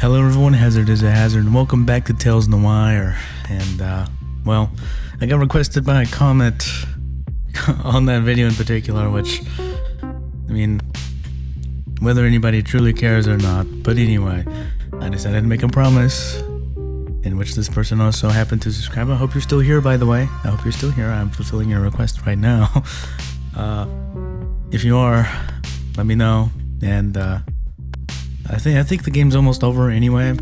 Hello everyone, Hazard is a Hazard, and welcome back to Tales Noir. And, well, I got requested by a comment on that video in particular, which, I mean, whether anybody truly cares or not, but anyway, I decided to make a promise, in which this person also happened to subscribe. I hope you're still here, by the way. I hope you're still here. I'm fulfilling your request right now. If you are, let me know, and, I think the game's almost over anyway.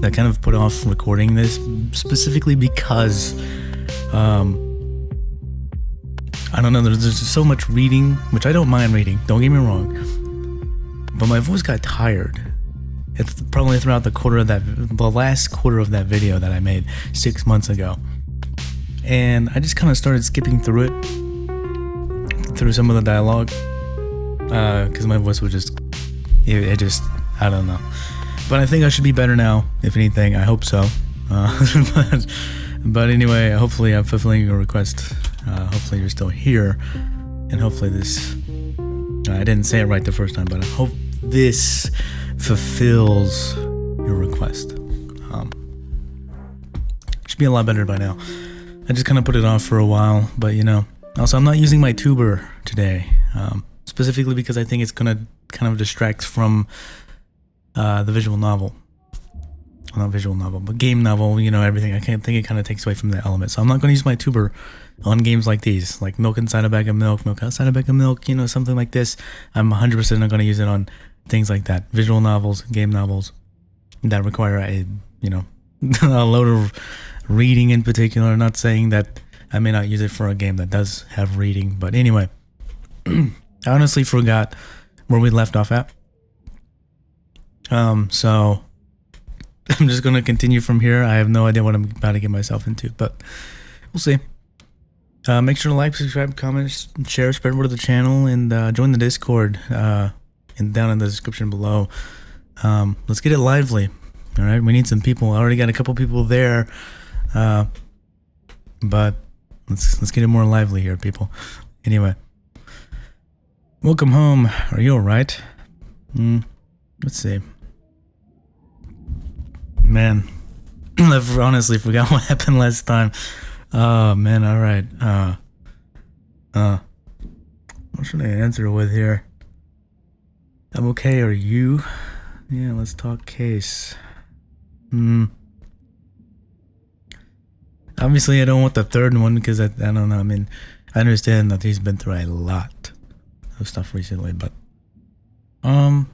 That kind of put off recording this specifically because I don't know, there's just so much reading, which I don't mind reading, don't get me wrong, but my voice got tired. It's probably throughout the last quarter of that video that I made 6 months ago, and I just kind of started skipping through some of the dialogue because my voice was just I don't know. But I think I should be better now, if anything. I hope so. But anyway, hopefully I'm fulfilling your request. Hopefully you're still here. And hopefully this... I didn't say it right the first time, but I hope this fulfills your request. Should be a lot better by now. I just kind of put it off for a while, but you know. Also, I'm not using my tuber today. Specifically because I think it's going to kind of distract from the visual novel. Well, not visual novel, but game novel, you know, everything. I can't think it kind of takes away from the element. So I'm not going to use my tuber on games like these, like milk inside a bag of milk, milk outside a bag of milk, you know, something like this. I'm 100% not going to use it on things like that. Visual novels, game novels that require a, you know, a load of reading in particular. Not saying that I may not use it for a game that does have reading, but anyway. I honestly forgot where we left off at. So I'm just gonna continue from here. I have no idea what I'm about to get myself into, but we'll see. Make sure to like, subscribe, comment, share, spread word of the channel, and join the Discord and down in the description below. Let's get it lively. All right, we need some people. I already got a couple people there, but let's get it more lively here, people. Anyway. Welcome home. Are you alright? Let's see. Man, I honestly forgot what happened last time. Oh man, alright. What should I answer with here? I'm okay, are you? Yeah, let's talk case. Obviously I don't want the third one because I don't know, I mean, I understand that he's been through a lot of stuff recently, but I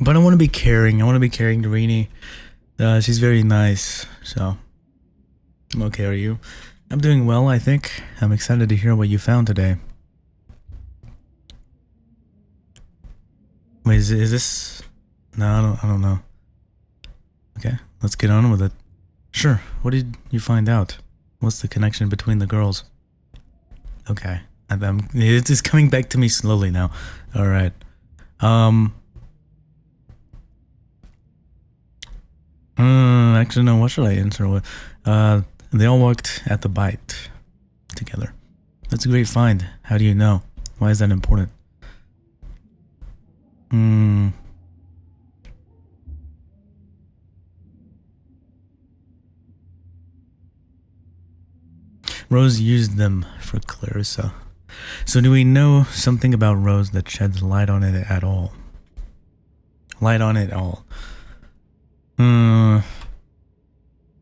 want to be caring. I want to be caring to Rini. She's very nice, so I'm okay. Are you? I'm doing well, I think. I'm excited to hear what you found today. Wait, is this? No, I don't know. Okay, let's get on with it. Sure. What did you find out? What's the connection between the girls? Okay. It's coming back to me slowly now. Alright. Actually, no, what should I answer with? They all worked at the bite together. That's a great find. How do you know? Why is that important? Rose used them for Clarissa. So do we know something about Rose that sheds light on it at all? Light on it all.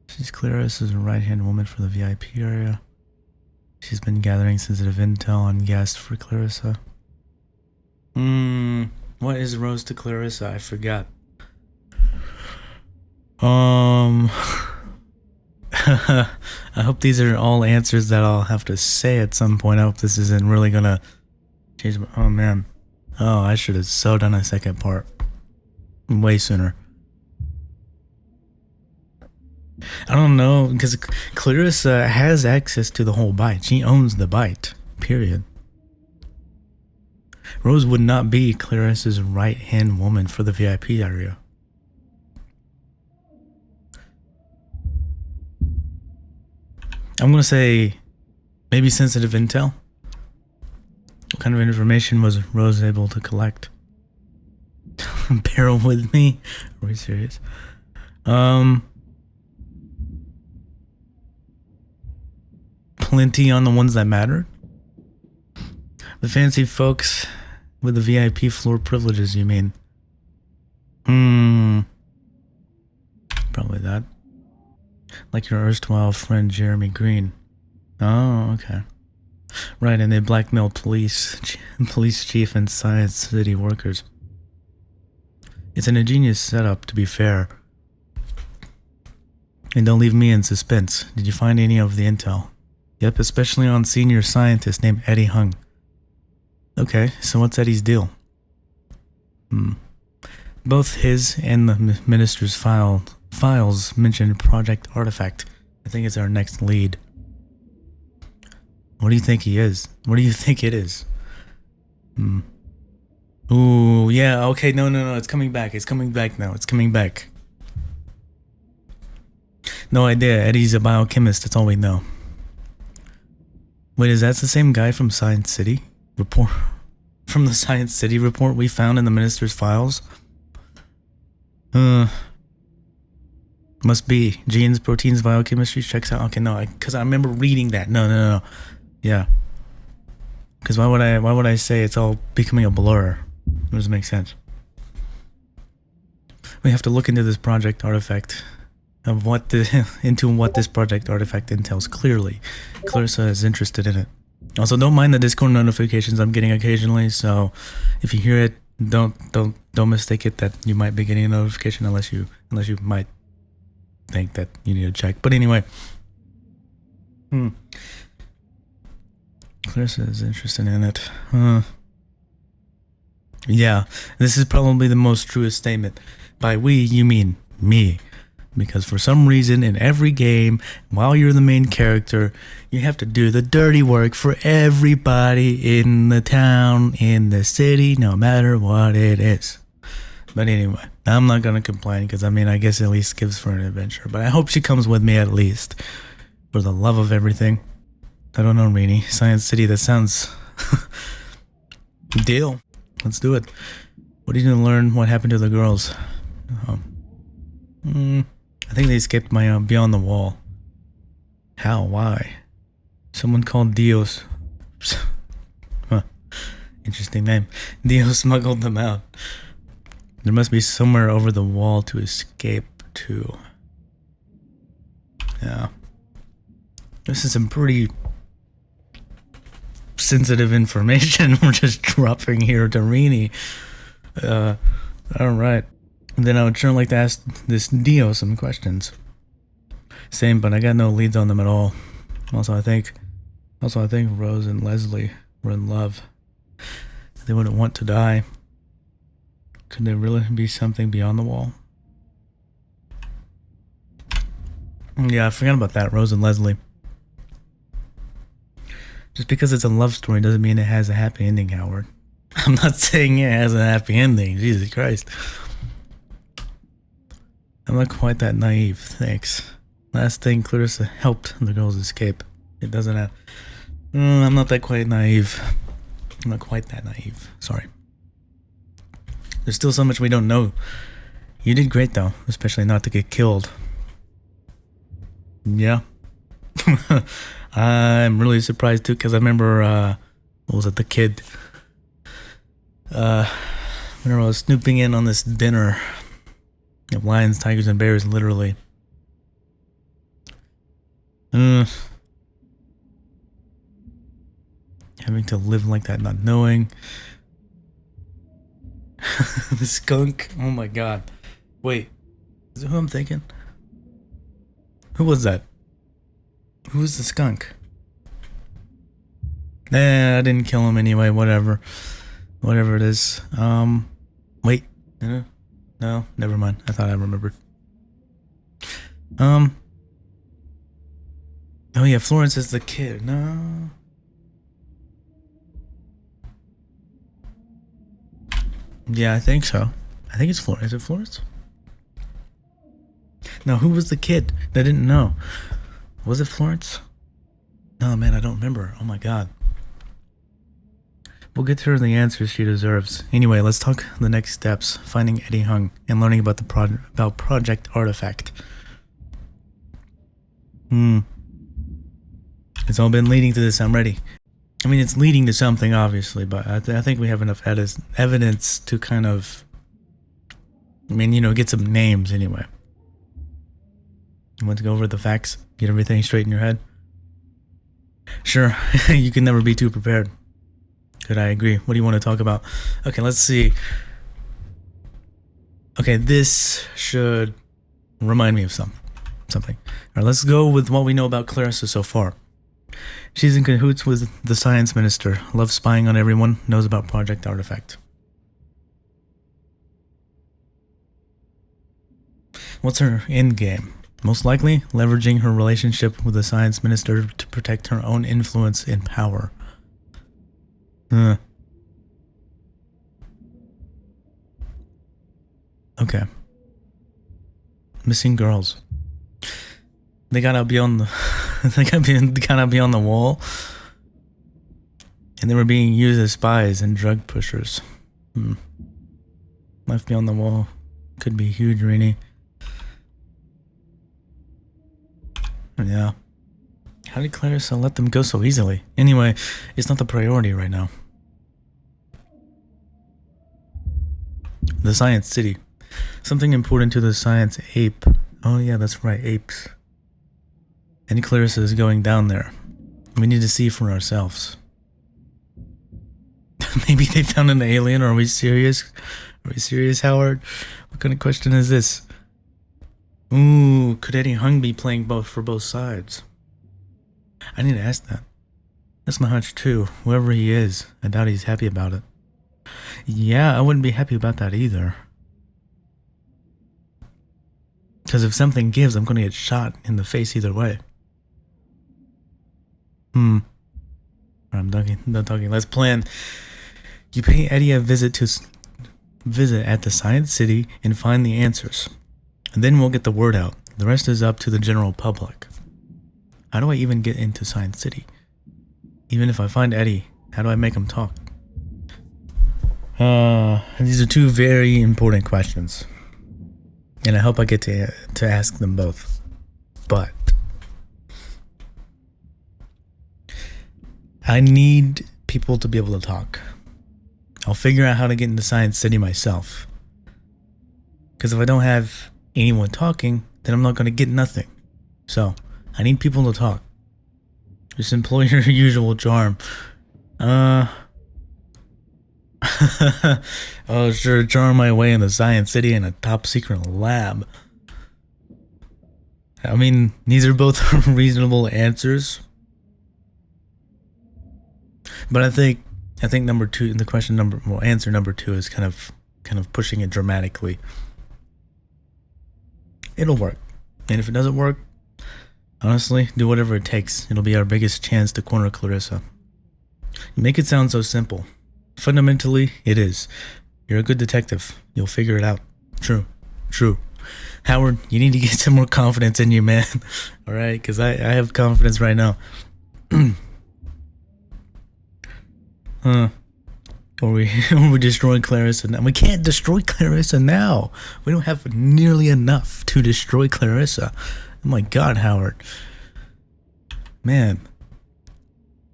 She's Clarissa's right-hand woman for the VIP area. She's been gathering sensitive intel on guests for Clarissa. What is Rose to Clarissa? I forgot. I hope these are all answers that I'll have to say at some point. I hope this isn't really gonna change my... Oh man. Oh, I should have so done a second part way sooner. I don't know, because Clarissa has access to the whole bite. She owns the bite, period. Rose would not be Clarissa's right-hand woman for the VIP area. I'm gonna say maybe sensitive intel. What kind of information was Rose able to collect? Bear with me. Are we serious? Plenty on the ones that matter. The fancy folks with the VIP floor privileges, you mean? Probably that. Like your erstwhile friend Jeremy Green. Oh, okay. Right, and they blackmail police chief and Science City workers. It's an ingenious setup, to be fair. And don't leave me in suspense. Did you find any of the intel? Yep, especially on senior scientist named Eddie Hung. Okay, so what's Eddie's deal? Both his and the minister's files mention Project Artifact. I think it's our next lead. What do you think he is? What do you think it is? Ooh, yeah, okay, no, it's coming back. It's coming back now. It's coming back. No idea. Eddie's a biochemist. That's all we know. Wait, is that the same guy from Science City? From the Science City report we found in the minister's files? Must be. Genes, proteins, biochemistry checks out. Okay, no, because I remember reading that. No. Yeah. Because why would I say it's all becoming a blur? It doesn't make sense. We have to look into this Project Artifact. Into what this Project Artifact entails clearly. Clarissa is interested in it. Also, don't mind the Discord notifications I'm getting occasionally, so if you hear it, don't mistake it that you might be getting a notification unless you might think that you need to check. But anyway. Clarissa is interested in it. Yeah, this is probably the most truest statement. By we, you mean me. Because for some reason, in every game, while you're the main character, you have to do the dirty work for everybody in the town, in the city, no matter what it is. But anyway, I'm not going to complain because, I guess at least gives for an adventure. But I hope she comes with me at least. For the love of everything. I don't know, Rainy. Science City, that sounds... Deal. Let's do it. What are you going to learn? What happened to the girls? I think they escaped my beyond the wall. How? Why? Someone called Dios. Huh. Interesting name. Dios smuggled them out. There must be somewhere over the wall to escape to. Yeah. This is some pretty sensitive information we're just dropping here to Rini. Alright. Then I would sure like to ask this Dio some questions. Same, but I got no leads on them at all. Also, I think Rose and Leslie were in love. They wouldn't want to die. Could there really be something beyond the wall? Yeah, I forgot about that, Rose and Leslie. Just because it's a love story doesn't mean it has a happy ending, Howard. I'm not saying it has a happy ending, Jesus Christ. I'm not quite that naive, thanks. Last thing, Clarissa helped the girls escape. It doesn't have... I'm not that quite naive. I'm not quite that naive. Sorry. There's still so much we don't know. You did great, though. Especially not to get killed. Yeah. I'm really surprised, too, because I remember... what was it? The kid. Whenever I was snooping in on this dinner... of lions, tigers, and bears, literally. Having to live like that, not knowing. The skunk. Oh my god. Wait. Is it who I'm thinking? Who was that? Who was the skunk? Nah, I didn't kill him anyway, whatever. Whatever it is. Wait. No, never mind. I thought I remembered. Oh yeah, Florence is the kid. No. Yeah, I think so. I think it's Florence. Is it Florence? No, who was the kid that didn't know? Was it Florence? No, man, I don't remember. Oh my god. We'll get her the answers she deserves. Anyway, let's talk the next steps. Finding Eddie Hung and learning about about Project Artifact. It's all been leading to this. I'm ready. I mean, it's leading to something, obviously, but I think we have enough evidence to kind of... I mean, you know, get some names anyway. You want to go over the facts? Get everything straight in your head? Sure, you can never be too prepared. Good, I agree. What do you want to talk about? Okay, let's see. Okay, this should remind me of something. Alright, let's go with what we know about Clarissa so far. She's in cahoots with the science minister, loves spying on everyone, knows about Project Artifact. What's her end game? Most likely, leveraging her relationship with the science minister to protect her own influence and power. Okay. Missing girls. They gotta be on the they gotta be on the wall. And they were being used as spies and drug pushers. Left beyond the wall. Could be huge, Rainy. Yeah. How did Clarissa let them go so easily? Anyway, it's not the priority right now. The Science City. Something important to the science ape. Oh yeah, that's right, apes. And Clarissa is going down there. We need to see for ourselves. Maybe they found an alien, or are we serious? Are we serious, Howard? What kind of question is this? Ooh, could Eddie Hung be playing for both sides? I need to ask that. That's my hunch too. Whoever he is, I doubt he's happy about it. Yeah, I wouldn't be happy about that either. Because if something gives, I'm going to get shot in the face either way. I'm done talking. Let's plan. You pay Eddie a visit at the Science City and find the answers. And then we'll get the word out. The rest is up to the general public. How do I even get into Science City? Even if I find Eddie, how do I make him talk? These are two very important questions. And I hope I get to ask them both. But I need people to be able to talk. I'll figure out how to get into Science City myself. Because if I don't have anyone talking, then I'm not going to get nothing. So, I need people to talk. Just employ your usual charm. Oh, sure, charm my way in the Science City in a top secret lab. I mean, these are both reasonable answers. But I think number two, answer number two is kind of pushing it dramatically. It'll work. And if it doesn't work, honestly, do whatever it takes. It'll be our biggest chance to corner Clarissa. You make it sound so simple. Fundamentally, it is. You're a good detective. You'll figure it out. True. Howard, you need to get some more confidence in you, man. Alright, because I have confidence right now. Or we destroy Clarissa now. We can't destroy Clarissa now. We don't have nearly enough to destroy Clarissa. Oh my god, Howard. Man.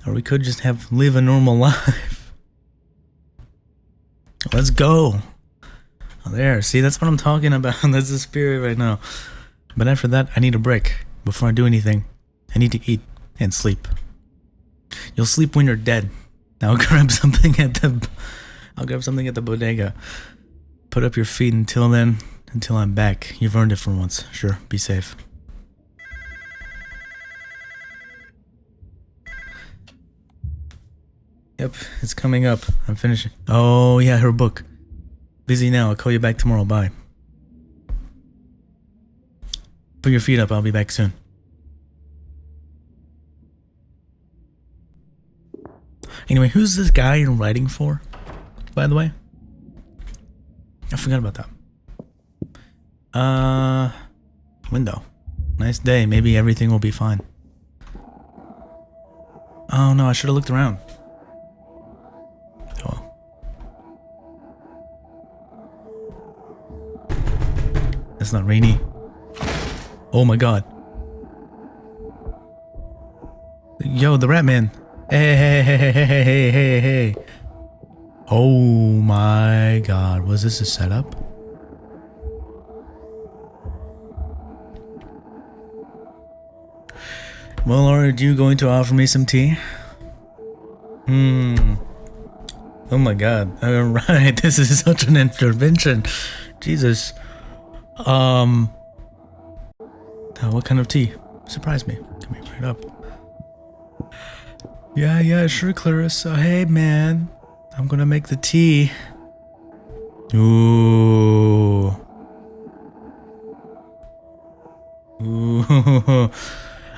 Or we could just live a normal life. Let's go. Oh, there, see, that's what I'm talking about. That's the spirit right now. But after that, I need a break. Before I do anything, I need to eat and sleep. You'll sleep when you're dead. I'll grab something at the bodega. Put up your feet until I'm back. You've earned it for once. Sure, be safe. Yep, it's coming up. I'm finishing. Oh yeah, her book. Busy now. I'll call you back tomorrow. Bye. Put your feet up. I'll be back soon. Anyway, who's this guy you're writing for, by the way? I forgot about that. Window. Nice day. Maybe everything will be fine. Oh no, I should have looked around. That's not rainy. Oh my god. Yo, the rat man. Hey, hey, hey, hey, hey, hey, hey, hey. Oh my god. Was this a setup? Well, are you going to offer me some tea? Oh my god. Alright, this is such an intervention. Jesus. What kind of tea? Surprise me. Coming right up. Yeah, sure, Clarissa. Hey, man. I'm gonna make the tea. Ooh.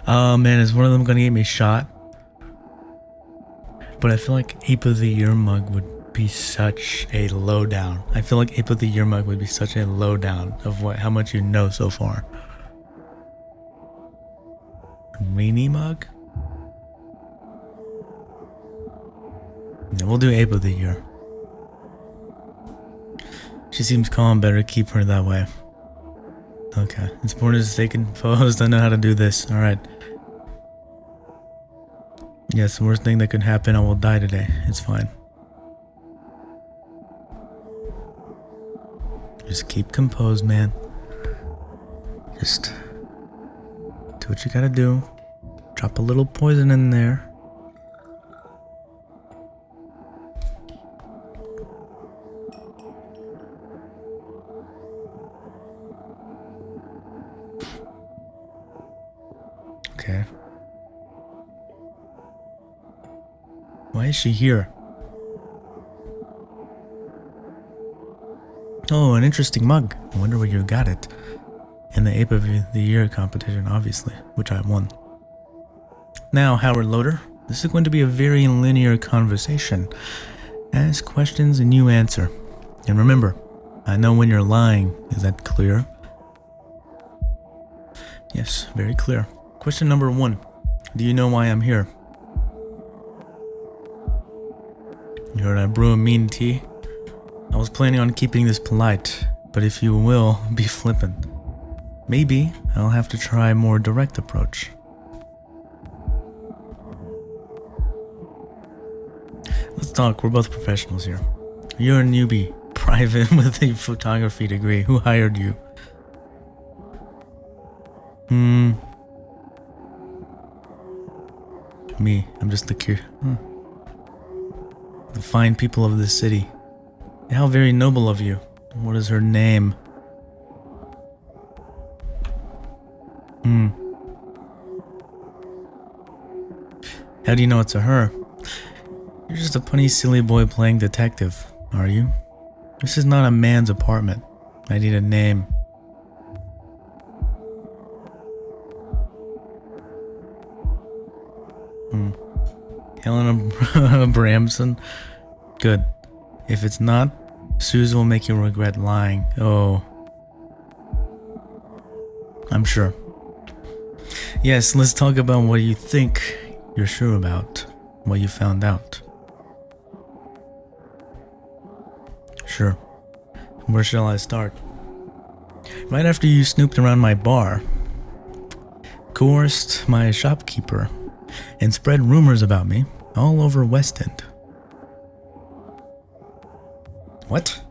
Oh, man, is one of them gonna get me shot? But I feel like Ape of the Year mug would be such a lowdown. I feel like Ape of the Year mug would be such a lowdown of how much you know so far. Rainy mug? Yeah, we'll do Ape of the Year. She seems calm, better keep her that way. Okay, it's important to stay composed. I know how to do this. Alright. Yes, the worst thing that could happen, I will die today. It's fine. Just keep composed, man. Just do what you gotta do. Drop a little poison in there. Okay. Why is she here? Oh, an interesting mug. I wonder where you got it. In the Ape of the Year competition, obviously, which I won. Now, Howard Loader, this is going to be a very linear conversation. Ask questions and you answer. And remember, I know when you're lying. Is that clear? Yes, very clear. Question number 1. Do you know why I'm here? You heard I brew a mean tea? I was planning on keeping this polite, but if you will, be flippant. Maybe I'll have to try a more direct approach. Let's talk, we're both professionals here. You're a newbie, private with a photography degree. Who hired you? Me, I'm just the the fine people of this city. How very noble of you. What is her name? How do you know it's a her? You're just a punny silly boy playing detective, are you? This is not a man's apartment. I need a name. Helena Bramson? Good. If it's not, Suze will make you regret lying. Oh. I'm sure. Yes, let's talk about what you think you're sure about. What you found out. Sure. Where shall I start? Right after you snooped around my bar, coerced my shopkeeper, and spread rumors about me all over West End. What?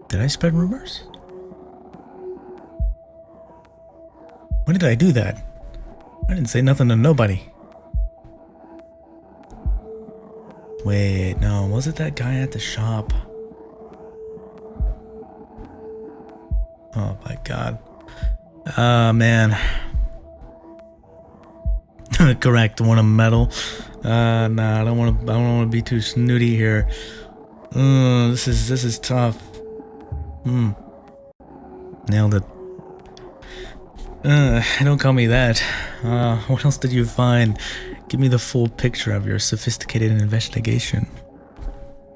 Did I spread rumors? When did I do that? I didn't say nothing to nobody. Wait, no, was it that guy at the shop? Oh my god. Man. Correct, want a medal? Nah, I don't want to be too snooty here. This is tough. Nailed it. Don't call me that. What else did you find? Give me the full picture of your sophisticated investigation.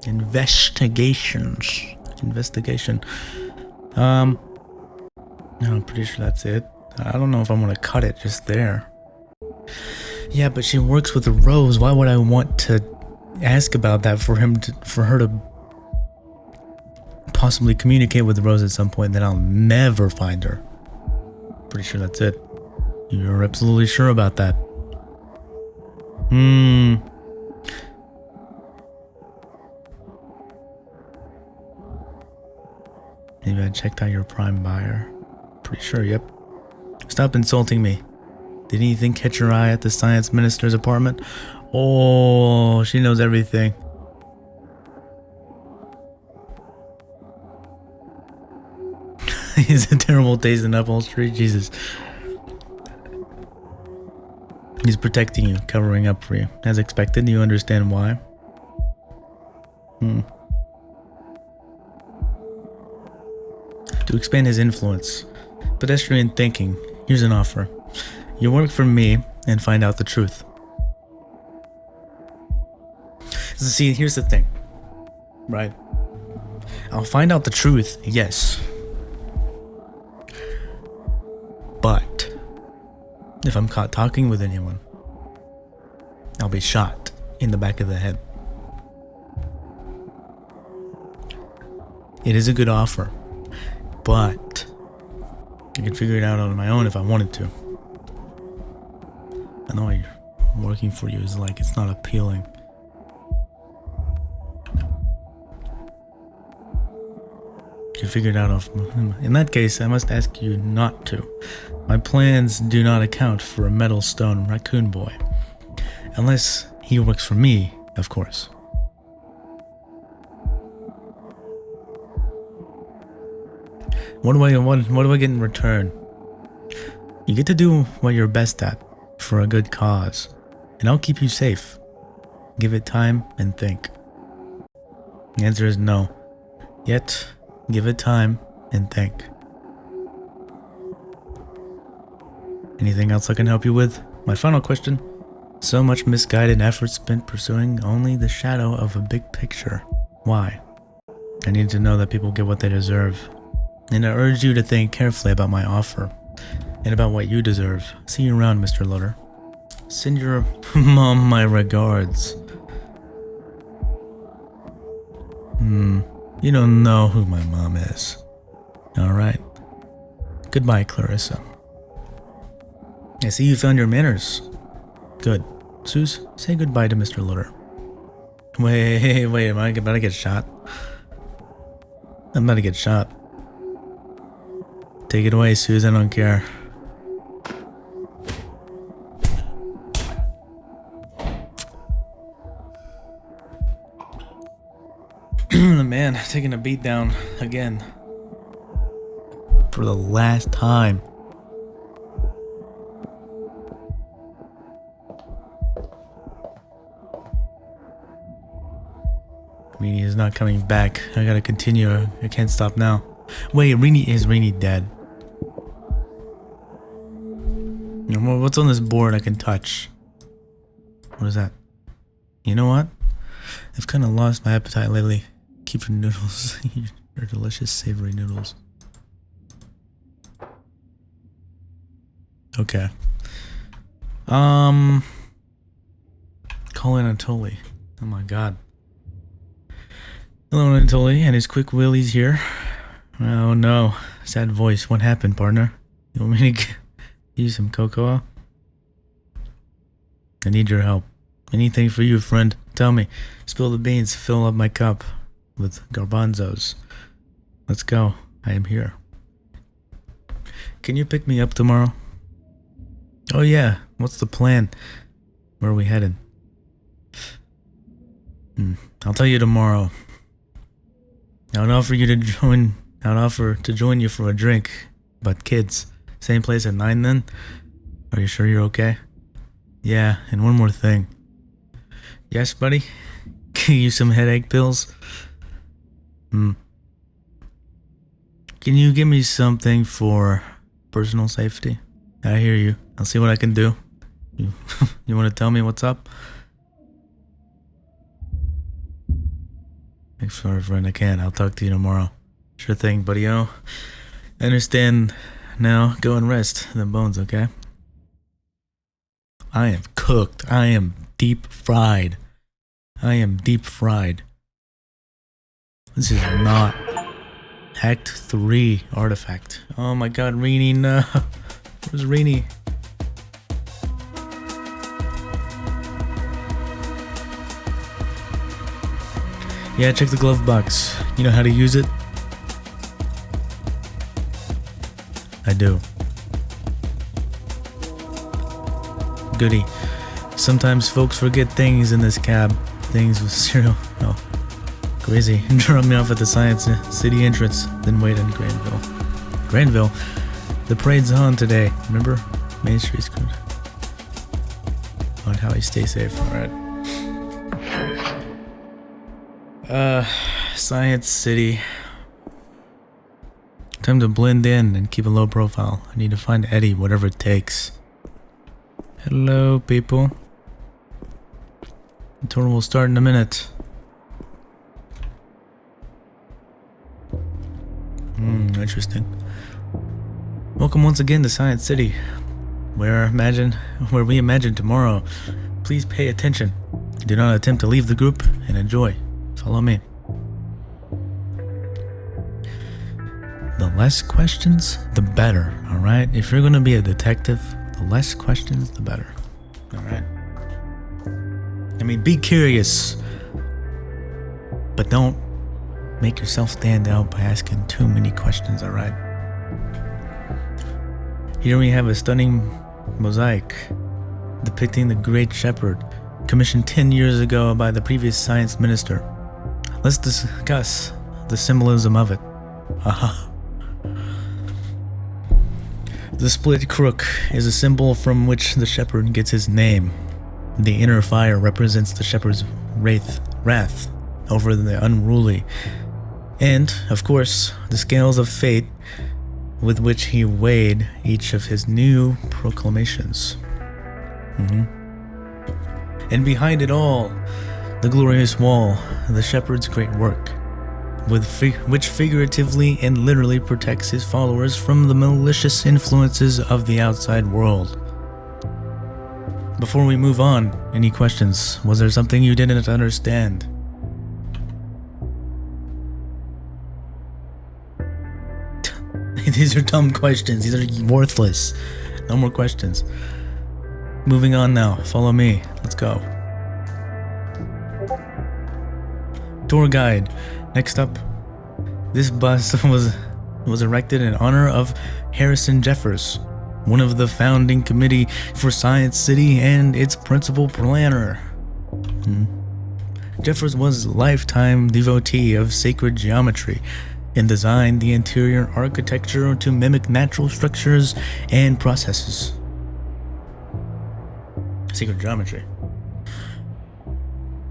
Investigation. No, I'm pretty sure that's it. I don't know if I'm gonna cut it just there. Yeah, but she works with the Rose. Why would I want to ask about that for her to possibly communicate with Rose at some point, then I'll never find her. Pretty sure that's it. You're absolutely sure about that? Maybe I checked out your prime buyer. Pretty sure, yep. Stop insulting me. Did anything catch your eye at the science minister's apartment? Oh, she knows everything. He's a terrible taste in upholstery. Jesus. He's protecting you, covering up for you. As expected, do you understand why? To expand his influence. Pedestrian thinking. Here's an offer. You work for me and find out the truth. So see, here's the thing. Right? I'll find out the truth, yes. But if I'm caught talking with anyone, I'll be shot in the back of the head. It is a good offer, but I can figure it out on my own if I wanted to. I know working for you is like, it's not appealing. You can figure it out off. In that case, I must ask you not to. My plans do not account for a metal stone raccoon boy. Unless he works for me, of course. What do I get in return? You get to do what you're best at for a good cause, and I'll keep you safe. Give it time and think. The answer is no. Yet, give it time and think. Anything else I can help you with? My final question. So much misguided effort spent pursuing only the shadow of a big picture. Why? I need to know that people get what they deserve. And I urge you to think carefully about my offer. And about what you deserve. See you around, Mr. Loader. Send your mom my regards. You don't know who my mom is. Alright. Goodbye, Clarissa. I see you found your manners. Good. Suze, say goodbye to Mr. Loader. Wait, am I about to get shot? I'm about to get shot. Take it away, Suze, I don't care. The man taking a beat down again. For the last time. Rini is not coming back. I gotta continue. I can't stop now. Wait, is Rini dead? What's on this board I can touch? What is that? You know what? I've kind of lost my appetite lately. Keep your noodles. Your delicious savory noodles. Okay. Call Anatoly. Oh my god. Hello, Anatoly, and his quick willies here. Oh no. Sad voice. What happened, partner? You want me to give you some cocoa? I need your help. Anything for you, friend. Tell me. Spill the beans. Fill up my cup with garbanzos. Let's go. I am here. Can you pick me up tomorrow? Oh yeah. What's the plan? Where are we headed? I'll tell you tomorrow. I'd offer to join you for a drink. But kids, same place at 9 then? Are you sure you're okay? Yeah, and one more thing. Yes, buddy? Can you use some headache pills? Can you give me something for personal safety? I hear you. I'll see what I can do. You want to tell me what's up? Thanks for friend. I can. I'll talk to you tomorrow. Sure thing, buddy-o. I understand now. Go and rest them bones, okay? I am cooked. I am deep fried. I am deep fried. This is not Act 3 artifact. Oh my god, Rini, no. Where's Rini? Yeah, check the glove box. You know how to use it? I do. Goody. Sometimes folks forget things in this cab. Things with cereal. Oh, crazy. Drop me off at the Science City entrance, then wait in Granville. Granville? The parade's on today, remember? Main Street's good. On how I stay safe, alright. Science City. Time to blend in and keep a low profile. I need to find Eddie, whatever it takes. Hello, people. The tour will start in a minute. Interesting. Welcome once again to Science City, where we imagine tomorrow. Please pay attention. Do not attempt to leave the group and enjoy. Follow me. The less questions, the better, alright? If you're gonna be a detective, the less questions, the better. Alright? I mean, be curious, but don't make yourself stand out by asking too many questions, alright? Here we have a stunning mosaic depicting the Great Shepherd, commissioned 10 years ago by the previous science minister. Let's discuss the symbolism of it. Aha. The split crook is a symbol from which the shepherd gets his name. The inner fire represents the shepherd's wrath over the unruly. And, of course, the scales of fate with which he weighed each of his new proclamations. And behind it all, the glorious wall, the shepherd's great work, which figuratively and literally protects his followers from the malicious influences of the outside world. Before we move on, any questions? Was there something you didn't understand? These are dumb questions. These are worthless. No more questions. Moving on now. Follow me. Let's go. Tour guide. Next up, this bus was erected in honor of Harrison Jeffers, one of the founding committee for Science City and its principal planner. Jeffers was a lifetime devotee of sacred geometry and designed the interior architecture to mimic natural structures and processes. Sacred geometry.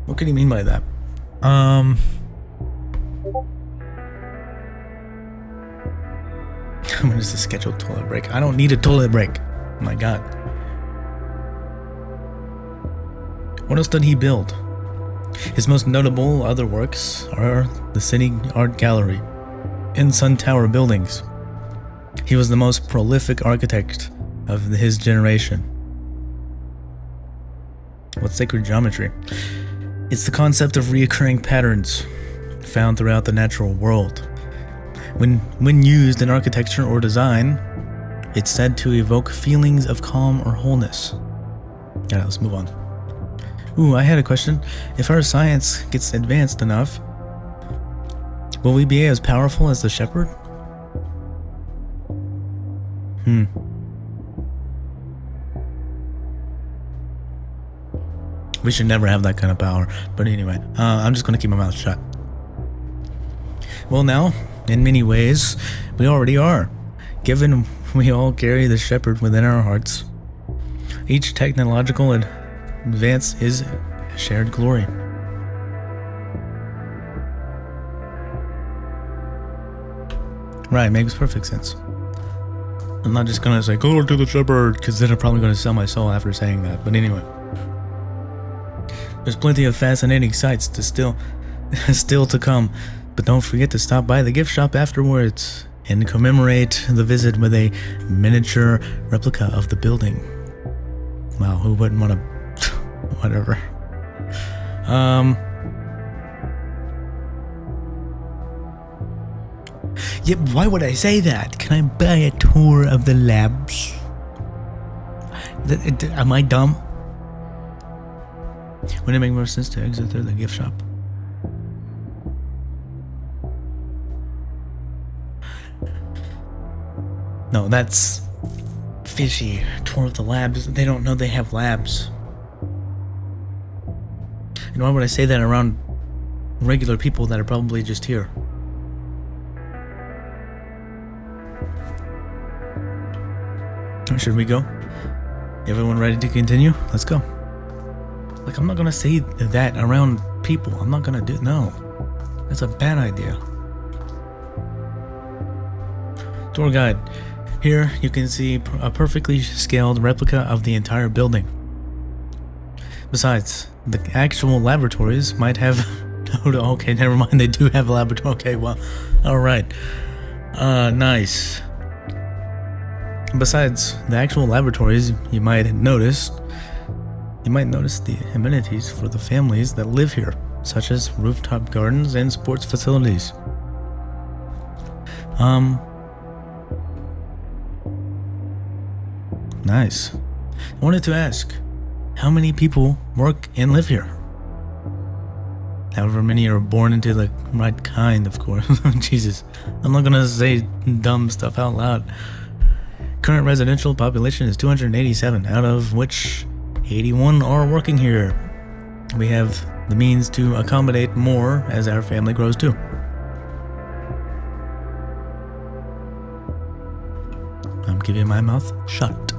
What could he mean by that? When is the scheduled toilet break? I don't need a toilet break. Oh my god. What else did he build? His most notable other works are the City Art Gallery and Sun Tower buildings. He was the most prolific architect of his generation. What's sacred geometry? It's the concept of reoccurring patterns found throughout the natural world. When used in architecture or design, it's said to evoke feelings of calm or wholeness. Alright, let's move on. Ooh, I had a question. If our science gets advanced enough, will we be as powerful as the shepherd? We should never have that kind of power. But anyway, I'm just gonna keep my mouth shut. Well now, in many ways, we already are, given we all carry the shepherd within our hearts. Each technological advance is a shared glory. Right, makes perfect sense. I'm not just gonna say, go to the shepherd, because then I'm probably gonna sell my soul after saying that. But anyway. There's plenty of fascinating sights to still to come. But don't forget to stop by the gift shop afterwards and commemorate the visit with a miniature replica of the building. Wow, who wouldn't want to... whatever. Yeah, why would I say that? Can I buy a tour of the labs? Am I dumb? Wouldn't it make more sense to exit through the gift shop? No, that's fishy. Tour of the labs. They don't know they have labs. And why would I say that around regular people that are probably just here? Should we go? Everyone ready to continue? Let's go. Like, I'm not gonna say that around people. I'm not gonna do. No, that's a bad idea. Tour guide. Here you can see a perfectly scaled replica of the entire building. Besides, the actual laboratories might have. Okay, never mind. They do have a laboratory. Okay, well, all right. Nice. Besides the actual laboratories, you might notice the amenities for the families that live here, such as rooftop gardens and sports facilities. Nice. I wanted to ask, how many people work and live here? However many are born into the right kind, of course. Jesus, I'm not gonna say dumb stuff out loud. Current residential population is 287, out of which 81 are working here. We have the means to accommodate more as our family grows too. I'm keeping my mouth shut.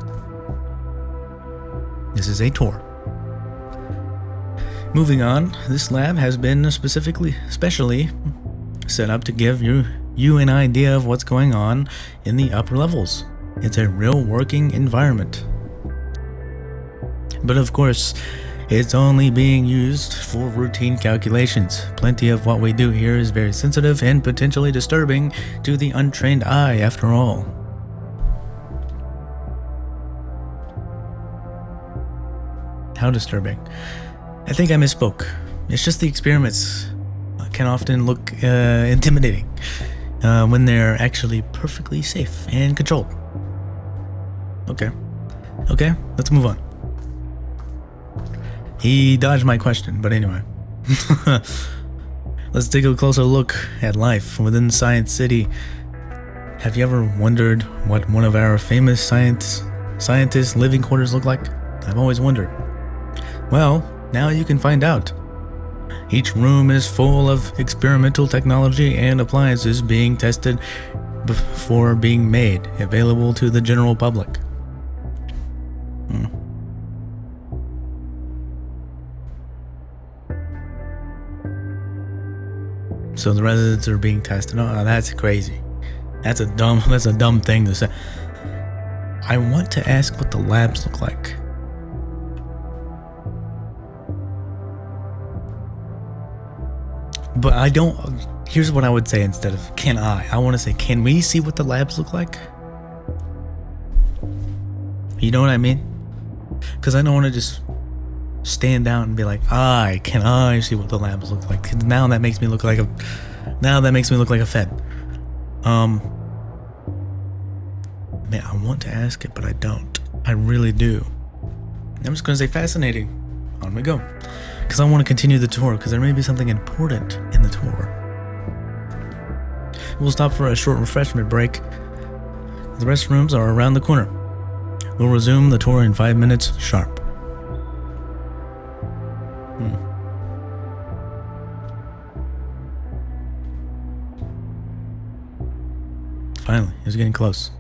This is a tour. Moving on, this lab has been specially set up to give you an idea of what's going on in the upper levels. It's a real working environment. But of course, it's only being used for routine calculations. Plenty of what we do here is very sensitive and potentially disturbing to the untrained eye, after all. How disturbing? I think I misspoke. It's just the experiments can often look intimidating when they're actually perfectly safe and controlled. Okay, let's move on. He dodged my question, but anyway. Let's take a closer look at life within Science City. Have you ever wondered what one of our famous scientists' living quarters look like? I've always wondered. Well, now you can find out. Each room is full of experimental technology and appliances being tested before being made available to the general public. So the residents are being tested. Oh, that's crazy. That's a dumb thing to say. I want to ask what the labs look like. But I don't. Here's what I would say instead of can I. I want to say, can we see what the labs look like? You know what I mean? Because I don't want to just stand down and be like, can I see what the labs look like? Now that makes me look like a fed. Man, I want to ask it, but I don't. I really do. I'm just gonna say fascinating. On we go. Because I want to continue the tour, because there may be something important in the tour. We'll stop for a short refreshment break. The restrooms are around the corner. We'll resume the tour in 5 minutes sharp. Finally, it's getting close.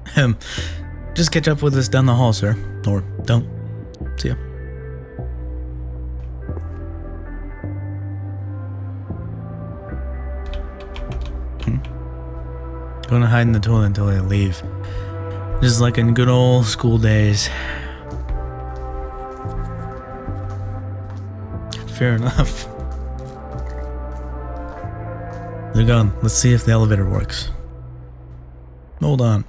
Just catch up with us down the hall, sir. Or don't. See ya. Gonna hide in the toilet until they leave. Just like in good old school days. Fair enough. They're gone. Let's see if the elevator works. Hold on.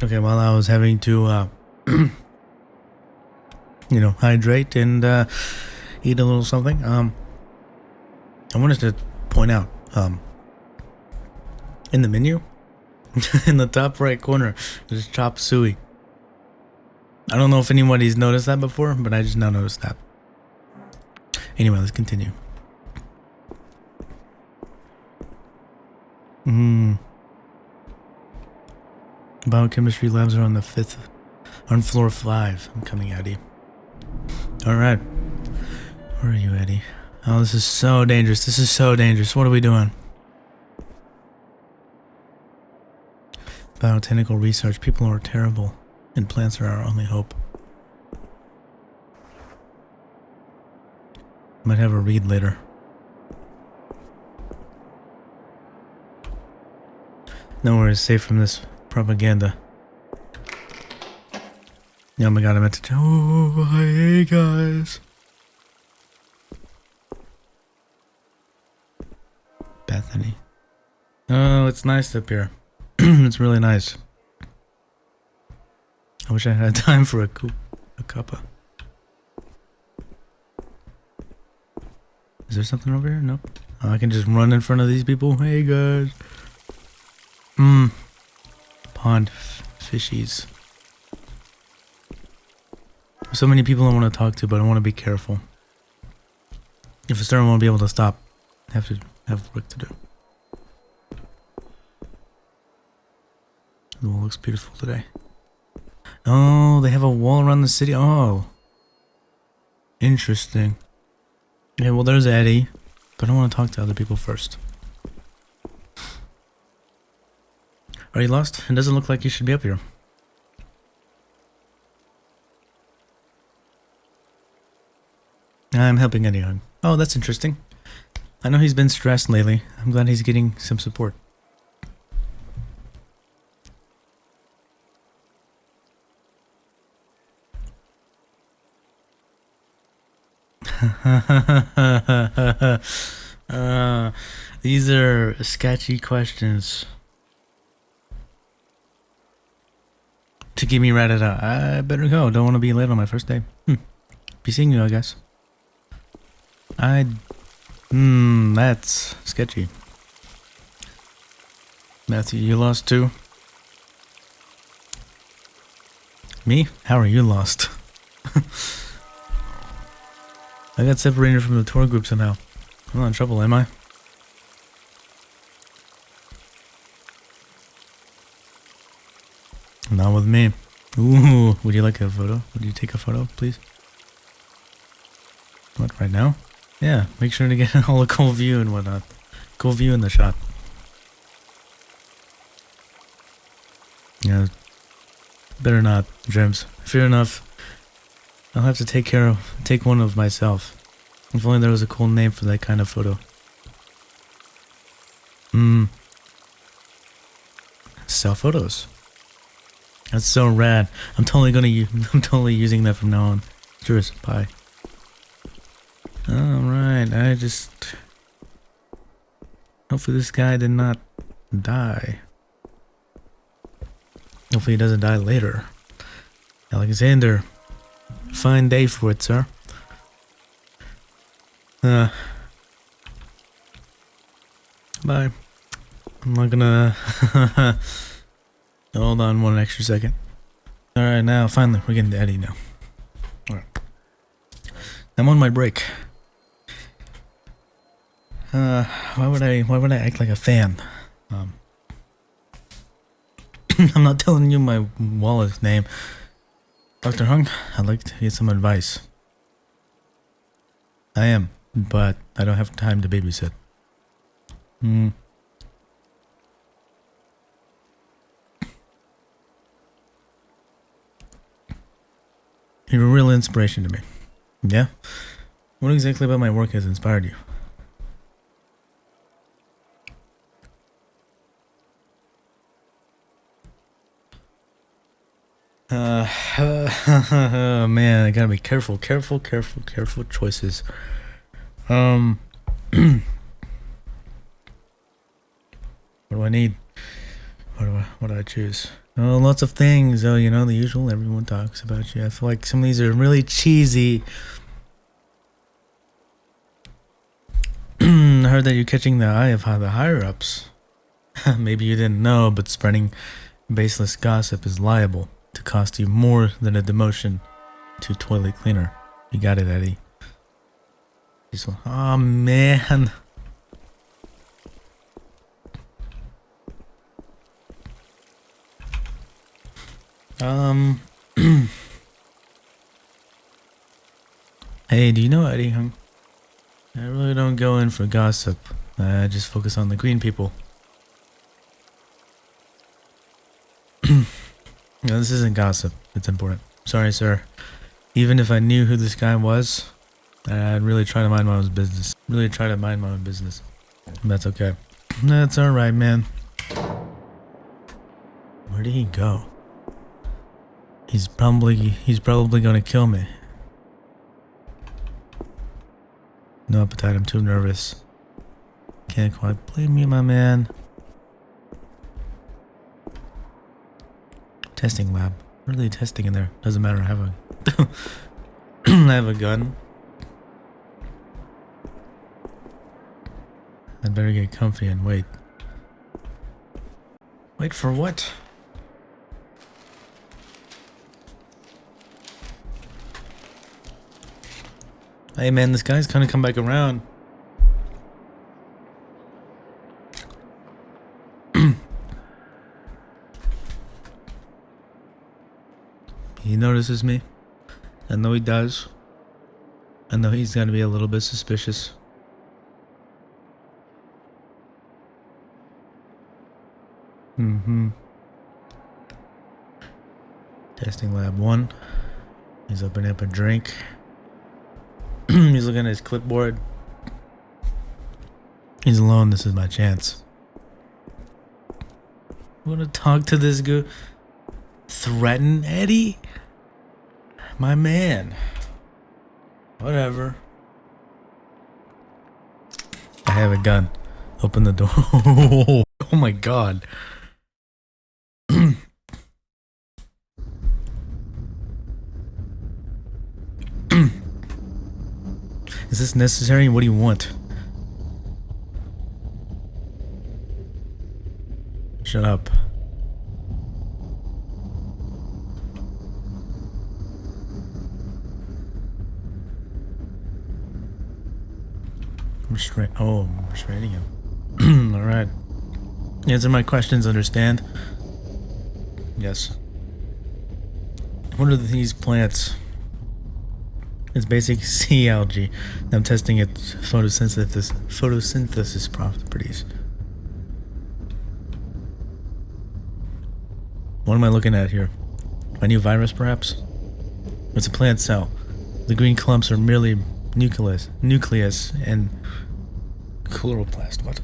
Okay, while I was having to, hydrate and eat a little something, I wanted to point out, In the menu? In the top right corner, there's chop suey. I don't know if anybody's noticed that before, but I just now noticed that. Anyway, let's continue. Biochemistry labs are on the 5th, on floor 5. I'm coming, Eddie. Alright. Where are you, Eddie? Oh, this is so dangerous. This is so dangerous. What are we doing? Biotechnical research. People are terrible, and plants are our only hope. Might have a read later. Nowhere is safe from this propaganda. Oh my god, I meant to. Oh, hey guys. Bethany. Oh, it's nice up here. It's really nice. I wish I had time for a cuppa. Is there something over here? Nope. Oh, I can just run in front of these people. Hey guys. Pond fishies. There's so many people I want to talk to, but I want to be careful. If I start, I won't be able to stop. I have to have work to do. The wall looks beautiful today. Oh, they have a wall around the city. Oh. Interesting. Okay, well there's Eddie. But I want to talk to other people first. Are you lost? It doesn't look like you should be up here. I'm helping Eddie on. Oh, that's interesting. I know he's been stressed lately. I'm glad he's getting some support. These are sketchy questions to keep me ratted out. I better go. Don't want to be late on my first day. Be seeing you, I guess. That's sketchy. Matthew, you lost too? Me? How are you lost? I got separated from the tour group somehow. I'm not in trouble, am I? Not with me. Ooh, would you like a photo? Would you take a photo, please? What, right now? Yeah, make sure to get all a cool view and whatnot. Cool view in the shot. Yeah, better not, James. Fair enough. I'll have to take one of myself. If only there was a cool name for that kind of photo. Self photos. That's so rad. I'm totally using that from now on. Cheers, bye. Alright, hopefully this guy did not die. Hopefully he doesn't die later. Alexander, fine day for it, sir. Bye. I'm not gonna... Hold on one extra second. Alright, now, finally, we're getting to Eddie now. Alright. I'm on my break. Why would I act like a fan? I'm not telling you my wallet's name. Dr. Hung, I'd like to get some advice. I am, but I don't have time to babysit. You're a real inspiration to me. Yeah? What exactly about my work has inspired you? Man, I gotta be careful choices. What do I need? What do I choose? Oh, lots of things. Oh, you know, the usual. Everyone talks about you. I feel like some of these are really cheesy. I heard that you're catching the eye of the higher ups. Maybe you didn't know, but spreading baseless gossip is liable to cost you more than a demotion to toilet cleaner. You got it, Eddie. Oh man. Hey, do you know Eddie Hung? I really don't go in for gossip. I just focus on the green people. No, this isn't gossip. It's important. Sorry, sir. Even if I knew who this guy was, I'd really try to mind my own business. That's okay. That's alright, man. Where did he go? He's probably gonna kill me. No appetite, I'm too nervous. Can't quite blame me, my man. Testing lab. What are they testing in there? Doesn't matter, I have a I have a gun. I'd better get comfy and wait. Wait for what? Hey man, this guy's gonna come back around. He notices me. I know he does. I know he's gonna be a little bit suspicious. Testing lab 1. He's opening up a drink. He's looking at his clipboard. He's alone. This is my chance. I want to talk to this guy. Threaten Eddie? My man. Whatever. I have a gun. Open the door. Oh my god. Is this necessary? What do you want? Shut up. I'm restraining him. Alright. Answer my questions, understand? Yes. What are these plants? It's basic sea algae. I'm testing its photosynthesis properties. What am I looking at here? A new virus, perhaps? It's a plant cell. The green clumps are merely nucleus and chloroplast. What?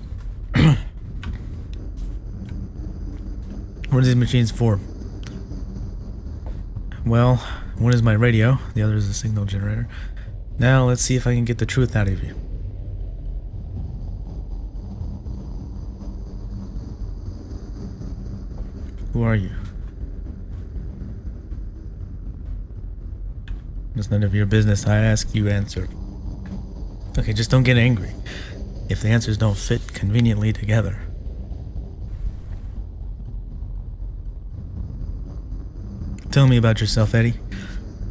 What are these machines for? Well, one is my radio, the other is a signal generator. Now let's see if I can get the truth out of you. Who are you? It's none of your business. I ask, you answer. Okay, just don't get angry if the answers don't fit conveniently together. Tell me about yourself, Eddie.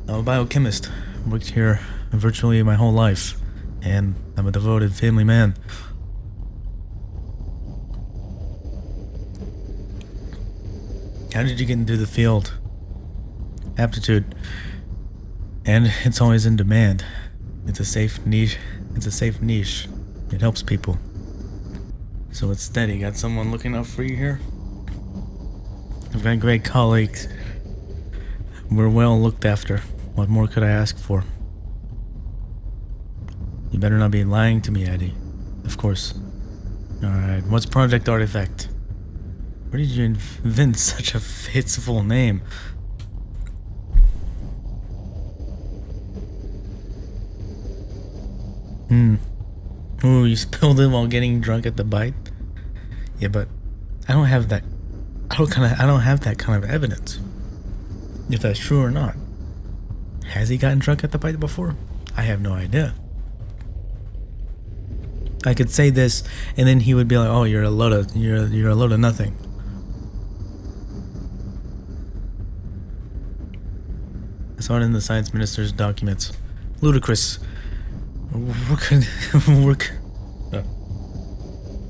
I'm a biochemist. Worked here virtually my whole life, and I'm a devoted family man. How did you get into the field? Aptitude. And it's always in demand. It's a safe niche. It helps people. So it's steady. Got someone looking out for you here? I've got great colleagues. We're well looked after. What more could I ask for? You better not be lying to me, Eddie. Of course. Alright, what's Project Artifact? Where did you invent such a fanciful name? Ooh, you spilled it while getting drunk at the bite? Yeah, but I don't have that kind of evidence. If that's true or not. Has he gotten drunk at the bite before? I have no idea. I could say this, and then he would be like, "Oh, you're a load of nothing." I saw it in the science minister's documents. Ludicrous.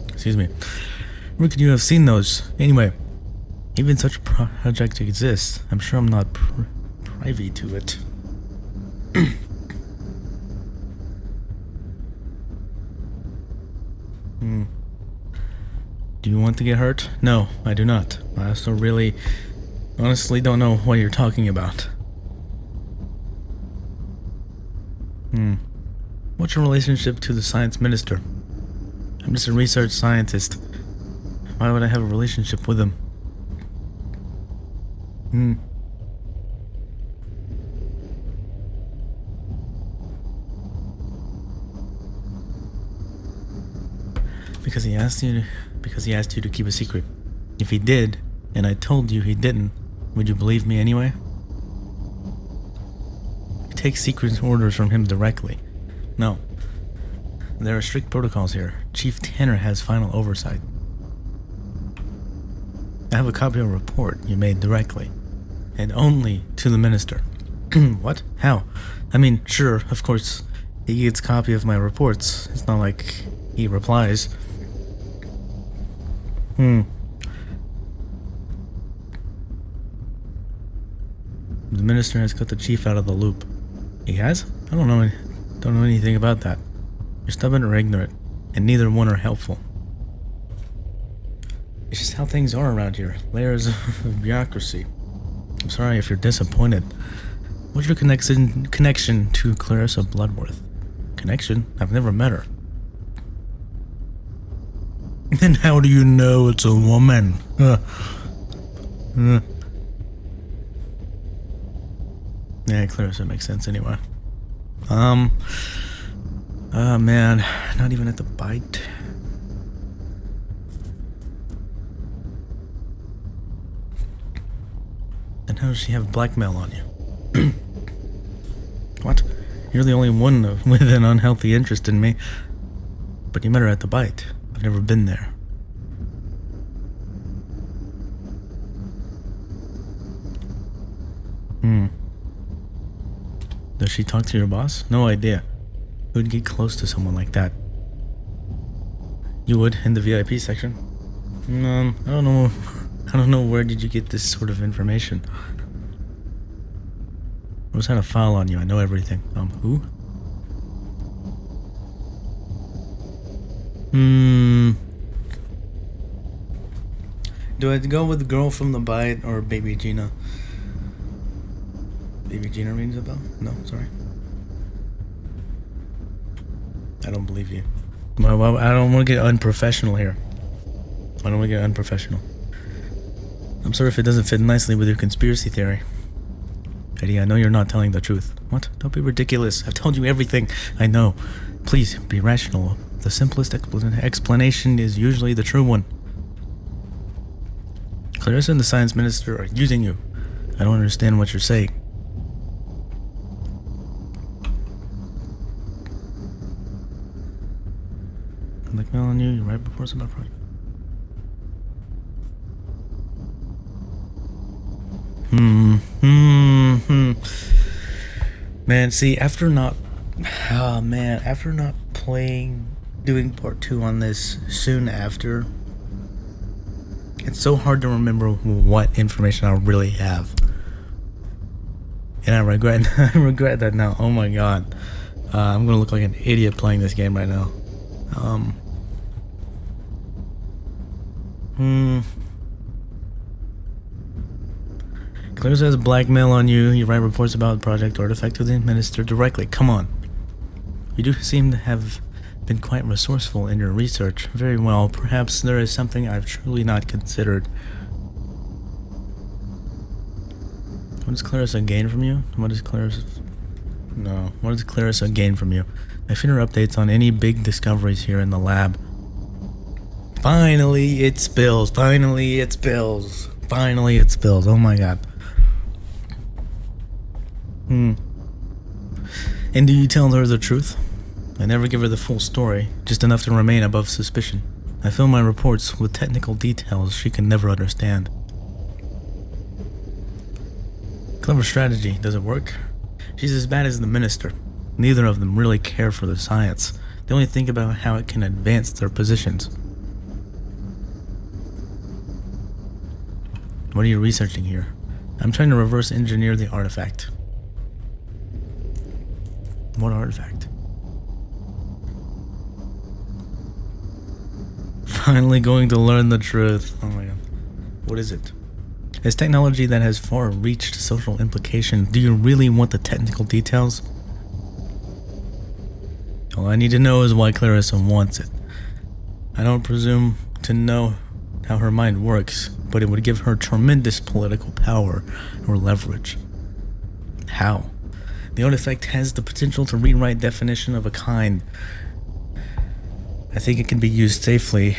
Excuse me. Where could you have seen those? Anyway, even such a project exists. I'm sure I'm not privy to it. Do you want to get hurt? No, I do not. I also honestly don't know what you're talking about. What's your relationship to the science minister? I'm just a research scientist. Why would I have a relationship with him? Because he asked you to keep a secret. If he did, and I told you he didn't, would you believe me anyway? You take secret orders from him directly. No. There are strict protocols here. Chief Tanner has final oversight. I have a copy of a report you made directly, and only to the minister. What? How? I mean, sure, of course, he gets a copy of my reports. It's not like he replies. The minister has cut the chief out of the loop. He has? I don't know anything about that. You're stubborn or ignorant, and neither one are helpful. It's just how things are around here. Layers of bureaucracy. I'm sorry if you're disappointed. What's your connection to Clarissa Bloodworth? Connection? I've never met her. Then how do you know it's a woman? Yeah, Clarissa makes sense anyway. Man, not even at the bite. Then how does she have blackmail on you? What? You're the only one with an unhealthy interest in me. But you met her at the bite. I've never been there. Does she talk to your boss? No idea. Who'd get close to someone like that? You would, in the VIP section. I don't know. I don't know, where did you get this sort of information? Rose had a file on you, I know everything. Who? Do I go with the girl from the bite or Baby Gina? Baby Gina rings a bell? No, sorry. I don't believe you. I don't want to get unprofessional here. I don't want to get unprofessional. I'm sorry if it doesn't fit nicely with your conspiracy theory. Eddie, I know you're not telling the truth. What? Don't be ridiculous. I've told you everything I know. Please, be rational. The simplest explanation is usually the true one. Clarissa and the science minister are using you. I don't understand what you're saying. Blackmail on you, write reports about project. Man, see, after not doing part 2 on this soon after, it's so hard to remember what information I really have. And I regret that now. Oh my god. I'm gonna look like an idiot playing this game right now. Clarissa has blackmail on you. You write reports about Project Artifact to the minister directly. Come on. You do seem to have been quite resourceful in your research. Very well. Perhaps there is something I've truly not considered. What does Clarissa gain from you? What does Clarissa gain from you? I feed her updates on any big discoveries here in the lab. Finally it spills. Finally it spills. Finally it spills. Oh my god. And do you tell her the truth? I never give her the full story, just enough to remain above suspicion. I fill my reports with technical details she can never understand. Clever strategy, does it work? She's as bad as the minister. Neither of them really care for the science. They only think about how it can advance their positions. What are you researching here? I'm trying to reverse engineer the artifact. What artifact? Finally going to learn the truth. Oh my god. What is it? It's technology that has far-reached social implication. Do you really want the technical details? All I need to know is why Clarissa wants it. I don't presume to know how her mind works, but it would give her tremendous political power or leverage. How? The artifact has the potential to rewrite definition of a kind. I think it can be used safely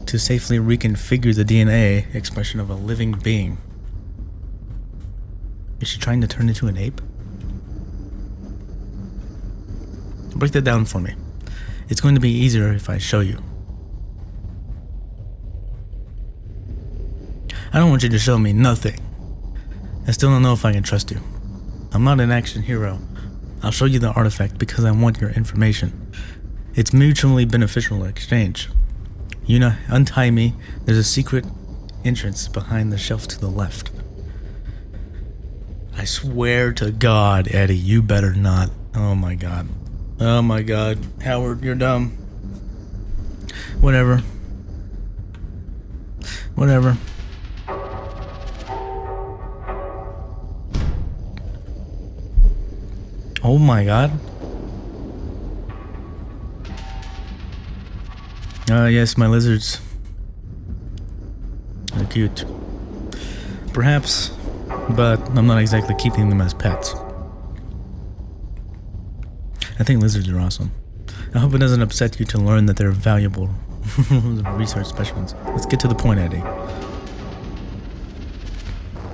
to safely reconfigure the DNA expression of a living being. Is she trying to turn into an ape? Break that down for me. It's going to be easier if I show you. I don't want you to show me nothing. I still don't know if I can trust you. I'm not an action hero. I'll show you the artifact because I want your information. It's mutually beneficial exchange. You know, untie me. There's a secret entrance behind the shelf to the left. I swear to God, Eddie, you better not. Oh my God. Oh my God. Howard, you're dumb. Whatever. Whatever. Oh my God. Yes, my lizards. They're cute. Perhaps, but I'm not exactly keeping them as pets. I think lizards are awesome. I hope it doesn't upset you to learn that they're valuable research specimens. Let's get to the point, Eddie.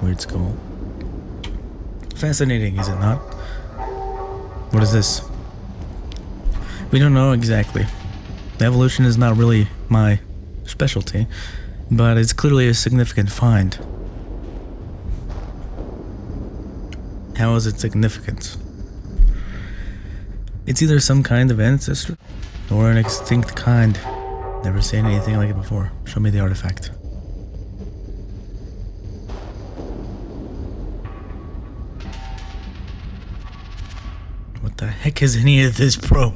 Weird skull. Fascinating, is it not? What is this? We don't know exactly. Evolution is not really my specialty, but it's clearly a significant find. How is it significant? It's either some kind of ancestor or an extinct kind. Never seen anything like it before. Show me the artifact. What the heck is any of this, bro?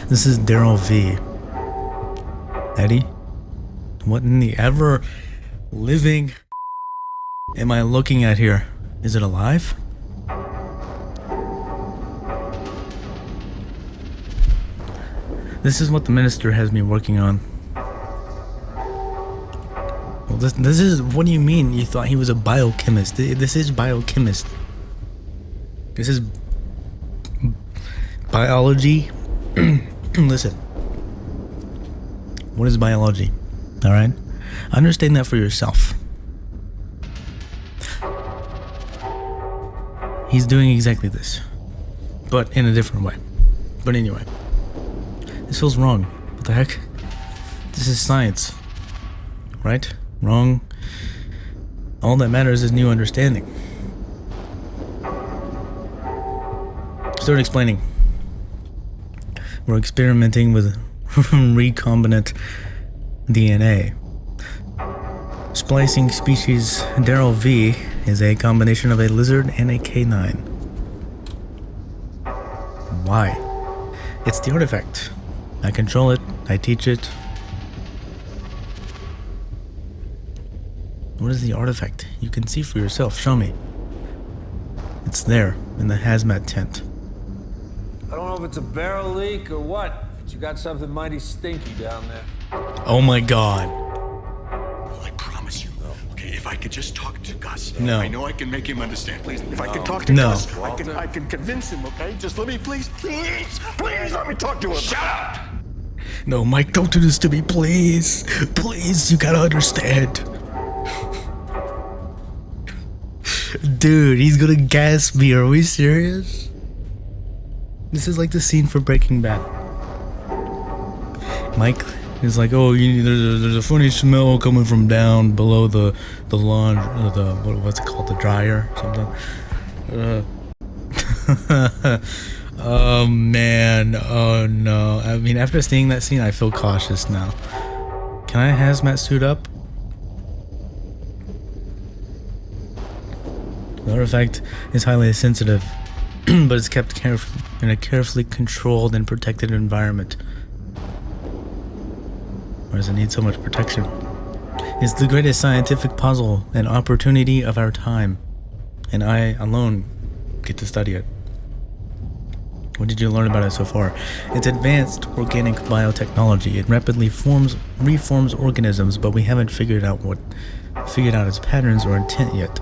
This is Daryl V. Eddie? What in the ever living am I looking at here? Is it alive? This is what the minister has me working on. Well, this is, what do you mean you thought he was a biochemist? This is biochemist. This is biology. Listen. What is biology? Alright? Understand that for yourself. He's doing exactly this, but in a different way. But anyway, this feels wrong. What the heck? This is science, right? Wrong. All that matters is new understanding. Start explaining. We're experimenting with recombinant DNA. Splicing species Daryl V is a combination of a lizard and a canine. Why? It's the artifact. I control it. I teach it. What is the artifact? You can see for yourself. Show me. It's there in the hazmat tent. I don't know if it's a barrel leak or what, but you got something mighty stinky down there. Oh my God. Well, I promise you. Okay, if I could just talk to Gus. No. I know I can make him understand. Please, if I could talk to No. Gus, I can convince him, okay? Just let me, please let me talk to him. Shut up! No, Mike, don't do this to me, please. Please, you gotta understand. Dude, he's gonna gas me. Are we serious? This is like the scene for Breaking Bad. Mike is like, oh, there's a funny smell coming from down below the laundry, what's it called, the dryer, or something. Oh man, oh no. I mean, after seeing that scene, I feel cautious now. Can I hazmat suit up? The artifact is highly sensitive, but it's kept in a carefully controlled and protected environment. Why does it need so much protection? It's the greatest scientific puzzle and opportunity of our time, and I alone get to study it. What did you learn about it so far? It's advanced organic biotechnology. It rapidly reforms organisms, but we haven't figured out its patterns or intent yet.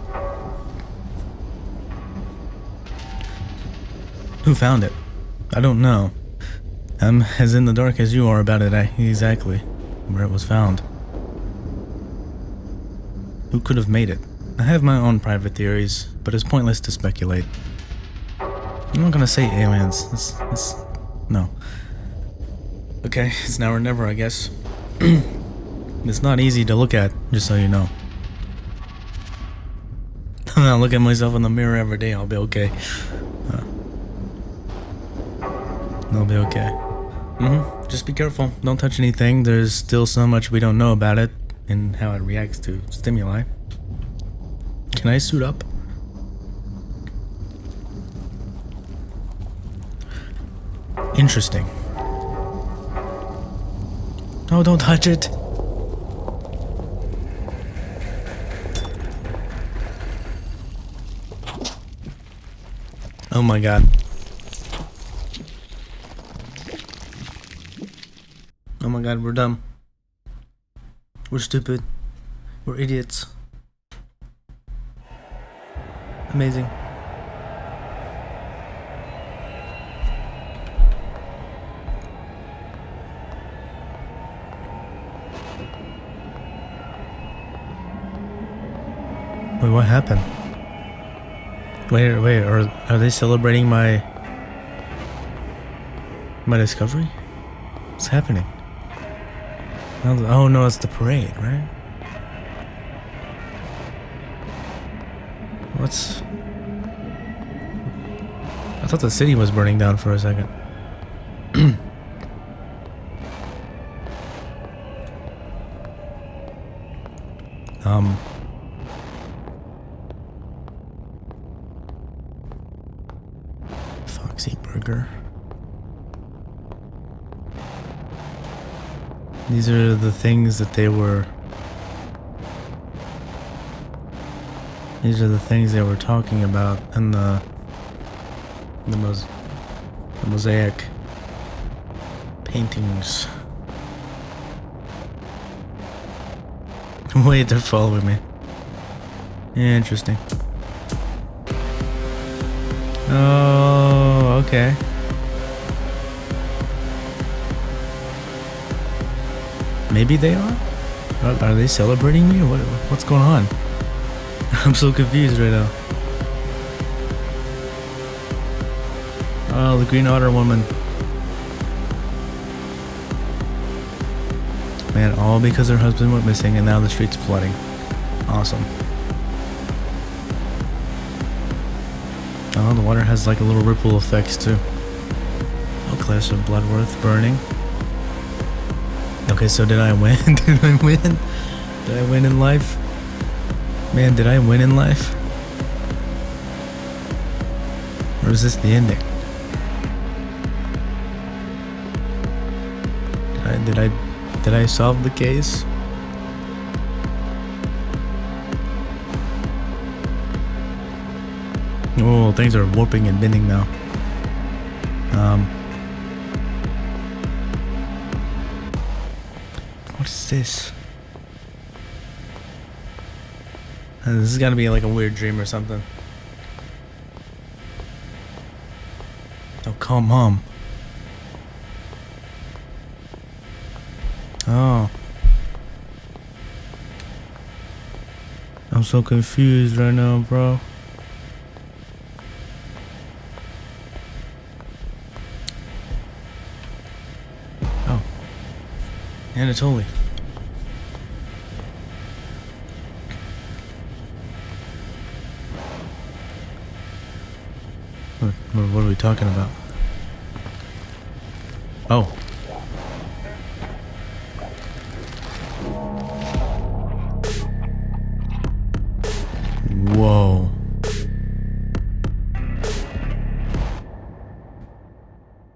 Who found it? I don't know. I'm as in the dark as you are about it exactly where it was found. Who could have made it? I have my own private theories, but it's pointless to speculate. I'm not gonna say aliens. No. Okay, it's now or never, I guess. It's not easy to look at, just so you know. I look at myself in the mirror every day, I'll be okay. I'll be okay. Just be careful. Don't touch anything. There's still so much we don't know about it and how it reacts to stimuli. Can I suit up? Interesting. Oh, don't touch it. Oh my god. Oh my god, we're dumb. We're stupid. We're idiots. Amazing. Wait, what happened? Wait, are they celebrating my discovery? What's happening? Oh no, it's the parade, right? I thought the city was burning down for a second. Foxy Burger. These are the things that they were... These are the things they were talking about in the mosaic paintings. Wait, they're following me. Interesting. Oh, okay. Maybe they are? Are they celebrating me? Or what's going on? I'm so confused right now. Oh, the Green Otter woman. Man, all because her husband went missing and now the street's flooding. Awesome. Oh, the water has like a little ripple effects too. Oh, Clash of Bloodworth burning. Okay, so did I win? Did I win? Did I win in life? Man, did I win in life? Or is this the ending? Did I solve the case? Oh, things are warping and bending now. What is this? This has got to be like a weird dream or something. Oh, come on. Oh. I'm so confused right now, bro. Anatoly. What are we talking about? Oh. Whoa.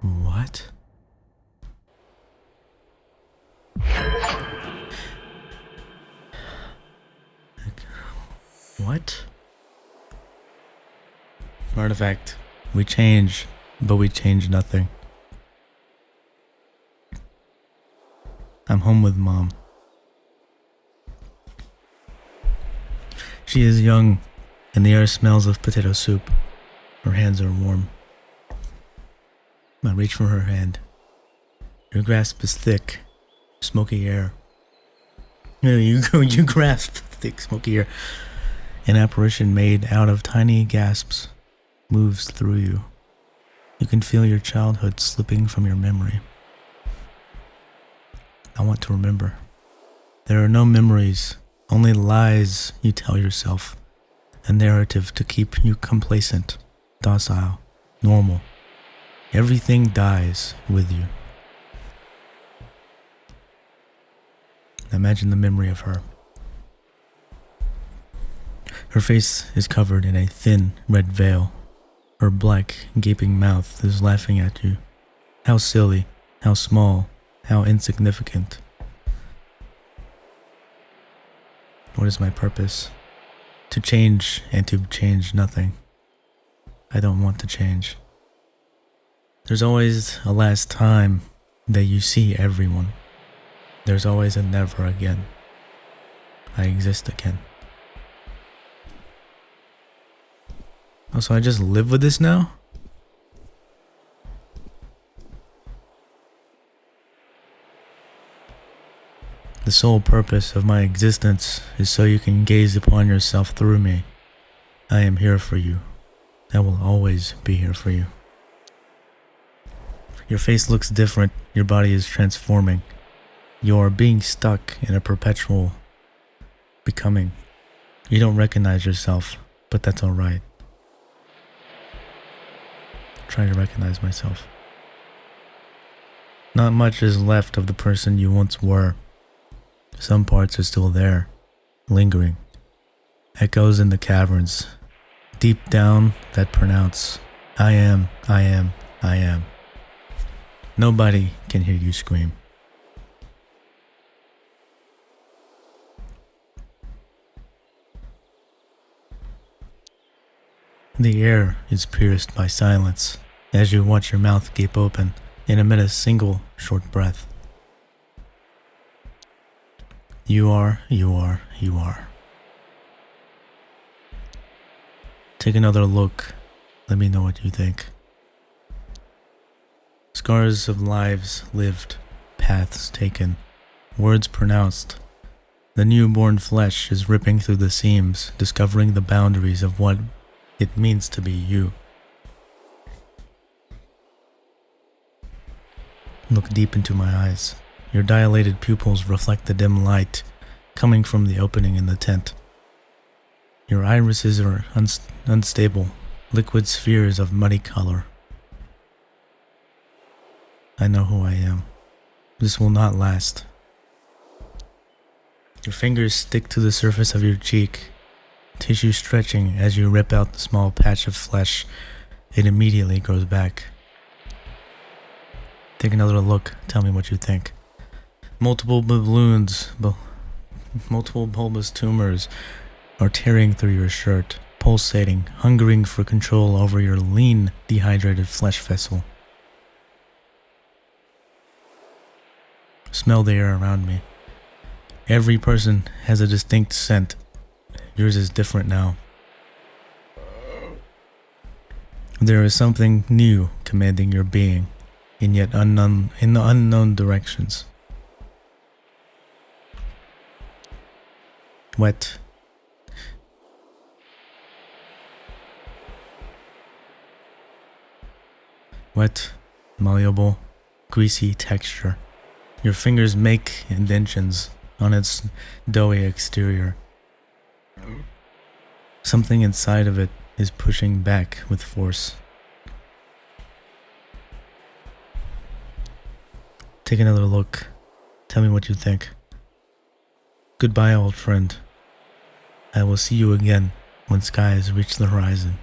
What? What? Artifact. We change, but we change nothing. I'm home with Mom. She is young, and the air smells of potato soup. Her hands are warm. I reach for her hand. Your grasp is thick, smoky air. You grasp thick, smoky air. An apparition made out of tiny gasps moves through you. You can feel your childhood slipping from your memory. I want to remember. There are no memories, only lies you tell yourself. A narrative to keep you complacent, docile, normal. Everything dies with you. Imagine the memory of her. Her face is covered in a thin red veil. Her black, gaping mouth is laughing at you. How silly, how small, how insignificant. What is my purpose? To change and to change nothing. I don't want to change. There's always a last time that you see everyone. There's always a never again. I exist again. Oh, so I just live with this now? The sole purpose of my existence is so you can gaze upon yourself through me. I am here for you. I will always be here for you. Your face looks different. Your body is transforming. You are being stuck in a perpetual becoming. You don't recognize yourself, but that's alright. Try to recognize myself. Not much is left of the person you once were. Some parts are still there, lingering. Echoes in the caverns, deep down that pronounce, I am, I am, I am. Nobody can hear you scream. The air is pierced by silence as you watch your mouth gape open and emit a single short breath. You are. Take another look. Let me know what you think. Scars of lives lived, paths taken, words pronounced. The newborn flesh is ripping through the seams, discovering the boundaries of what it means to be you. Look deep into my eyes. Your dilated pupils reflect the dim light coming from the opening in the tent. Your irises are unstable, liquid spheres of muddy color. I know who I am. This will not last. Your fingers stick to the surface of your cheek, tissue stretching as you rip out the small patch of flesh. It immediately grows back. Take another look. Tell me what you think. Multiple balloons, multiple bulbous tumors are tearing through your shirt, pulsating, hungering for control over your lean, dehydrated flesh vessel. Smell the air around me. Every person has a distinct scent. Yours is different now. There is something new commanding your being, in yet unknown, in the unknown directions. Wet. Wet, malleable, greasy texture. Your fingers make indentions on its doughy exterior. Something inside of it is pushing back with force. Take another look. Tell me what you think. Goodbye, old friend. I will see you again when skies reach the horizon.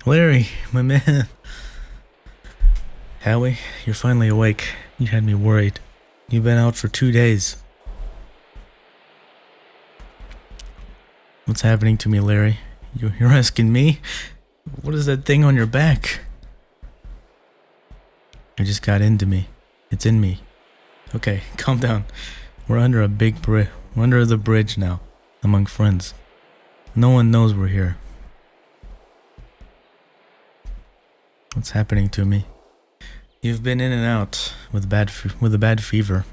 Larry, my man. Howie, you're finally awake. You had me worried. You've been out for 2 days. What's happening to me, Larry? You're asking me? What is that thing on your back? It just got into me. It's in me. Okay, calm down. We're under a big bridge. We're under the bridge now, among friends. No one knows we're here. What's happening to me? You've been in and out with a bad fever.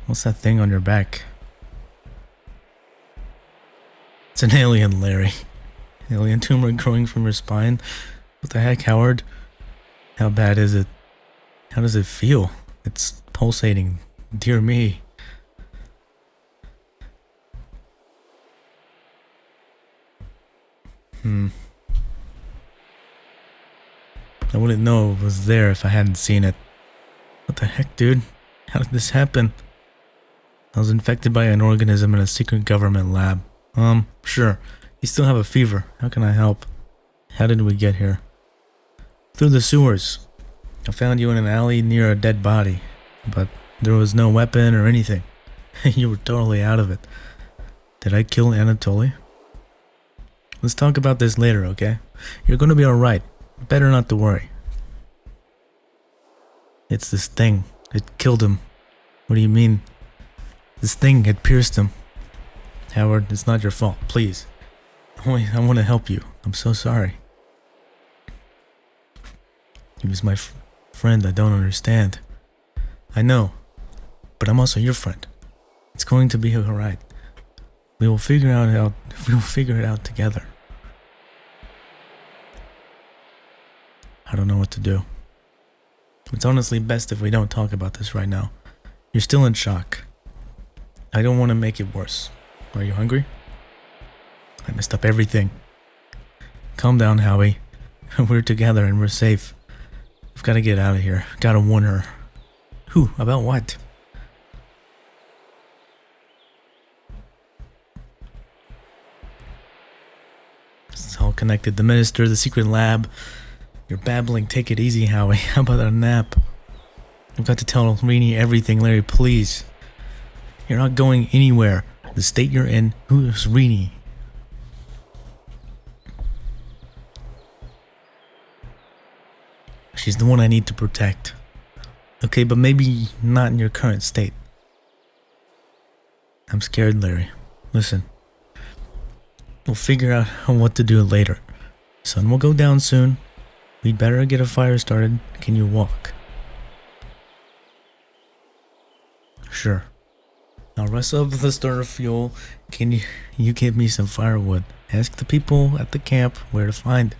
What's that thing on your back? It's an alien, Larry. Alien tumor growing from your spine. What the heck, Howard? How bad is it? How does it feel? It's pulsating. Dear me. I wouldn't know it was there if I hadn't seen it. What the heck, dude? How did this happen? I was infected by an organism in a secret government lab. Sure. You still have a fever. How can I help? How did we get here? Through the sewers. I found you in an alley near a dead body, but there was no weapon or anything. You were totally out of it. Did I kill Anatoly? Let's talk about this later, okay? You're gonna be alright. Better not to worry. It's this thing. It killed him. What do you mean? This thing had pierced him. Howard, it's not your fault. Please. I want to help you. I'm so sorry. He was my friend. I don't understand. I know. But I'm also your friend. It's going to be alright. We will figure it out together. I don't know what to do. It's honestly best if we don't talk about this right now. You're still in shock. I don't want to make it worse. Are you hungry? I messed up everything. Calm down, Howie. We're together and we're safe. I've got to get out of here. Gotta warn her. Who? About what? It's all connected. The minister, the secret lab. You're babbling. Take it easy, Howie. How about a nap? I've got to tell Rini everything, Larry, please. You're not going anywhere. The state you're in, who's Rini? She's the one I need to protect. Okay, but maybe not in your current state. I'm scared, Larry. Listen. We'll figure out what to do later. Sun will go down soon. We'd better get a fire started. Can you walk? Sure. I'll rustle up the starter fuel. Can you give me some firewood? Ask the people at the camp where to find.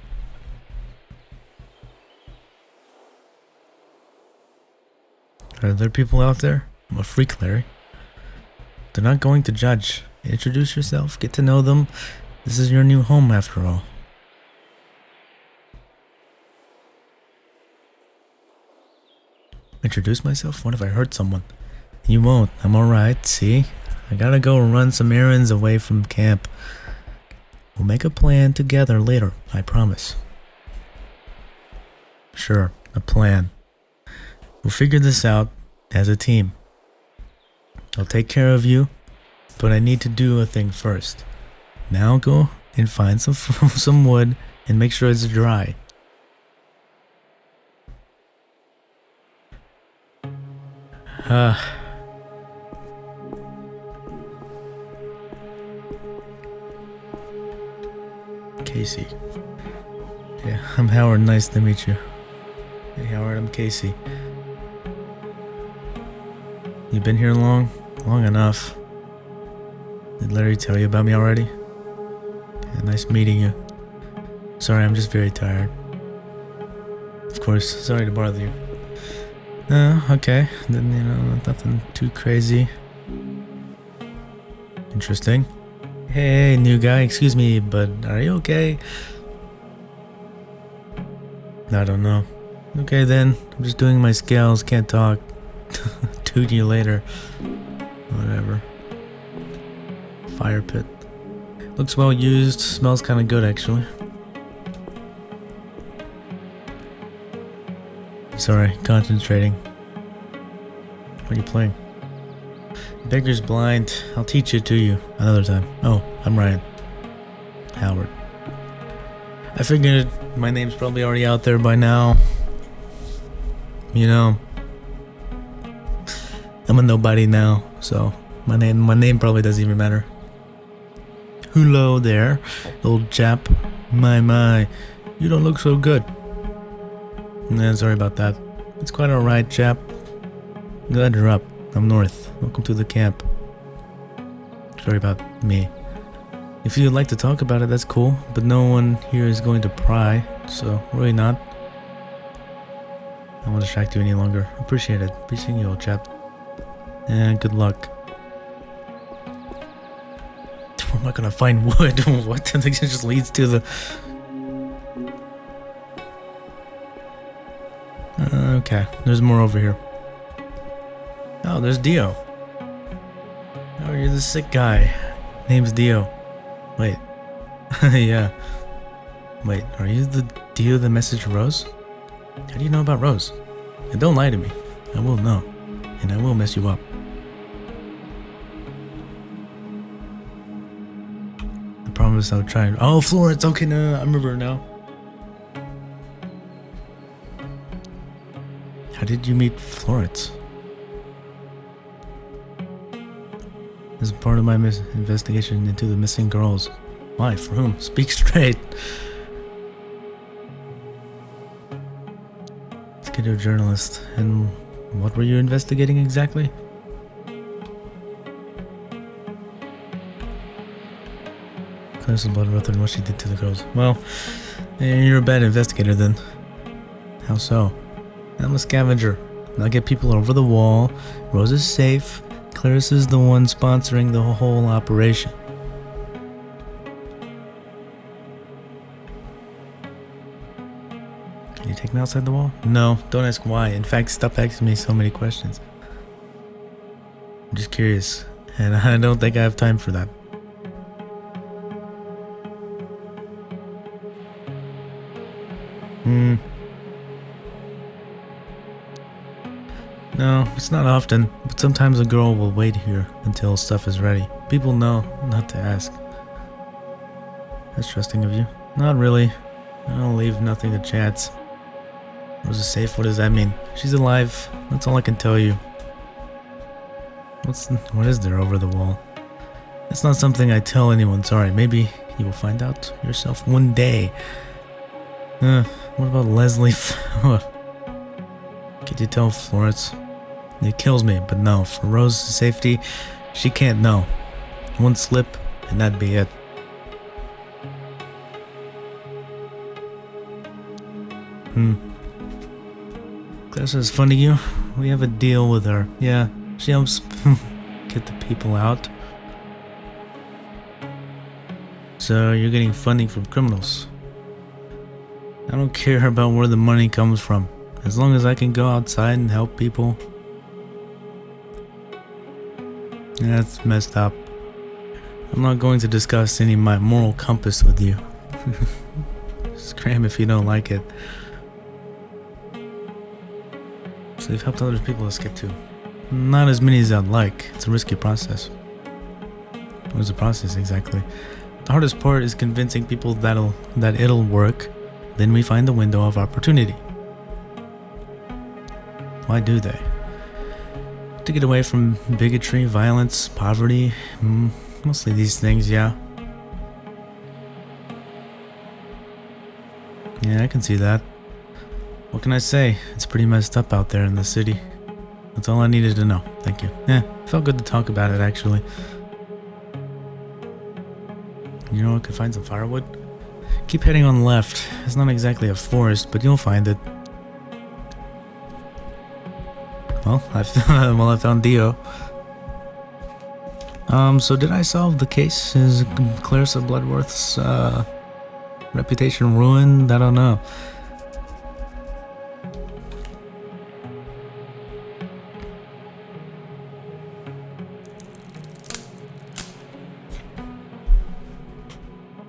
Are there people out there? I'm a freak, Larry. They're not going to judge. Introduce yourself. Get to know them. This is your new home, after all. Introduce myself? What if I hurt someone? You won't. I'm alright, see? I gotta go run some errands away from camp. We'll make a plan together later, I promise. Sure, a plan. We'll figure this out as a team. I'll take care of you, but I need to do a thing first. Now go and find some wood and make sure it's dry. Casey. Yeah, I'm Howard. Nice to meet you. Hey, Howard, I'm Casey. You been here long? Long enough. Did Larry tell you about me already? Yeah, nice meeting you. Sorry, I'm just very tired. Of course, sorry to bother you. Okay. Then, you know, nothing too crazy. Interesting. Hey, new guy, excuse me, but are you okay? I don't know. Okay then, I'm just doing my scales, can't talk. Toot you later. Whatever. Fire pit. Looks well used, smells kinda good actually. Sorry, concentrating. What are you playing? Beggar's Blind. I'll teach it to you another time. Oh, I'm Ryan. Howard. I figured my name's probably already out there by now. You know, I'm a nobody now, so my name probably doesn't even matter. Hello there, old chap. My, you don't look so good. Nah, sorry about that. It's quite alright, chap. Glad you're up. I'm North. Welcome to the camp. Sorry about me. If you'd like to talk about it, that's cool, but no one here is going to pry, so really not. I won't distract you any longer. Appreciate it. Be seeing you, old chap. And good luck. Where am I gonna find wood? What? That just leads to the... Okay, there's more over here. Oh, there's Dio. Oh, you're the sick guy. Name's Dio. Wait. Yeah. Wait, are you the Dio that messaged Rose? How do you know about Rose? And don't lie to me. I will know. And I will mess you up. I promise I'll try. Oh, Florence. Okay, no, I remember now. How did you meet Florence? This is part of my investigation into the missing girls. Why? For whom? Speak straight. Let's get to a journalist. And what were you investigating exactly? Clears the blood rather than what she did to the girls. Well, you're a bad investigator then. How so? I'm a scavenger. I'll get people over the wall. Rose is safe. Clarice the one sponsoring the whole operation. Can you take me outside the wall? No, don't ask why. In fact, stop asking me so many questions. I'm just curious, and I don't think I have time for that. No, it's not often, but sometimes a girl will wait here until stuff is ready. People know not to ask. That's trusting of you. Not really. I don't leave nothing to chance. Rose is safe? What does that mean? She's alive. That's all I can tell you. What is there over the wall? That's not something I tell anyone, sorry. Maybe you will find out yourself one day. What about Leslie? Could you tell Florence? It kills me, but no. For Rose's safety, she can't know. One slip, and that'd be it. Claire says, fun to you? We have a deal with her. Yeah, she helps get the people out. So you're getting funding from criminals. I don't care about where the money comes from. As long as I can go outside and help people. That's messed up. I'm not going to discuss any of my moral compass with you. Scram if you don't like it. So you've helped other people escape too. Not as many as I'd like. It's a risky process. What is the process exactly? The hardest part is convincing people that it'll work. Then we find the window of opportunity. Why do they? To get away from bigotry, violence, poverty. Mostly these things, yeah. Yeah, I can see that. What can I say? It's pretty messed up out there in the city. That's all I needed to know. Thank you. Yeah, felt good to talk about it, actually. You know, I could find some firewood. Keep heading on the left. It's not exactly a forest, but you'll find it. Well, I found Dio. So did I solve the case? Is Clarissa Bloodworth's reputation ruined? I don't know.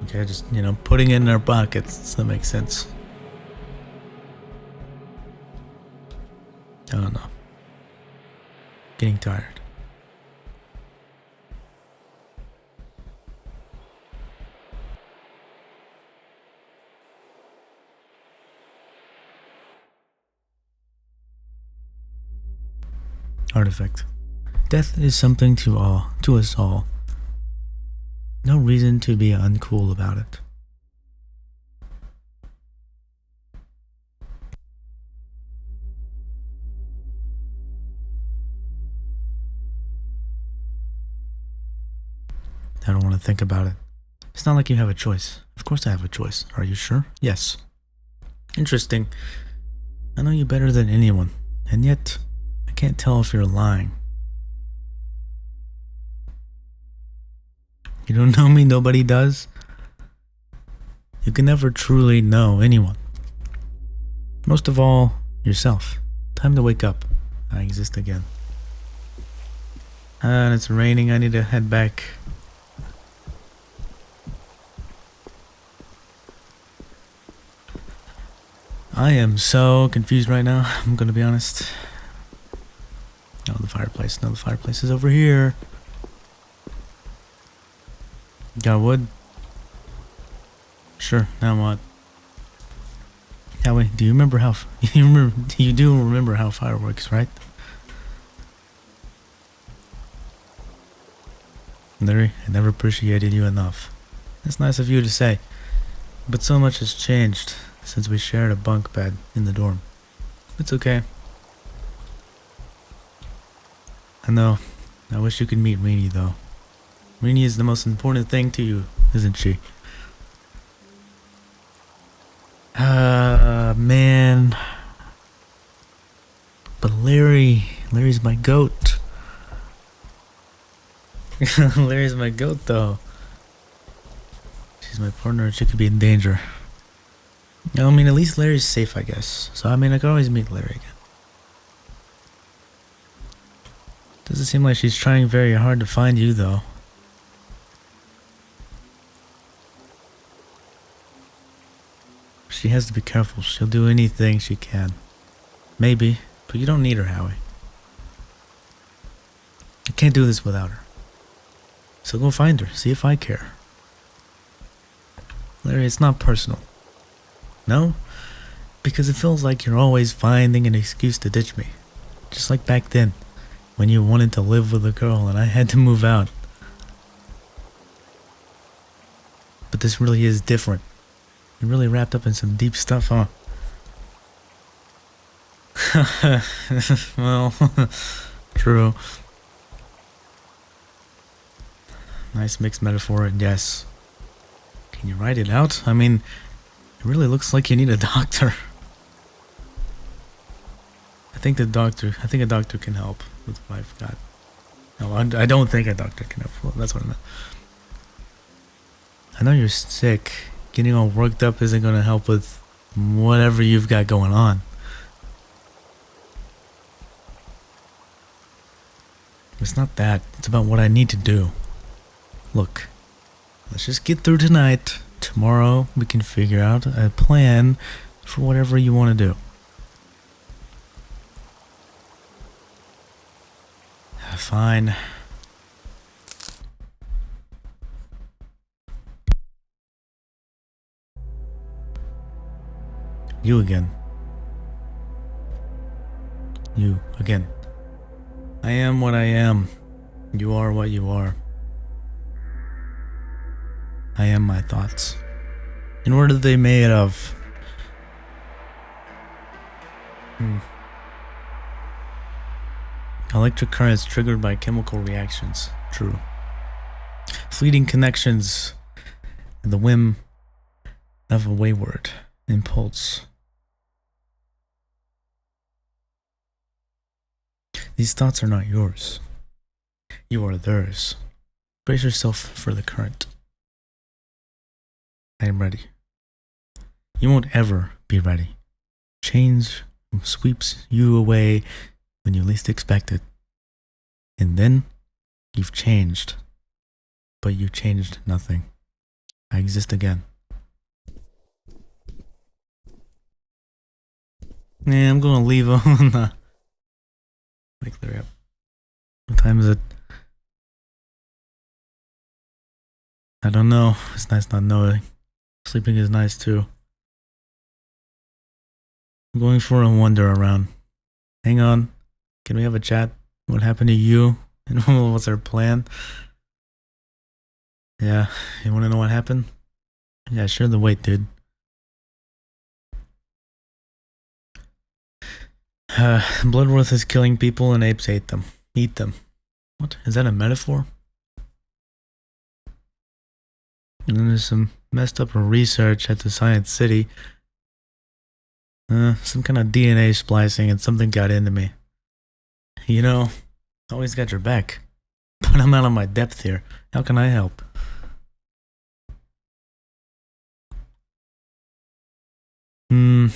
Okay, just, putting it in our pockets. That makes sense. I don't know. Getting tired. Artifact. Death is something to us all. No reason to be uncool about it. I don't want to think about it. It's not like you have a choice. Of course I have a choice. Are you sure? Yes. Interesting. I know you better than anyone, and yet I can't tell if you're lying. You don't know me, nobody does. You can never truly know anyone. Most of all, yourself. Time to wake up. I exist again. And it's raining, I need to head back. I am so confused right now, I'm gonna be honest. Oh, the fireplace. No, the fireplace is over here. Got wood? Sure, now what? Yeah, wait, do you remember how... You do remember how fire works, right? Larry, I never appreciated you enough. That's nice of you to say. But so much has changed since we shared a bunk bed in the dorm. It's okay. I know. I wish you could meet Rini, though. Rini is the most important thing to you, isn't she? Man. But Larry's my goat. Larry's my goat, though. She's my partner and she could be in danger. I mean, at least Larry's safe, I guess. So, I mean, I could always meet Larry again. Doesn't seem like she's trying very hard to find you, though. She has to be careful. She'll do anything she can. Maybe, but you don't need her, Howie. I can't do this without her. So go find her. See if I care. Larry, it's not personal. No? Because it feels like you're always finding an excuse to ditch me. Just like back then, when you wanted to live with a girl and I had to move out. But this really is different. You're really wrapped up in some deep stuff, huh? Well, true. Nice mixed metaphor, and yes. Can you write it out? I mean, it really looks like you need a doctor. I think a doctor can help with what I've got. No, I don't think a doctor can help. Well, that's what I meant. I know you're sick. Getting all worked up isn't going to help with whatever you've got going on. It's not that. It's about what I need to do. Look, let's just get through tonight. Tomorrow we can figure out a plan for whatever you want to do. Fine. You again. You again. I am what I am. You are what you are. I am my thoughts. And what are they made of? Electric currents triggered by chemical reactions. True. Fleeting connections. And the whim of a wayward impulse. These thoughts are not yours. You are theirs. Brace yourself for the current. I am ready. You won't ever be ready. Change sweeps you away when you least expect it. And then you've changed. But you changed nothing. I exist again. Yeah, I'm gonna leave on the... Wake her up. What time is it? I don't know. It's nice not knowing. Sleeping is nice too. I'm going for a wander around. Hang on. Can we have a chat? What happened to you? And what's our plan? Yeah, you wanna know what happened? Yeah, share the weight, dude. Bloodworth is killing people and apes hate them. Eat them. What? Is that a metaphor? And then there's some messed up research at the Science City. Some kind of DNA splicing and something got into me. You know, I always got your back. But I'm out of my depth here. How can I help? Can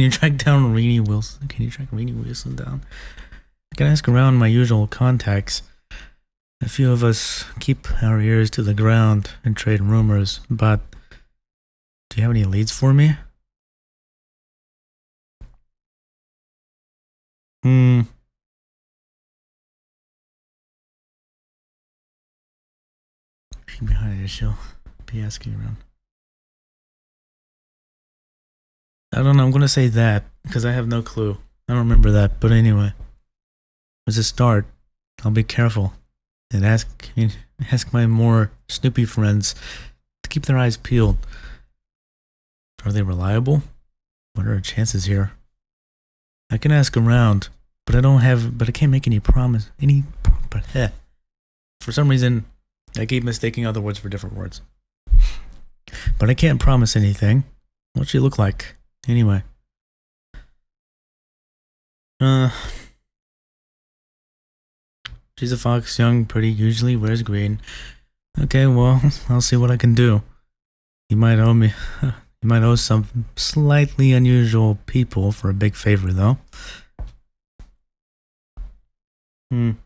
you track down Rainey Wilson? Can you track Rainey Wilson down? I can ask around my usual contacts. A few of us keep our ears to the ground and trade rumors, but do you have any leads for me? She's behind it, she'll be asking around. I don't know, I'm gonna say that, because I have no clue. I don't remember that, but anyway. As a start, I'll be careful and ask my more Snoopy friends to keep their eyes peeled. Are they reliable? What are our chances here? I can ask around, but I can't make any promise. For some reason, I keep mistaking other words for different words. But I can't promise anything. What's she look like? Anyway. She's a fox, young, pretty, usually wears green. Okay, well, I'll see what I can do. You might owe some slightly unusual people for a big favor, though. Can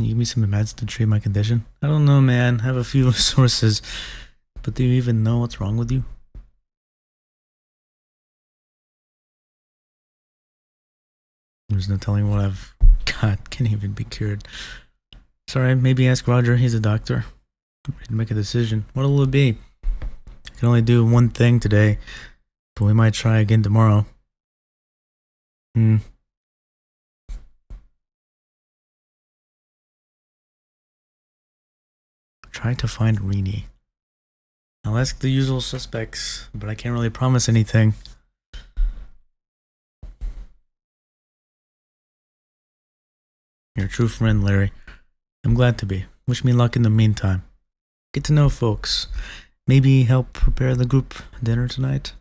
you give me some meds to treat my condition? I don't know, man. I have a few sources. But do you even know what's wrong with you? There's no telling what I've got. Can't even be cured. Sorry, maybe ask Roger. He's a doctor. I'm ready to make a decision. What'll it be? I can only do one thing today. But we might try again tomorrow. Try to find Rini. I'll ask the usual suspects, but I can't really promise anything. You're a true friend, Larry. I'm glad to be. Wish me luck in the meantime. Get to know folks. Maybe help prepare the group dinner tonight.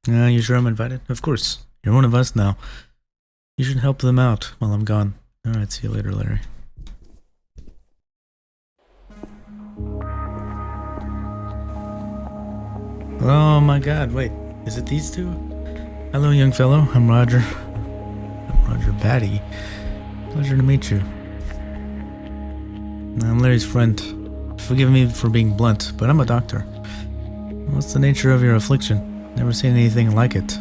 You sure I'm invited? Of course. You're one of us now. You should help them out while I'm gone. Alright, see you later, Larry. Oh my god, wait. Is it these two? Hello, young fellow. I'm Roger. I'm Roger Batty. Pleasure to meet you. I'm Larry's friend. Forgive me for being blunt, but I'm a doctor. What's the nature of your affliction? Never seen anything like it.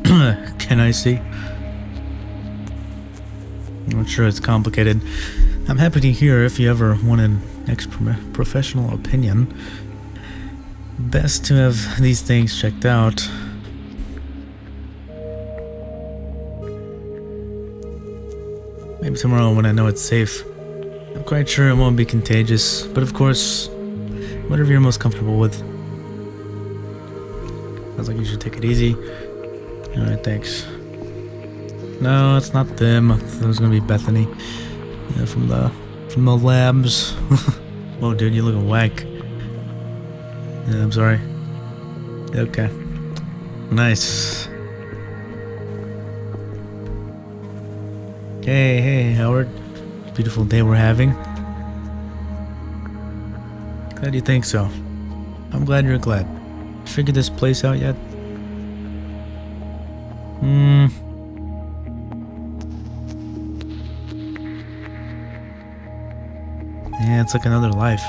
Can I see? I'm sure it's complicated. I'm happy to hear if you ever want an professional opinion. Best to have these things checked out. Maybe tomorrow when I know it's safe. I'm quite sure it won't be contagious, but of course, whatever you're most comfortable with. Sounds like you should take it easy. Alright, thanks. No, it's not them. I thought it was gonna be Bethany. Yeah, from the labs. Whoa, dude, you looking whack. Yeah, I'm sorry. Okay. Nice. Hey, Howard. Beautiful day we're having. Glad you think so. I'm glad you're glad. Figured this place out yet? Yeah, it's like another life.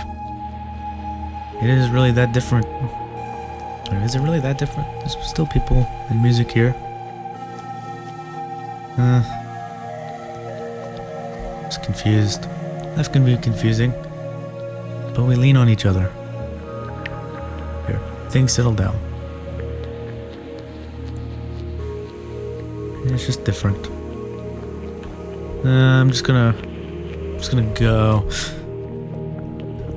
It is really that different. Or is it really that different? There's still people and music here. Just confused. Life can be confusing. But we lean on each other. Here, things settle down. It's just different. I'm just gonna go.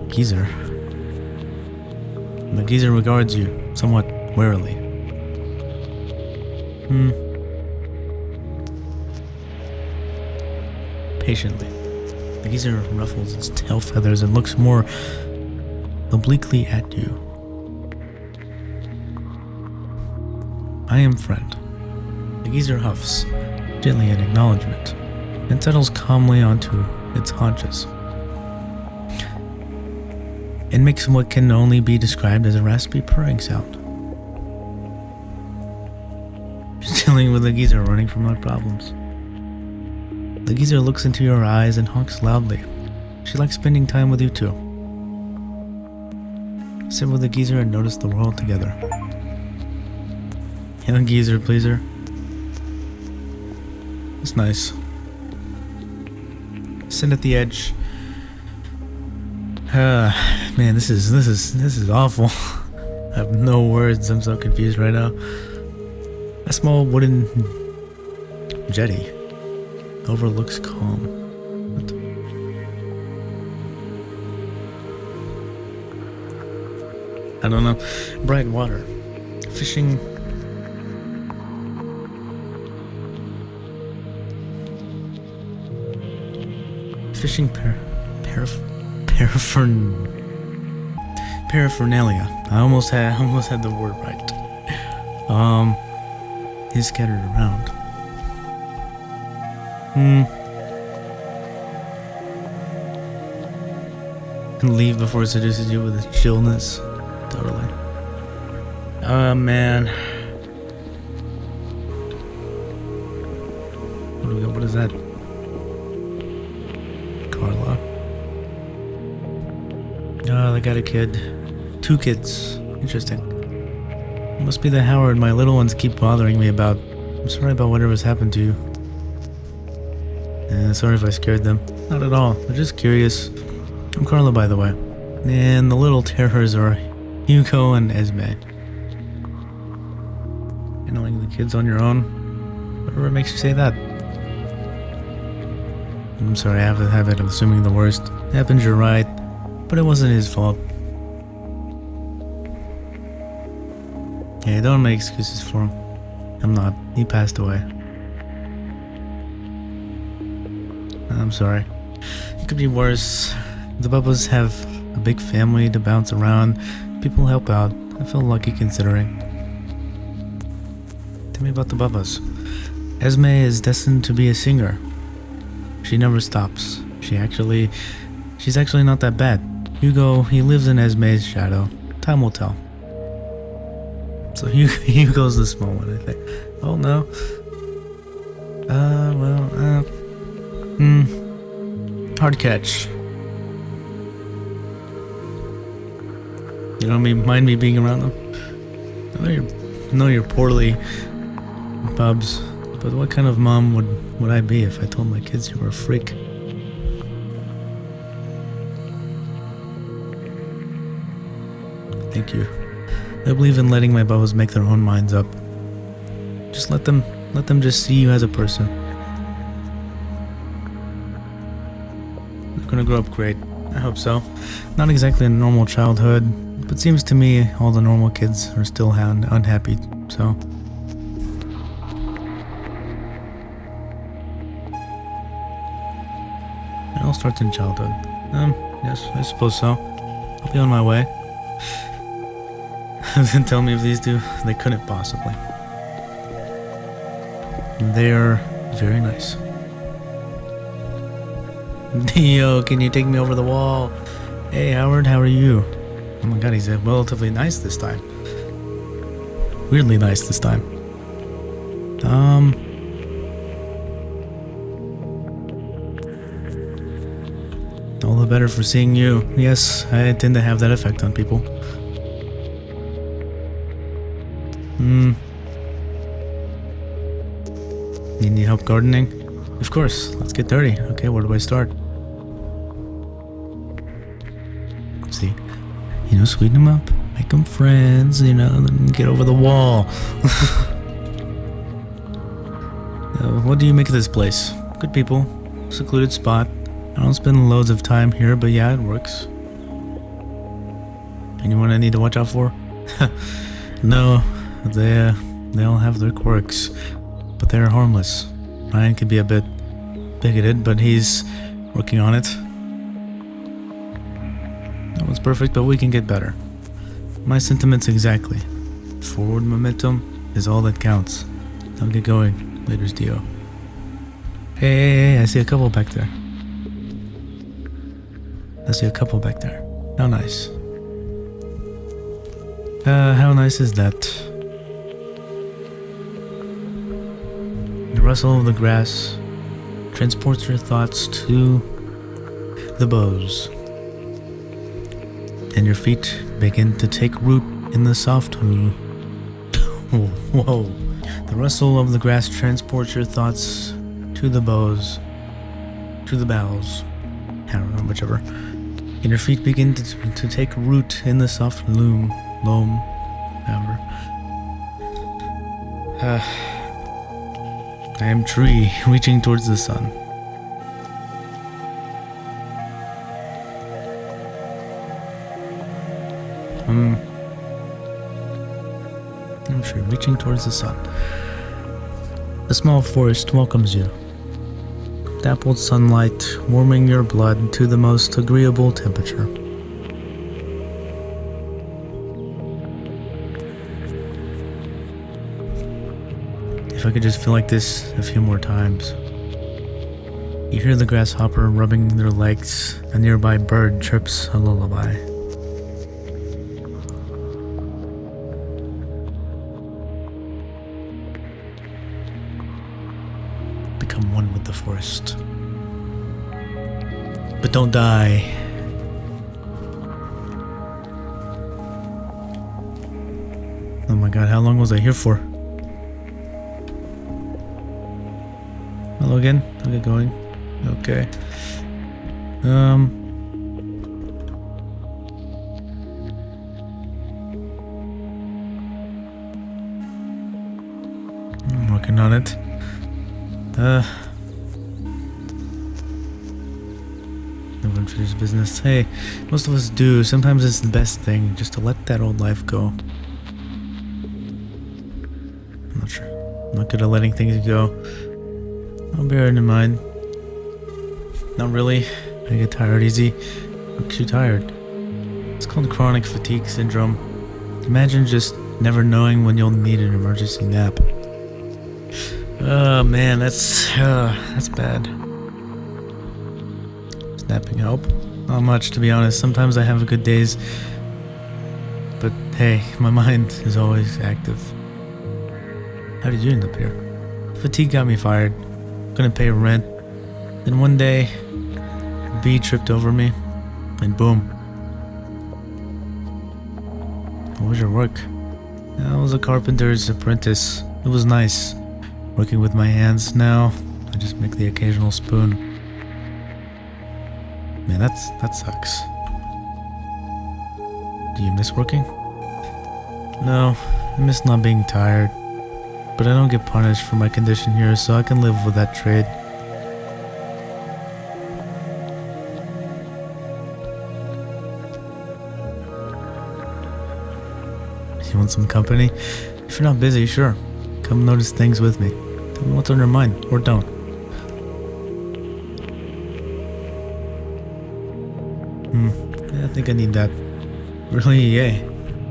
Geezer. The geezer regards you somewhat warily. Patiently. The geezer ruffles its tail feathers and looks more obliquely at you. I am friend. The geezer huffs, gently in acknowledgement, and settles calmly onto its haunches. It makes what can only be described as a raspy purring sound. Just dealing with the geezer running from our problems. The geezer looks into your eyes and honks loudly. She likes spending time with you too. Sit with the geezer and notice the world together. Young geezer pleaser. It's nice. Sit at the edge. Man, this is awful. I have no words. I'm so confused right now. A small wooden jetty overlooks calm. What? I don't know. Bright water. Fishing. Paraphernalia. I almost had the word right. Is scattered around. And leave before it seduces you with its chillness. Totally. Oh man. What do we got? What is that? Carla. Oh, they got a kid. 2 kids. Interesting. It must be the Howard my little ones keep bothering me about. I'm sorry about whatever's happened to you. Sorry if I scared them. Not at all. They're just curious. I'm Carla, by the way. And the little terrors are Hugo and Esme. Handling the kids on your own? Whatever makes you say that. I'm sorry, I have a habit of assuming the worst. It happens, you're right. But it wasn't his fault. Hey, don't make excuses for him. I'm not. He passed away. I'm sorry. It could be worse. The Bubbas have a big family to bounce around. People help out. I feel lucky considering. Tell me about the Bubbas. Esme is destined to be a singer. She never stops. She's actually not that bad. Hugo, he lives in Esme's shadow. Time will tell. So Hugo's the small one, I think. Oh no. Hard catch. You don't mind me being around them? I know you're poorly, Bubs, but what kind of mom would I be if I told my kids you were a freak? Thank you. I believe in letting my Bubbas make their own minds up. Just let them just see you as a person. gonna grow up great. I hope so. Not exactly a normal childhood, but seems to me all the normal kids are still unhappy, so... It all starts in childhood. Yes, I suppose so. I'll be on my way. Then tell me if these two, they couldn't possibly. They're very nice. Yo, can you take me over the wall? Hey, Howard, how are you? Oh my god, he's relatively nice this time. Weirdly nice this time. All the better for seeing you. Yes, I tend to have that effect on people. Need help gardening? Of course, let's get dirty. Okay, where do I start? See? You know, sweeten them up, make them friends, you know, then get over the wall. What do you make of this place? Good people, secluded spot. I don't spend loads of time here, but yeah, it works. Anyone I need to watch out for? No, they all have their quirks, but they're harmless. Ryan could be a bit bigoted, but he's working on it. No one's perfect, but we can get better. My sentiments exactly. Forward momentum is all that counts. Don't get going. Later's Dio. Hey, I see a couple back there. How nice. How nice is that? The rustle of the grass transports your thoughts to the boughs, and your feet begin to take root in the soft Whoa. The rustle of the grass transports your thoughts to the boughs, to the boughs. I don't know, whichever. And your feet begin to take root in the soft loam, however. I am tree reaching towards the sun. I'm tree reaching towards the sun. A small forest welcomes you. Dappled sunlight warming your blood to the most agreeable temperature. If I could just feel like this a few more times. You hear the grasshopper rubbing their legs, a nearby bird chirps a lullaby. Become one with the forest. But don't die. Oh my god, how long was I here for? Hello again? I'll get going. Okay. I'm working on it. Unfinished business. Hey, most of us do. Sometimes it's the best thing just to let that old life go. I'm not sure. I'm not good at letting things go. I'll bear it in mind. Not really. I get tired easy. What makes you tired? It's called chronic fatigue syndrome. Imagine just never knowing when you'll need an emergency nap. Oh man, that's bad. Napping help? Not much, to be honest. Sometimes I have good days, but hey, my mind is always active. How did you end up here? Fatigue got me fired. Couldn't pay rent. Then one day, a bee tripped over me, and boom. What was your work? I was a carpenter's apprentice. It was nice, working with my hands. Now, I just make the occasional spoon. Man, that sucks. Do you miss working? No, I miss not being tired. But I don't get punished for my condition here, so I can live with that trade. You want some company? If you're not busy, sure. Come notice things with me. Tell me what's on your mind, or don't. Yeah, I think I need that. Really, yay.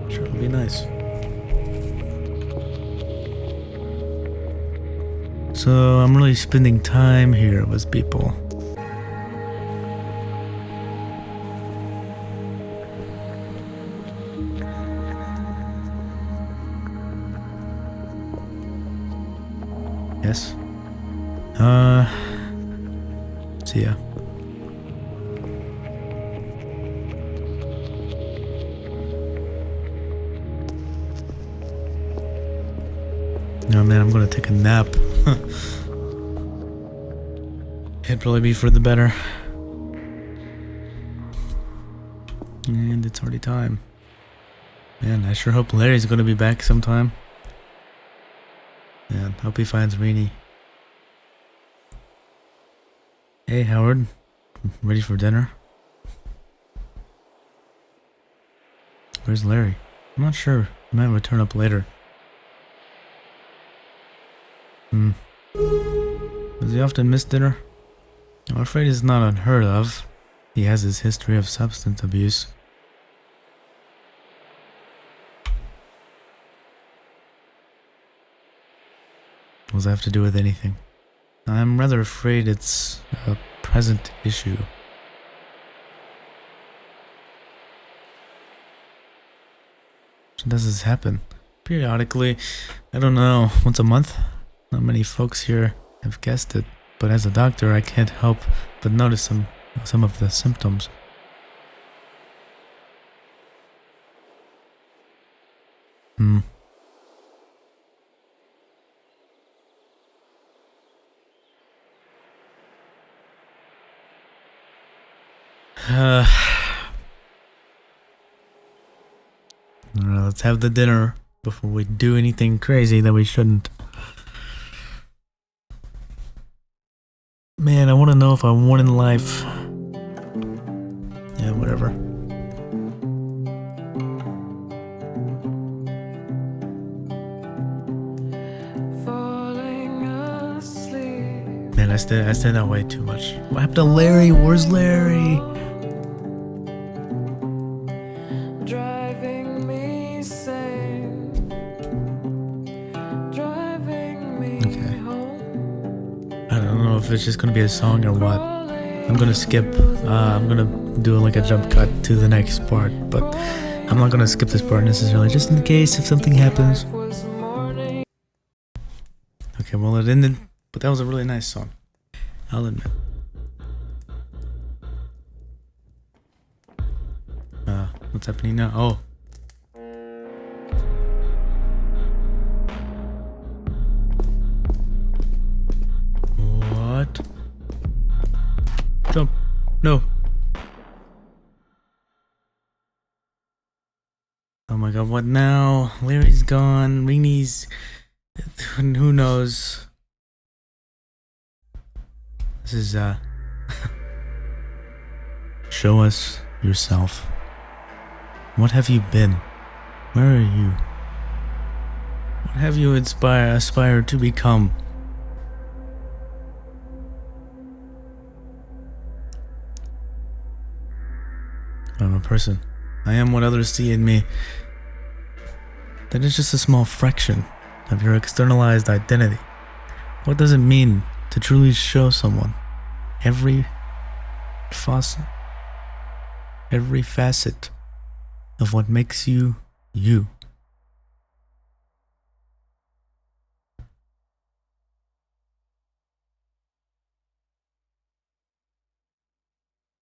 Sure, it'll be nice. So, I'm really spending time here with people. Yes? See ya. No, man, I'm gonna take a nap. It'd probably be for the better. And it's already time. Man, I sure hope Larry's gonna be back sometime. Yeah, hope he finds Rini. Hey, Howard. Ready for dinner? Where's Larry? I'm not sure. He might return up later. Does he often miss dinner? I'm afraid it's not unheard of. He has his history of substance abuse. What does that have to do with anything? I'm rather afraid it's a present issue. Does this happen? Periodically, I don't know, once a month? Not many folks here have guessed it, but as a doctor I can't help but notice some of the symptoms. Let's have the dinner before we do anything crazy that we shouldn't. Man, I want to know if I won in life. Yeah, whatever. Man, I stayed that way too much. What happened to Larry? Where's Larry? If it's just gonna be a song or what. I'm gonna skip. I'm gonna do like a jump cut to the next part, but I'm not gonna skip this part necessarily, just in case if something happens. Okay, well it ended, but that was a really nice song, I'll admit. What's happening now? Oh. Jump. No. Oh my god, what now? Larry's gone. Rini's... Who knows? This is, Show us yourself. What have you been? Where are you? What have you aspired to become? I'm a person. I am what others see in me. That is just a small fraction of your externalized identity. What does it mean to truly show someone every facet of what makes you, you?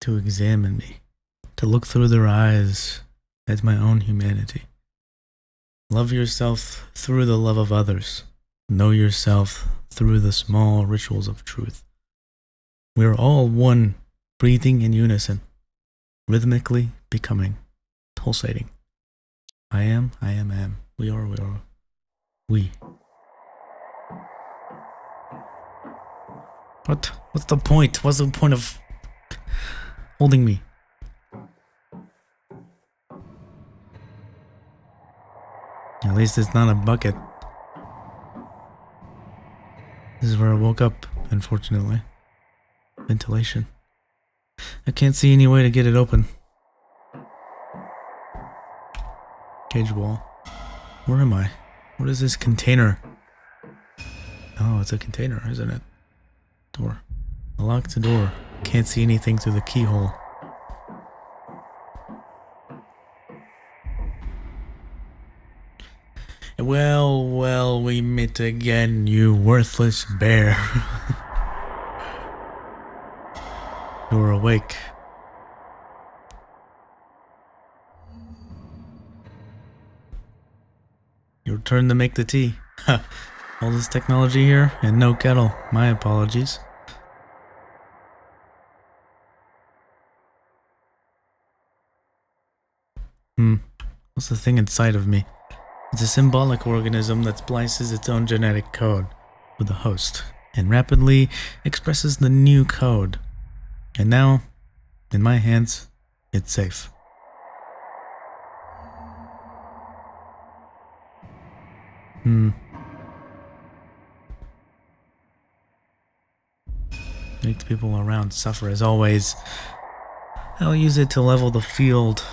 To examine me. To look through their eyes at my own humanity. Love yourself through the love of others. Know yourself through the small rituals of truth. We are all one, breathing in unison, rhythmically becoming, pulsating. I am, we are, we. What? What's the point? What's the point of holding me? least it's not a bucket. This is where I woke up, unfortunately. Ventilation. I can't see any way to get it open. Cage wall. Where am I? What is this container? Oh, it's a container, isn't it? Door. I locked the door. Can't see anything through the keyhole. Well, we meet again, you worthless bear. You're awake. Your turn to make the tea. All this technology here and no kettle. My apologies. What's the thing inside of me? It's a symbolic organism that splices its own genetic code with the host and rapidly expresses the new code. And now, in my hands, it's safe. Make the people around suffer as always. I'll use it to level the field.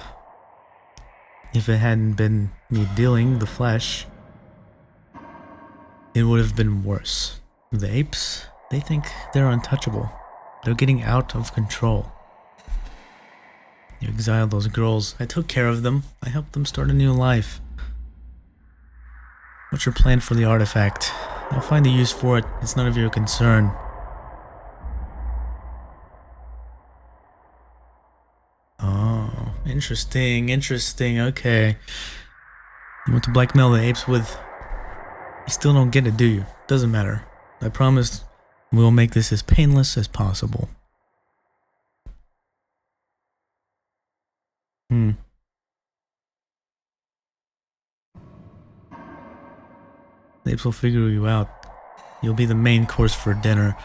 If it hadn't been me dealing the flesh, it would have been worse. The apes, they think they're untouchable. They're getting out of control. You exiled those girls. I took care of them. I helped them start a new life. What's your plan for the artifact? I'll find a use for it. It's none of your concern. Oh, interesting, okay. You want to blackmail the apes with... You still don't get it, do you? Doesn't matter. I promise we'll make this as painless as possible. The apes will figure you out. You'll be the main course for dinner.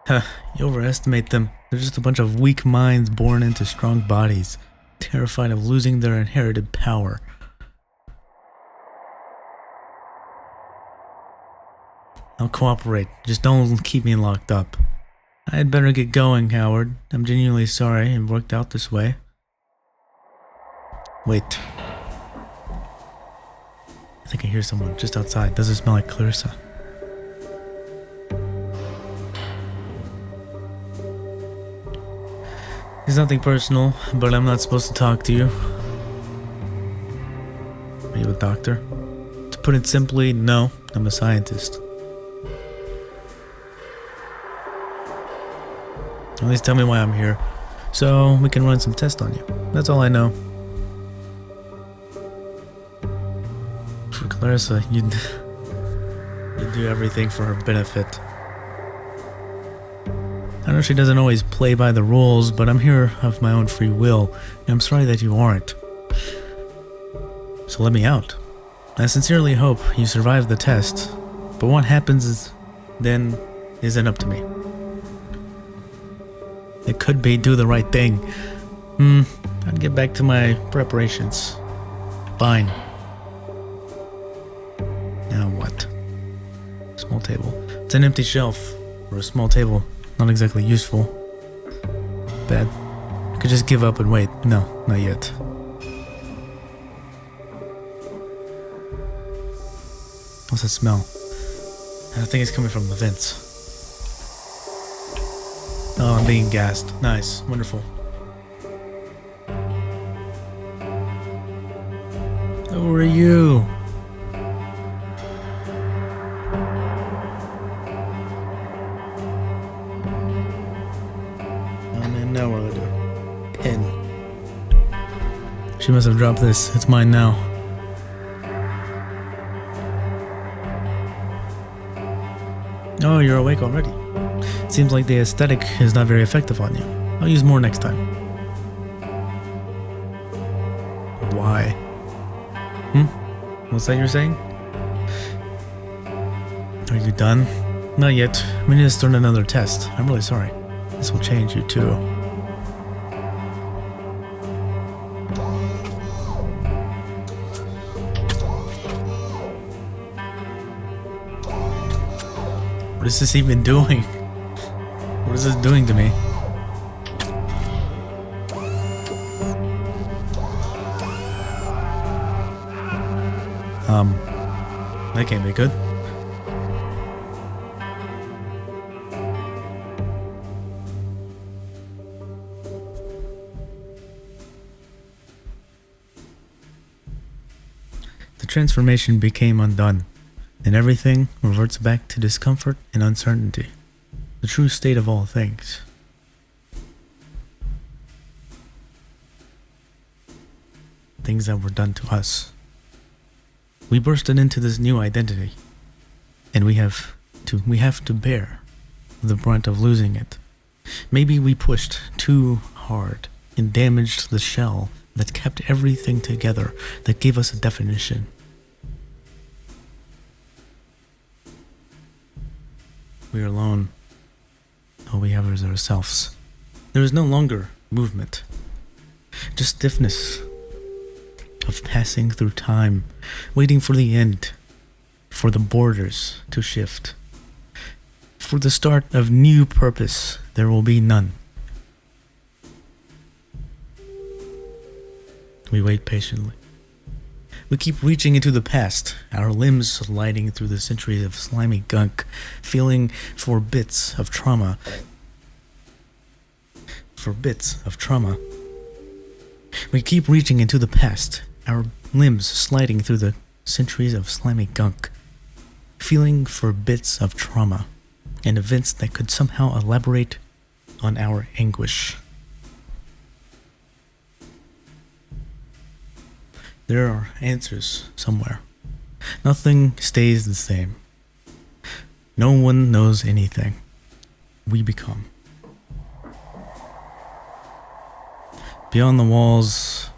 You overestimate them. They're just a bunch of weak minds born into strong bodies, terrified of losing their inherited power. I'll cooperate. Just don't keep me locked up. I had better get going, Howard. I'm genuinely sorry it worked out this way. Wait. I think I hear someone just outside. Does it smell like Clarissa? It's nothing personal, but I'm not supposed to talk to you. Are you a doctor? To put it simply, no, I'm a scientist. At least tell me why I'm here, so we can run some tests on you. That's all I know. For Clarissa, you do everything for her benefit. I know she doesn't always play by the rules, but I'm here of my own free will, and I'm sorry that you aren't. So let me out. I sincerely hope you survive the test, but what happens then isn't up to me. It could be do the right thing. I'd get back to my preparations. Fine. Now what? Small table. It's an empty shelf, or a small table. Not exactly useful. Bad. I could just give up and wait. No, not yet. What's that smell? I think it's coming from the vents. Oh, I'm being gassed. Nice. Wonderful. Who are you? Now what do I do? Pin. She must have dropped this. It's mine now. Oh, you're awake already. Seems like the aesthetic is not very effective on you. I'll use more next time. Why? What's that you're saying? Are you done? Not yet. We need to start another test. I'm really sorry. This will change you too. is this even doing? What is this doing to me? That can't be good. The transformation became undone, and everything reverts back to discomfort and uncertainty, the true state of all things. Things that were done to us. We bursted into this new identity, and we have to bear the brunt of losing it. Maybe we pushed too hard and damaged the shell that kept everything together, that gave us a definition. We are alone. All we have is ourselves. There is no longer movement, just stiffness of passing through time, waiting for the end, for the borders to shift. For the start of new purpose, there will be none. We wait patiently. We keep reaching into the past, our limbs sliding through the centuries of slimy gunk, feeling for bits of trauma. We keep reaching into the past, our limbs sliding through the centuries of slimy gunk, feeling for bits of trauma and events that could somehow elaborate on our anguish. There are answers somewhere. Nothing stays the same. No one knows anything. We become. Beyond walls.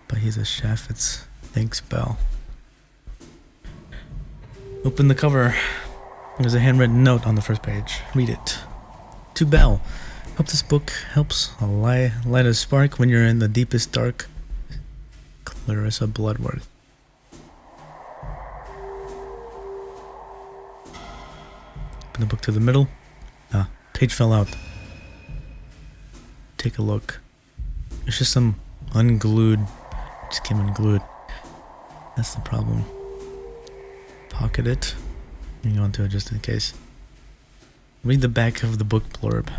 But he's a chef, it's thanks Bell. Open the cover. There's a handwritten note on the first page. Read it. To Bell. Hope this book helps light a spark when you're in the deepest dark. Clarissa Bloodworth. Open the book to the middle. Page fell out. Take a look. It's just some unglued. Just came unglued. That's the problem. Pocket it. Hang on to it just in case. Read the back of the book blurb.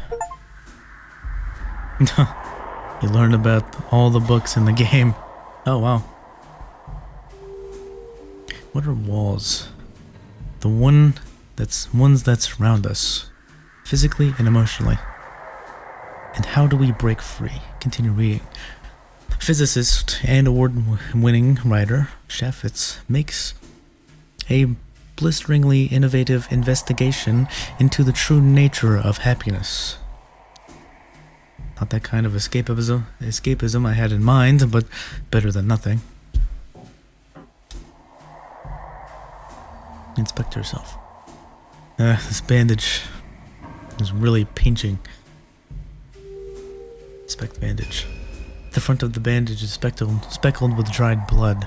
You learn about all the books in the game. Oh wow. What are walls? The ones that surround us, physically and emotionally. And how do we break free? Continue reading. Physicist and award-winning writer Chaffetz makes a blisteringly innovative investigation into the true nature of happiness. Not that kind of escapism I had in mind, but better than nothing. Inspect yourself. This bandage is really pinching. Inspect bandage. The front of the bandage is speckled with dried blood.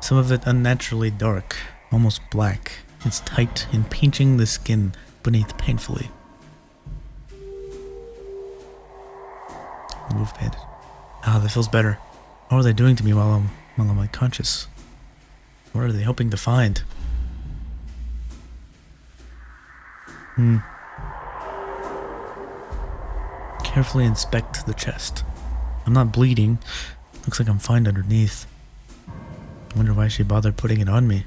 Some of it unnaturally dark, almost black. It's tight and pinching the skin beneath painfully. Remove bandage. That feels better. What are they doing to me while I'm unconscious? What are they hoping to find? Carefully inspect the chest. I'm not bleeding. Looks like I'm fine underneath. I wonder why she bothered putting it on me.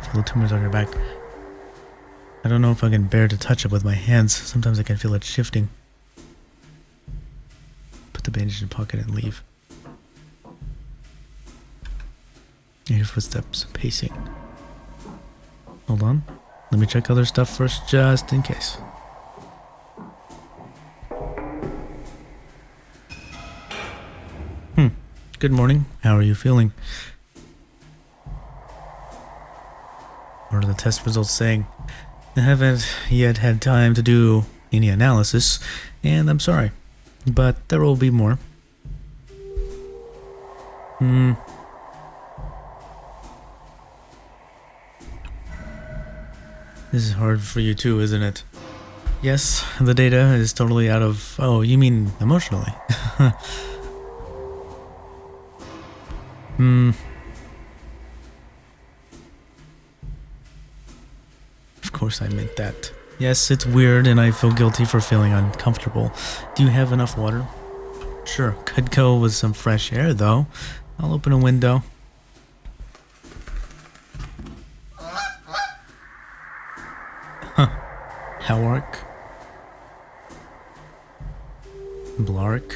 Feel the tumors on your back. I don't know if I can bear to touch it with my hands. Sometimes I can feel it shifting. Put the bandage in your pocket and leave. Your footsteps pacing. Hold on. Let me check other stuff first, just in case. Good morning. How are you feeling? What are the test results saying? I haven't yet had time to do any analysis, and I'm sorry, but there will be more. This is hard for you too, isn't it? Yes, the data is totally out of... Oh, you mean emotionally? Of course I meant that. Yes, it's weird and I feel guilty for feeling uncomfortable. Do you have enough water? Sure, could go with some fresh air though. I'll open a window. Huh. Howark. Blark.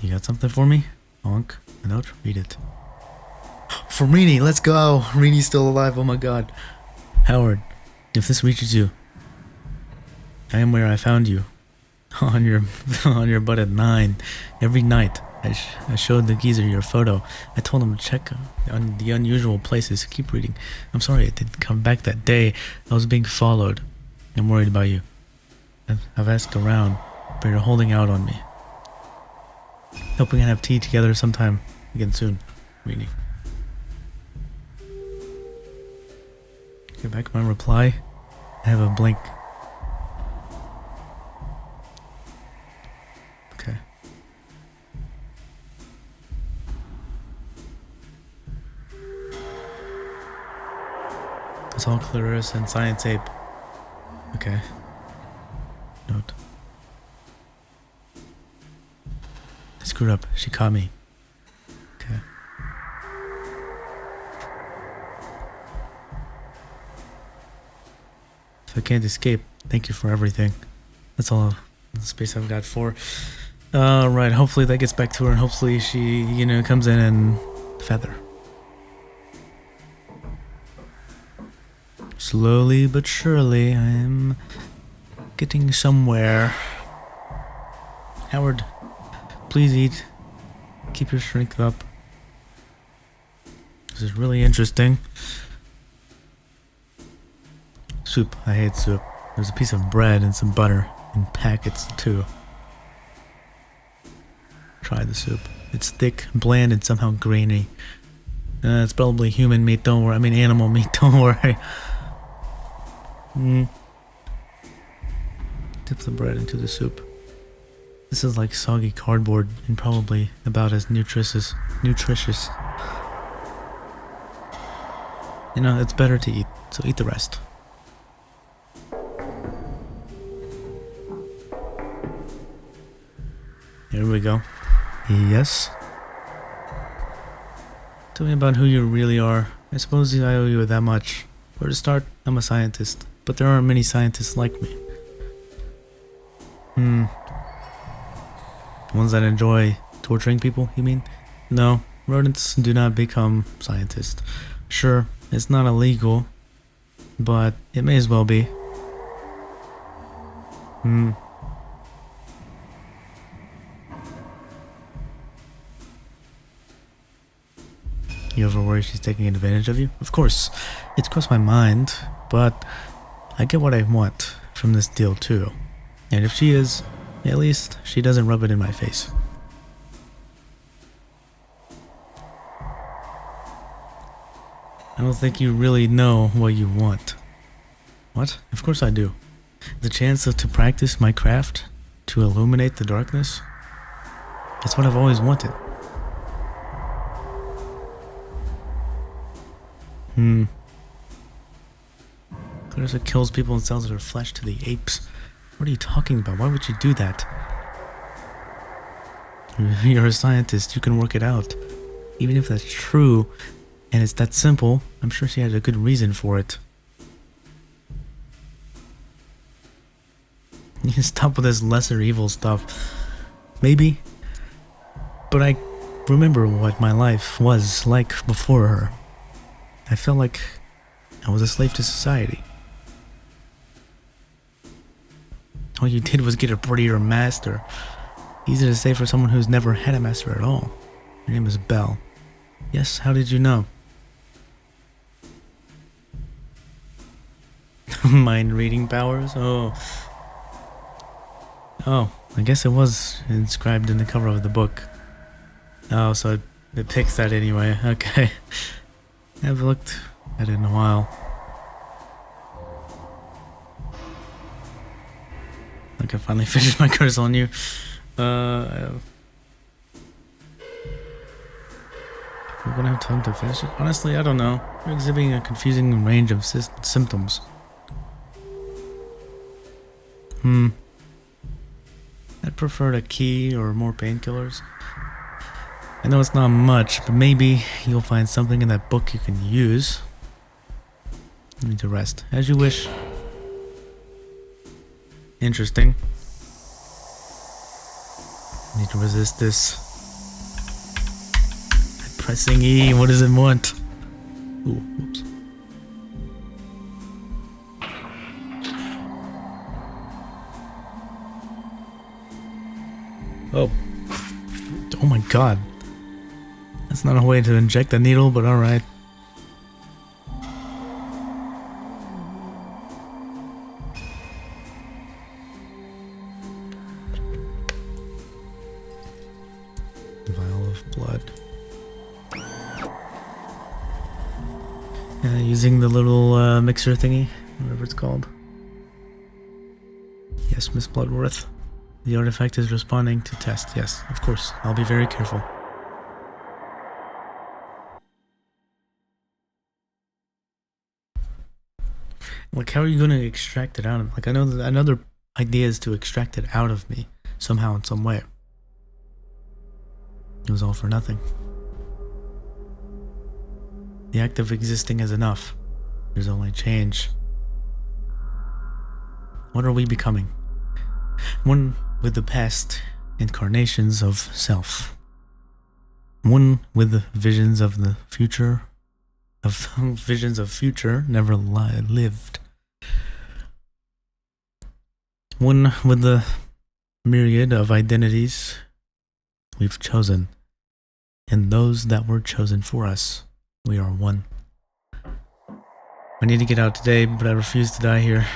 You got something for me? Honk. A note? Read it. For Rini, let's go! Rini's still alive, oh my god. Howard, if this reaches you, I am where I found you. On your butt at 9. Every night, I showed the geezer your photo. I told him to check on the unusual places. Keep reading. I'm sorry I didn't come back that day. I was being followed. I'm worried about you. I've asked around, but you're holding out on me. Hope we can have tea together sometime again soon, Rini. Get back my reply. I have a blank. Okay. It's all Claris and science ape. Okay. Note. I screwed up. She caught me. Okay. If I can't escape, thank you for everything. That's all the space I've got for. Right, hopefully that gets back to her and hopefully she, comes in and feather. Slowly but surely, I am getting somewhere. Howard, please eat. Keep your strength up. This is really interesting. Soup. I hate soup. There's a piece of bread and some butter in packets too. Try the soup. It's thick, bland, and somehow grainy. It's probably human meat, don't worry. I mean animal meat, don't worry. Dip the bread into the soup. This is like soggy cardboard and probably about as nutritious. It's better to eat, so eat the rest. Here we go. Yes. Tell me about who you really are. I suppose I owe you that much. For to start, I'm a scientist, but there aren't many scientists like me. Ones that enjoy torturing people, you mean? No, rodents do not become scientists. Sure, it's not illegal, but it may as well be. You ever worry she's taking advantage of you? Of course, it's crossed my mind, but I get what I want from this deal too. And if she is, at least she doesn't rub it in my face. I don't think you really know what you want. What? Of course I do. The chance to practice my craft, to illuminate the darkness. That's what I've always wanted. Clarissa kills people and sells her flesh to the apes. What are you talking about? Why would you do that? You're a scientist. You can work it out. Even if that's true, and it's that simple, I'm sure she had a good reason for it. You can stop with this lesser evil stuff. Maybe. But I remember what my life was like before her. I felt like I was a slave to society. All you did was get a prettier master. Easy to say for someone who's never had a master at all. Your name is Belle. Yes, how did you know? Mind reading powers? Oh, I guess it was inscribed in the cover of the book. Oh, so it picks that anyway. Okay. I've looked Had it in a while. Like I finally finished my curse on you. We're gonna have time to finish it. Honestly, I don't know. You're exhibiting a confusing range of symptoms. I'd prefer a key or more painkillers. I know it's not much, but maybe you'll find something in that book you can use. You need to rest. As you wish. Interesting. I need to resist this. Pressing E, what does it want? Ooh, whoops. Oh. Oh my god. That's not a way to inject the needle, but alright. Vial of blood. Using the little mixer thingy, whatever it's called. Yes, Miss Bloodworth. The artifact is responding to test. Yes, of course. I'll be very careful. Like, how are you going to extract it out of me? Like, I know that another idea is to extract it out of me somehow in some way. It was all for nothing. The act of existing is enough. There's only change. What are we becoming? One with the past incarnations of self. One with the visions of the future. Visions of future never lived. One with the myriad of identities we've chosen. And those that were chosen for us. We are one. I need to get out today, but I refuse to die here.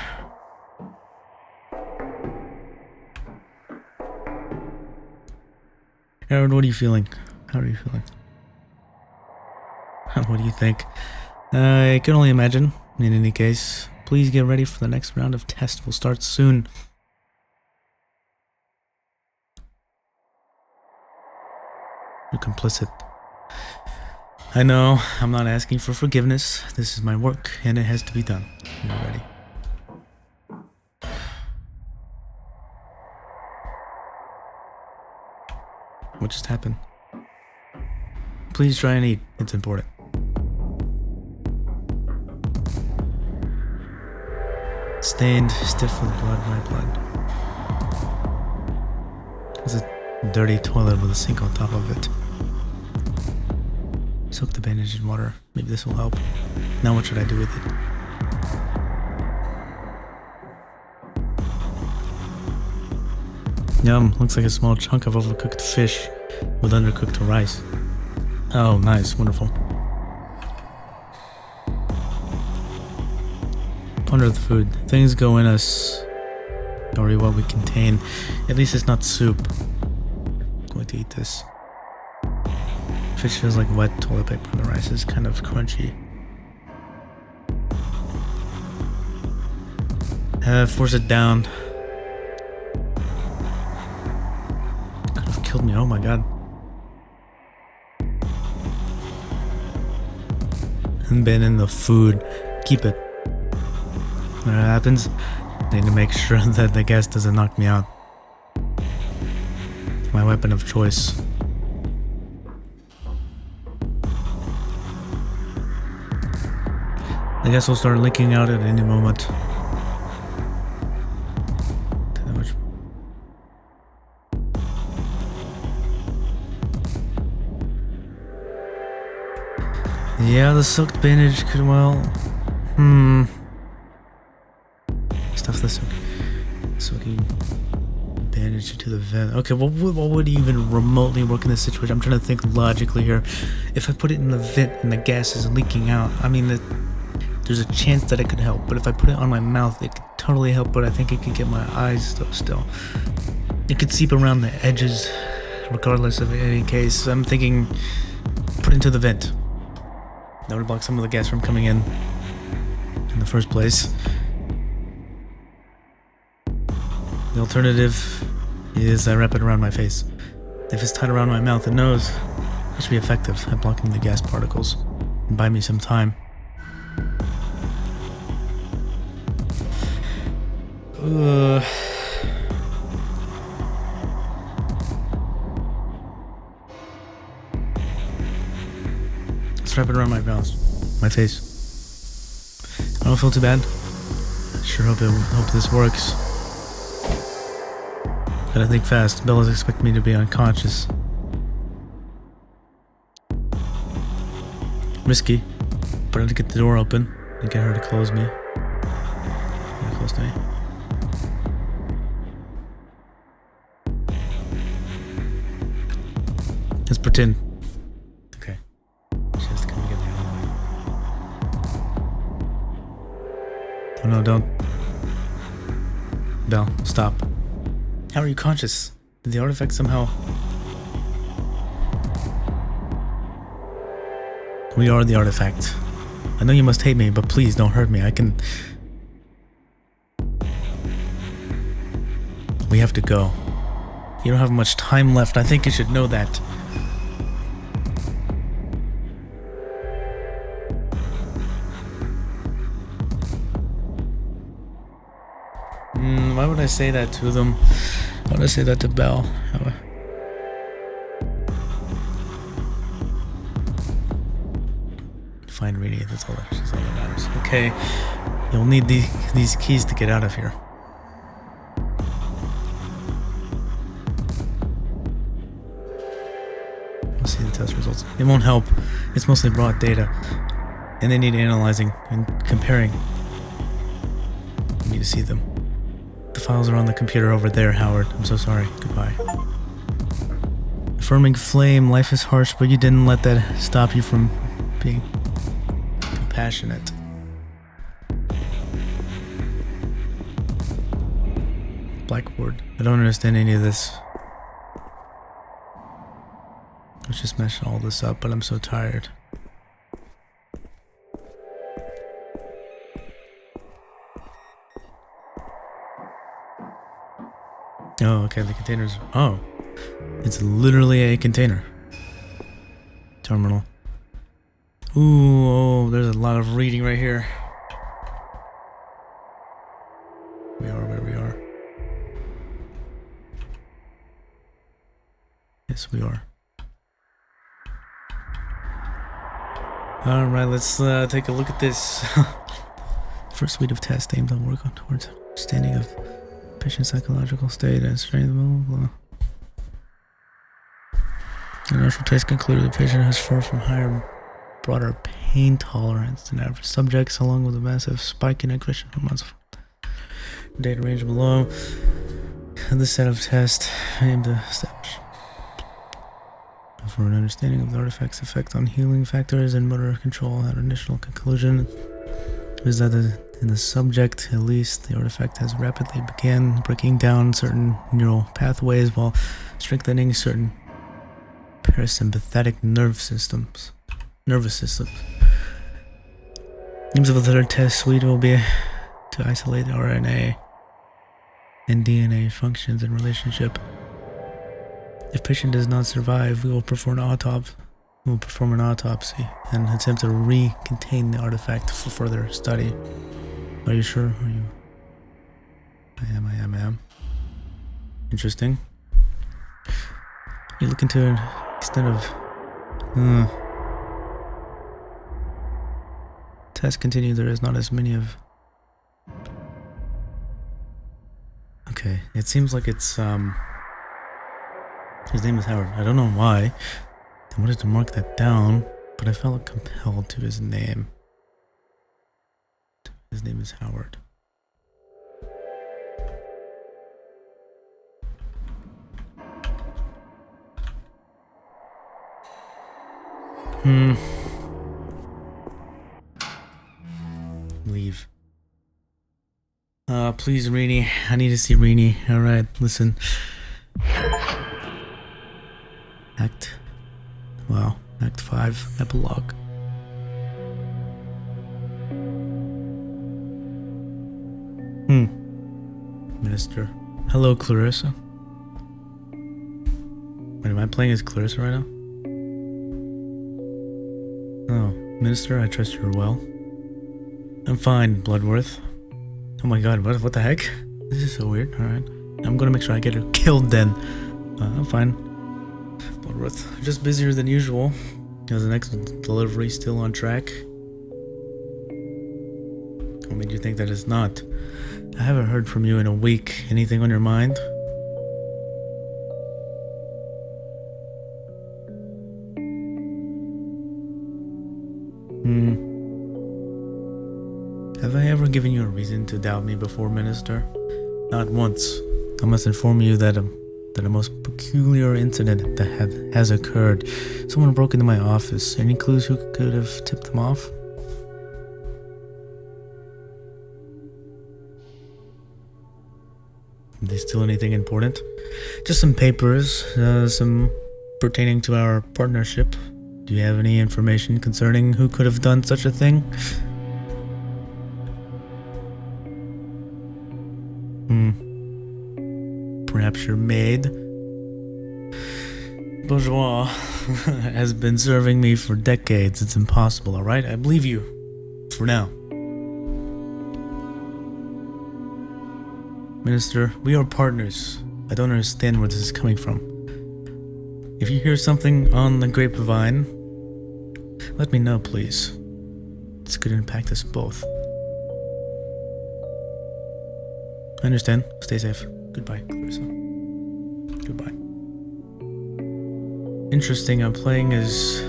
Aaron, what are you feeling? How are you feeling? What do you think? I can only imagine. In any case, please get ready for the next round of tests. We'll start soon. You're complicit. I know, I'm not asking for forgiveness. This is my work, and it has to be done. You're ready. What just happened? Please try and eat. It's important. Stained, stiff with blood, my blood. There's a dirty toilet with a sink on top of it. Soak the bandage in water. Maybe this will help. Now what should I do with it? Yum, looks like a small chunk of overcooked fish with undercooked rice. Oh, nice, wonderful. Ponder the food. Things go in us, or what we contain. At least it's not soup. I'm going to eat this. Fish feels like wet toilet paper. The rice is kind of crunchy. Force it down. Could have killed me. Oh my god. And been in the food. Keep it. When it happens, I need to make sure that the gas doesn't knock me out. My weapon of choice. I guess we'll start leaking out at any moment. Yeah, the soaked bandage could, well... Stuff the soaking bandage into the vent. Okay, what would even remotely work in this situation? I'm trying to think logically here. If I put it in the vent and the gas is leaking out, I mean, there's a chance that it could help. But if I put it on my mouth, it could totally help, but I think it could get my eyes still. It could seep around the edges, regardless of any case. I'm thinking, put it into the vent. That would block some of the gas from coming in the first place. The alternative is I wrap it around my face. If it's tied around my mouth and nose, it should be effective at blocking the gas particles and buy me some time. Let's wrap it around my mouth, my face. I don't feel too bad. Sure hope this works. Gotta think fast. Bella's expecting me to be unconscious. Risky, but I had to get the door open and get her to close me. Get close to me. Let's pretend. Okay. She has to come and get me out of the way. Oh no, don't. Belle, stop. How are you conscious? Did the artifact somehow... We are the artifact. I know you must hate me, but please don't hurt me. I can... We have to go. You don't have much time left. I think you should know that. Why would I say that to them? Why would I say that to Belle? Find Rini, that's all that matters. Okay, you'll need these keys to get out of here. We'll see the test results. It won't help. It's mostly raw data, and they need analyzing and comparing. You need to see them. The files are on the computer over there, Howard. I'm so sorry. Goodbye. Affirming flame, life is harsh, but you didn't let that stop you from being compassionate. Blackboard. I don't understand any of this. Let's just mesh all this up, but I'm so tired. Oh, okay, the containers. Oh, it's literally a container. Terminal. Ooh, oh, there's a lot of reading right here. We are where we are. Yes, we are. Alright, let's take a look at this. First suite of tests aimed at work on towards understanding of patient's psychological state and strength, blah, blah, blah. The initial test concluded the patient has far from higher, broader pain tolerance than average subjects, along with a massive spike in aggression hormones. Data range below. This set of tests aimed to establish for an understanding of the artifact's effect on healing factors and motor control. Our initial conclusion is that in the subject, at least, the artifact has rapidly began breaking down certain neural pathways while strengthening certain parasympathetic nervous systems. Aims of the third test suite will be to isolate RNA and DNA functions in relationship. If patient does not survive, we will perform an autopsy and attempt to re-contain the artifact for further study. Are you sure? Are you? I am. Interesting. You look into an extent of... Tests continue. There is not as many of... Okay, it seems like it's, his name is Howard. I don't know why. I wanted to mark that down, but I felt compelled to his name. His name is Howard. Leave. Please, Rini. I need to see Rini. Alright, listen. Act 5, epilogue. Minister. Hello, Clarissa. Wait, am I playing as Clarissa right now? Oh, Minister, I trust you're well. I'm fine, Bloodworth. Oh my god, what the heck? This is so weird. Alright. I'm gonna make sure I get her killed then. I'm fine. Bloodworth, just busier than usual. Is the next delivery still on track? What made you think that it's not? I haven't heard from you in a week. Anything on your mind? Have I ever given you a reason to doubt me before, Minister? Not once. I must inform you that a most peculiar incident that has occurred. Someone broke into my office. Any clues who could have tipped them off? Did they steal anything important? Just some papers, some pertaining to our partnership. Do you have any information concerning who could have done such a thing? Perhaps your maid? Bourgeois has been serving me for decades. It's impossible, alright? I believe you. For now. Minister, we are partners. I don't understand where this is coming from. If you hear something on the grapevine, let me know, please. This could impact us both. I understand. Stay safe. Goodbye, Clarissa. Goodbye. Interesting, I'm playing as...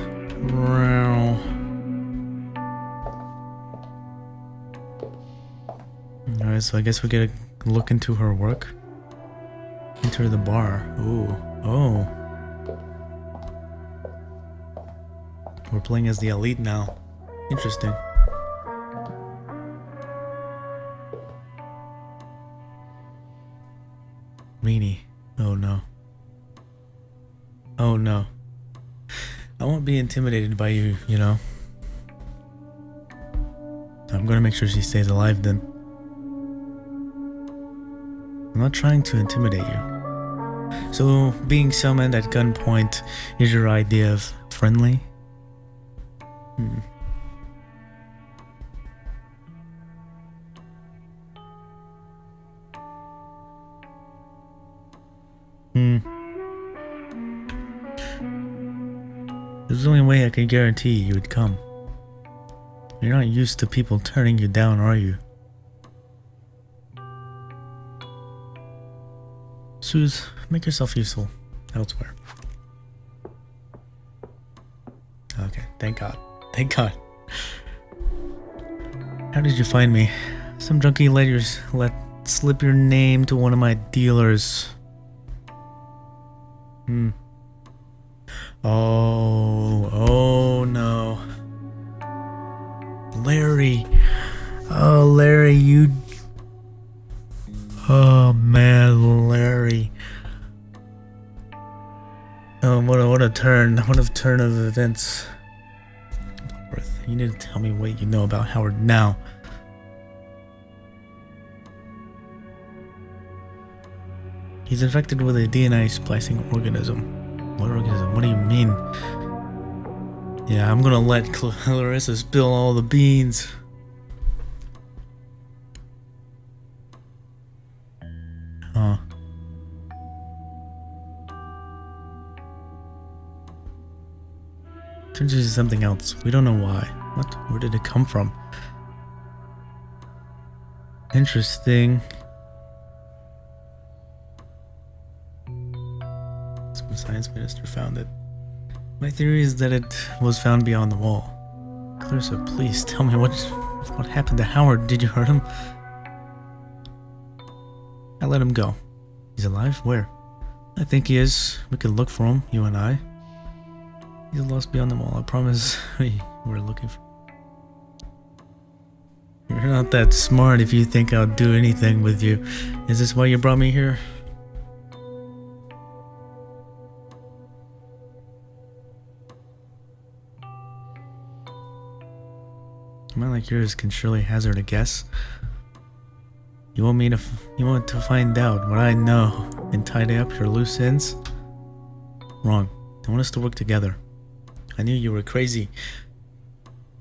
Alright, so I guess we get a look into her work. Enter the bar. Ooh. Oh. We're playing as the elite now. Interesting. Meanie. Oh no. Oh no. I won't be intimidated by you, you know. I'm gonna make sure she stays alive then. I'm not trying to intimidate you. So, being summoned at gunpoint is your idea of friendly? There's the only way I can guarantee you would come. You're not used to people turning you down, are you? Suze, make yourself useful elsewhere. Okay, thank God. Thank God. How did you find me? Some junkie let slip your name to one of my dealers. Oh no. Larry. Oh, Larry, you... Oh man, Larry. Oh, what a turn. What a turn of events. You need to tell me what you know about Howard now. He's infected with a DNA splicing organism. What organism? What do you mean? Yeah, I'm gonna let Clarissa spill all the beans. Huh. Turns into something else. We don't know why. What? Where did it come from? Interesting. Some science minister found it. My theory is that it was found beyond the wall. Clarissa, please tell me what happened to Howard. Did you hurt him? I let him go. He's alive? Where? I think he is. We could look for him, you and I. He's lost beyond the wall. I promise we're looking for... You're not that smart if you think I'll do anything with you. Is this why you brought me here? A mind like yours can surely hazard a guess. You want to find out what I know and tidy up your loose ends? Wrong. I want us to work together. I knew you were crazy.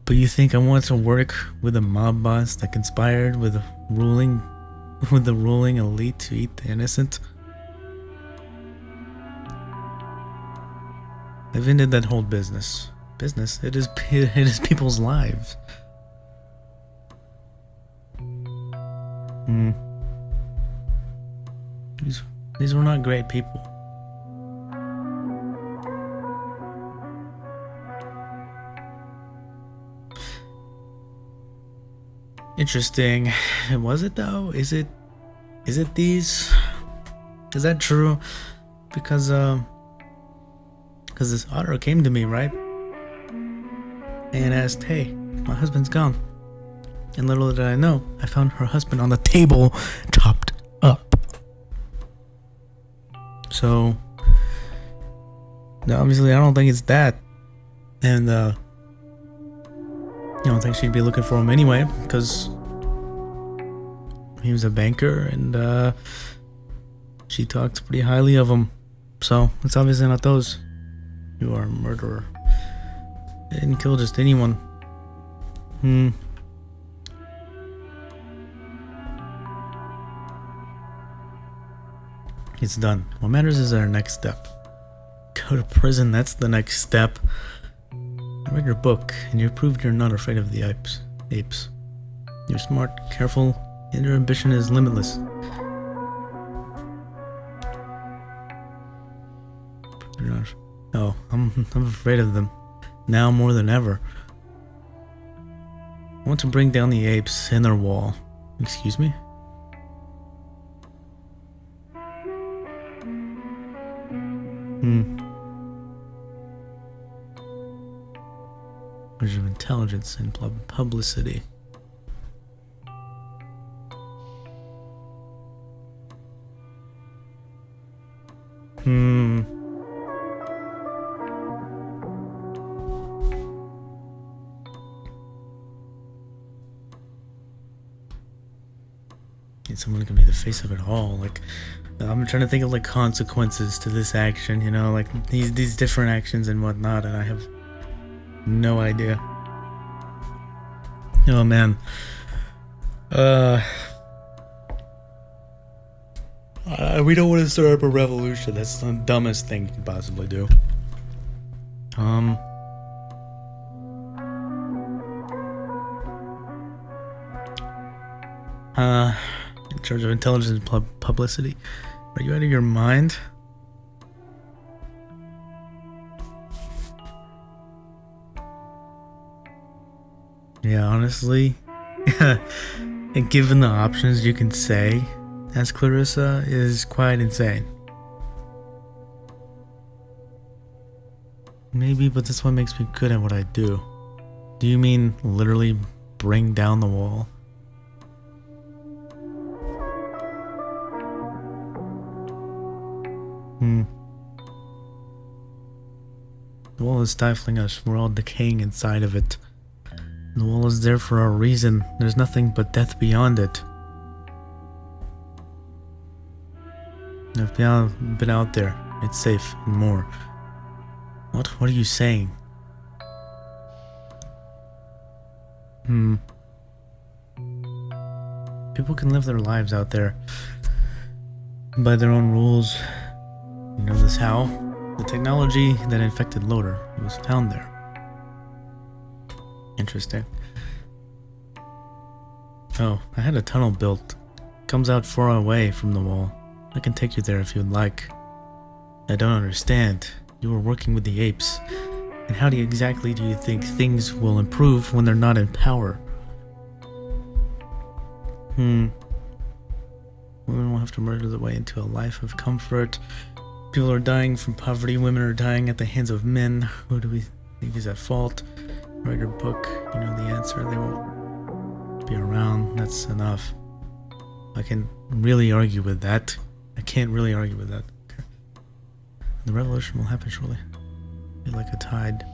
But you think I want to work with a mob boss that conspired with the ruling elite to eat the innocent? I've ended that whole business. Business? It is people's lives. These were not great people. Interesting. Was it though? Is it these? Is that true? Because this otter came to me, right? And asked, "Hey, my husband's gone." And little did I know, I found her husband on the table, chopped up. So, no, obviously I don't think it's that. And, I don't think she'd be looking for him anyway, because he was a banker and, she talked pretty highly of him. So, it's obviously not those. You are a murderer. They didn't kill just anyone. It's done. What matters is our next step. Go to prison, that's the next step. I read your book, and you proved you're not afraid of the apes. You're smart, careful, and your ambition is limitless. You're not. Oh, I'm afraid of them. Now more than ever. I want to bring down the apes in their wall. Excuse me? Measure of intelligence and publicity. And someone can be the face of it all. Like, I'm trying to think of like consequences to this action, you know, like these different actions and whatnot, and I have no idea. Oh man. We don't want to start up a revolution. That's the dumbest thing you can possibly do. In charge of intelligence and publicity. Are you out of your mind? Yeah, honestly, and given the options you can say as Clarissa is quite insane. Maybe, but that's what makes me good at what I do. Do you mean literally bring down the wall? The wall is stifling us. We're all decaying inside of it. The wall is there for a reason. There's nothing but death beyond it. I've been out there. It's safe and more. What? What are you saying? People can live their lives out there by their own rules. You know this how? The technology that infected Loader was found there. Interesting. Oh, I had a tunnel built. Comes out far away from the wall. I can take you there if you'd like. I don't understand. You were working with the apes. And how exactly do you think things will improve when they're not in power? Women will have to murder their way into a life of comfort. People are dying from poverty. Women are dying at the hands of men. Who do we think is at fault? Write your book. You know the answer. They won't be around. That's enough. I can really argue with that. I can't really argue with that. Okay. The revolution will happen shortly. Be like a tide.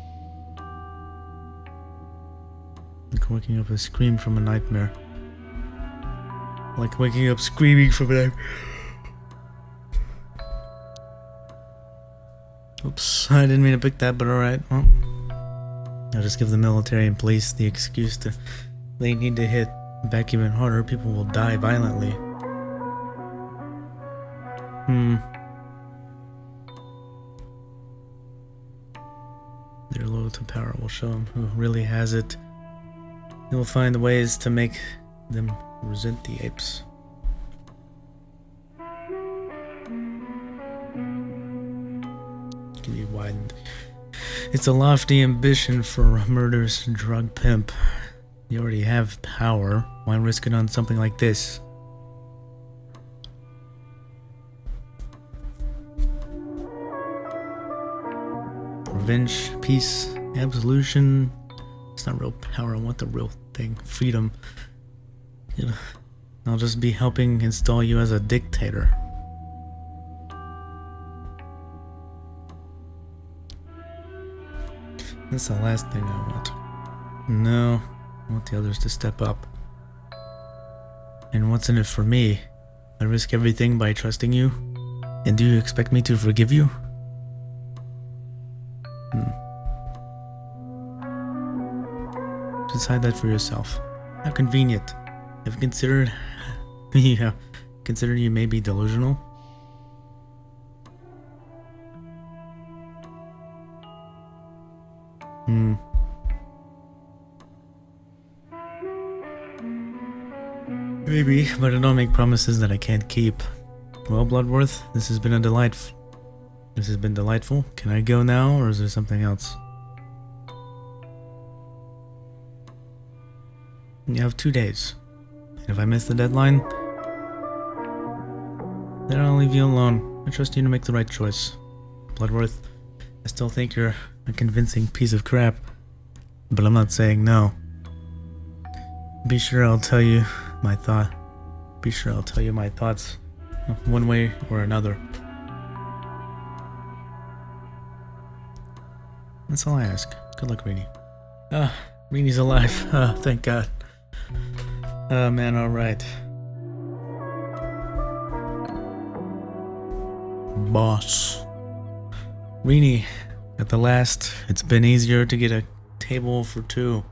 Like waking up a scream from a nightmare. like waking up screaming from it. Oops, I didn't mean to pick that, but alright, well. I'll just give the military and police the excuse to... They need to hit back even harder. People will die violently. Their loyal to power will show them who really has it. They will find ways to make them resent the apes. Can be widened. It's a lofty ambition for a murderous drug pimp. You already have power. Why risk it on something like this? Revenge, peace, absolution. It's not real power. I want the real thing. Freedom. You know, I'll just be helping install you as a dictator. That's the last thing I want. No, I want the others to step up. And what's in it for me? I risk everything by trusting you? And do you expect me to forgive you? Decide that for yourself. How convenient. Have you considered... considered you may be delusional? Maybe, but I don't make promises that I can't keep. Well, Bloodworth, this has been delightful. Can I go now, or is there something else? You have 2 days. And if I miss the deadline, then I'll leave you alone. I trust you to make the right choice. Bloodworth, I still think you're a convincing piece of crap, but I'm not saying no. Be sure I'll tell you my thoughts one way or another. That's all I ask. Good luck, Rainey. Rainey's alive. Thank God. Man, alright. Boss. Rainey, at the last, it's been easier to get a table for 2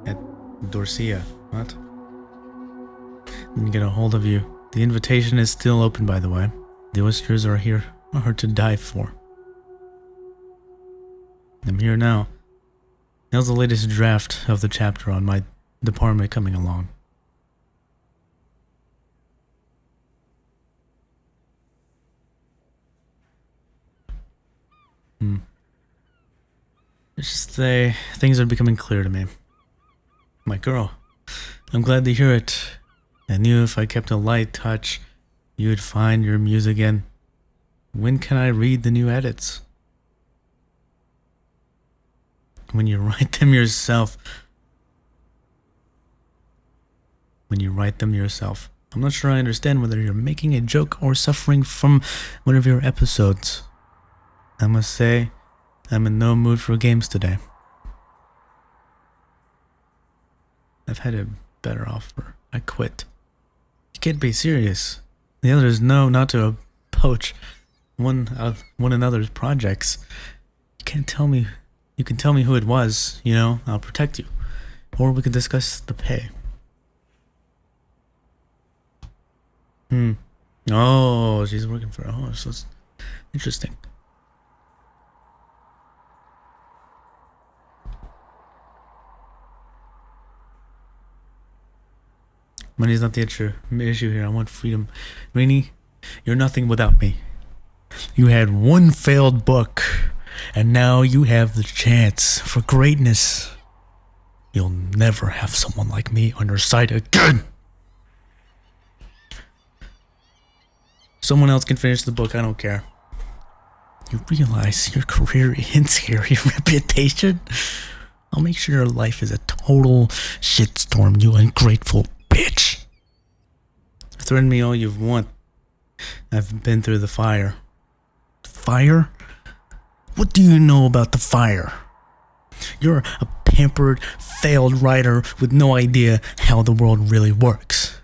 at Dorsia. What? Didn't get a hold of you. The invitation is still open, by the way. The oysters are here to die for. I'm here now. How's the latest draft of the chapter on my department coming along? Let's just say things are becoming clear to me. My girl, I'm glad to hear it. I knew if I kept a light touch, you would find your muse again. When can I read the new edits? When you write them yourself. I'm not sure I understand whether you're making a joke or suffering from one of your episodes. I must say, I'm in no mood for games today. I've had a better offer. I quit. You can't be serious. The others know not to poach one another's projects. You can tell me who it was, I'll protect you. Or we can discuss the pay. Oh, she's working for so it's interesting. Money's not the issue here. I want freedom. Rainey, you're nothing without me. You had one failed book, and now you have the chance for greatness. You'll never have someone like me on your side again. Someone else can finish the book, I don't care. You realize your career ends here, your reputation? I'll make sure your life is a total shitstorm, you ungrateful bitch. Threaten me all you want. I've been through the fire. Fire? What do you know about the fire? You're a pampered, failed writer with no idea how the world really works.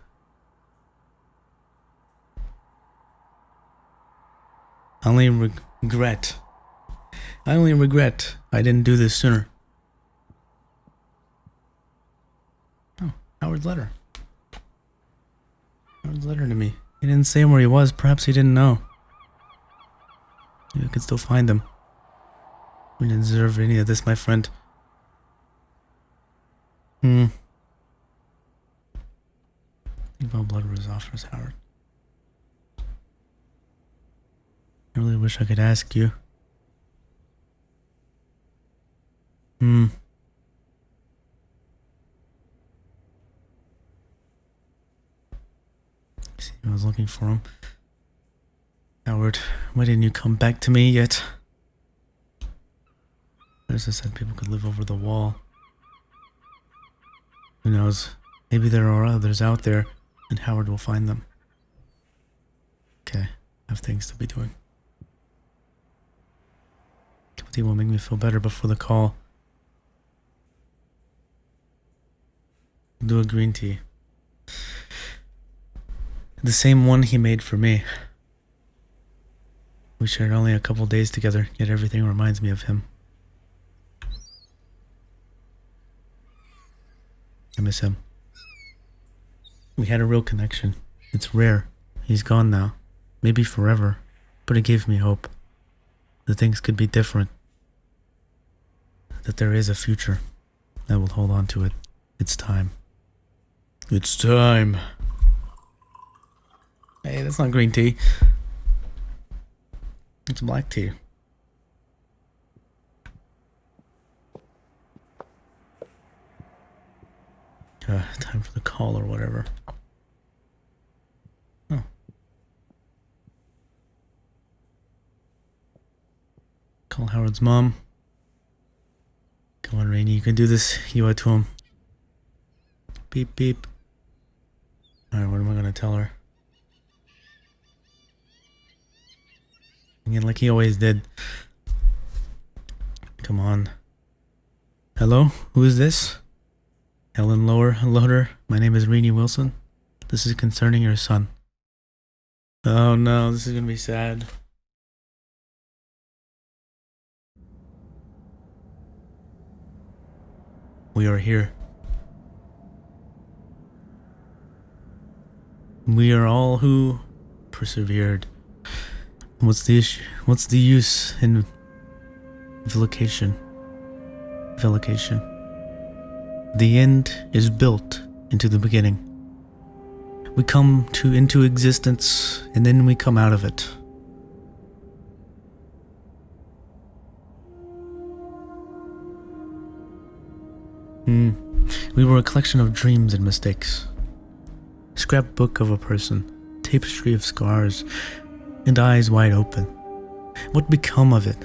I only regret I didn't do this sooner. Oh, Howard's letter. Howard's letter to me. He didn't say where he was. Perhaps he didn't know. Maybe I could still find him. We didn't deserve any of this, my friend. Think about blood rose offers, Howard. I really wish I could ask you. See, I was looking for him. Howard, why didn't you come back to me yet? There's said people could live over the wall. Who knows? Maybe there are others out there, and Howard will find them. Okay, I have things to be doing. Tea will make me feel better before the call. Do a green tea. The same one he made for me. We shared only a couple days together, yet everything reminds me of him. I miss him. We had a real connection. It's rare. He's gone now. Maybe forever. But it gave me hope. That things could be different. That there is a future. I will hold on to it. It's time. It's time. Hey, that's not green tea. It's black tea. Time for the call or whatever. Oh. Call Howard's mom. Come on, Rainey, you can do this. You owe it to him. Beep, beep. Alright, what am I gonna tell her? Again, like he always did. Come on. Hello? Who is this? Helen Loader. My name is Rainey Wilson. This is concerning your son. Oh no, this is gonna be sad. We are here. We are all who persevered. What's the issue? What's the use in vilification? The end is built into the beginning. We come into existence, and then we come out of it. We were a collection of dreams and mistakes. Scrapbook of a person, tapestry of scars, and eyes wide open. What became of it?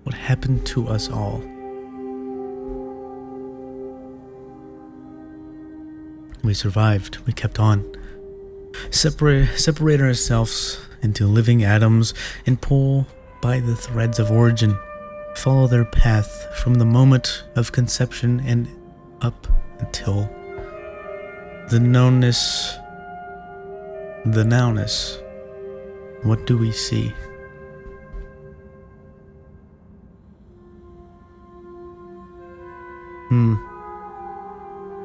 What happened to us all? We survived. We kept on. Separate ourselves into living atoms and pull by the threads of origin. Follow their path from the moment of conception and up until the knownness. The nowness. What do we see?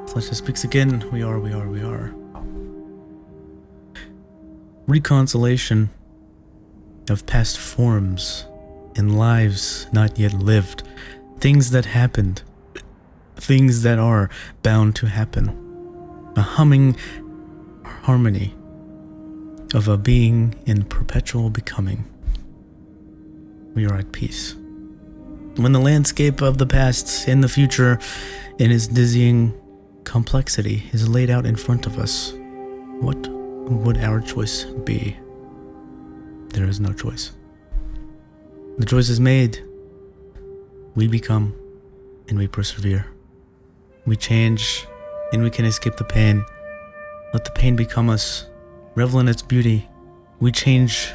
Flesh speaks again. We are. Reconciliation of past forms in lives not yet lived. Things that happened. Things that are bound to happen. A humming harmony of a being in perpetual becoming. We are at peace. When the landscape of the past and the future in its dizzying complexity is laid out in front of us, what would our choice be? There is no choice. The choice is made. We become and we persevere. We change and we can escape the pain. Let the pain become us. Revel in its beauty. We change,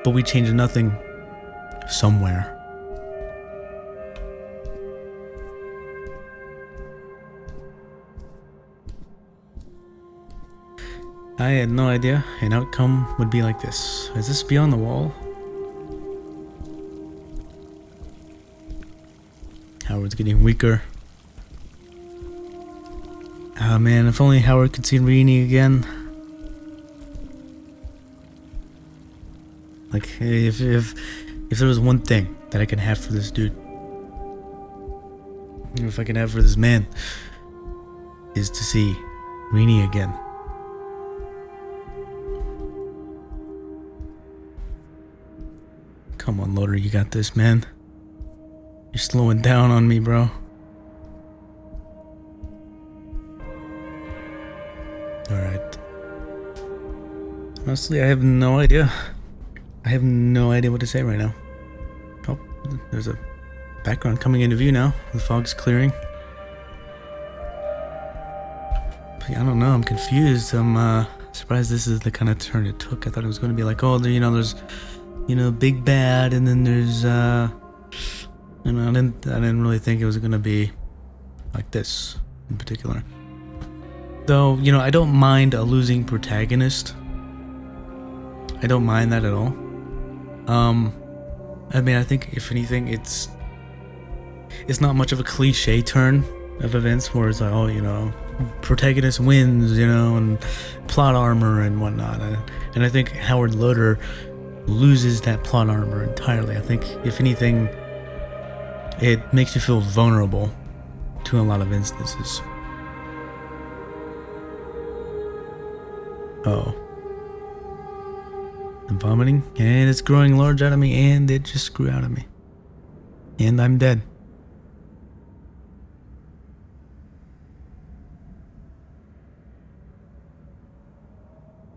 but we change nothing. Somewhere. I had no idea an outcome would be like this. Is this beyond the wall? Howard's getting weaker. Oh man, if only Howard could see Rini again. Like, if there was one thing that I could have for this dude, if I could have for this man, is to see Rini again. Come on, Loader, you got this, man. You're slowing down on me, bro. Alright. Honestly, I have no idea. I have no idea what to say right now. Oh, there's a background coming into view now. The fog's clearing. But yeah, I don't know, I'm confused. I'm surprised this is the kind of turn it took. I thought it was going to be like, oh, there's, big bad, and then there's, I didn't really think it was going to be like this in particular. Though, I don't mind a losing protagonist. I don't mind that at all. I mean, I think if anything, it's not much of a cliche turn of events where it's like, oh, protagonist wins, and plot armor and whatnot. And I think Howard Loader loses that plot armor entirely. I think, if anything, it makes you feel vulnerable to a lot of instances. Oh. I'm vomiting, and it's growing large out of me, and it just grew out of me. And I'm dead.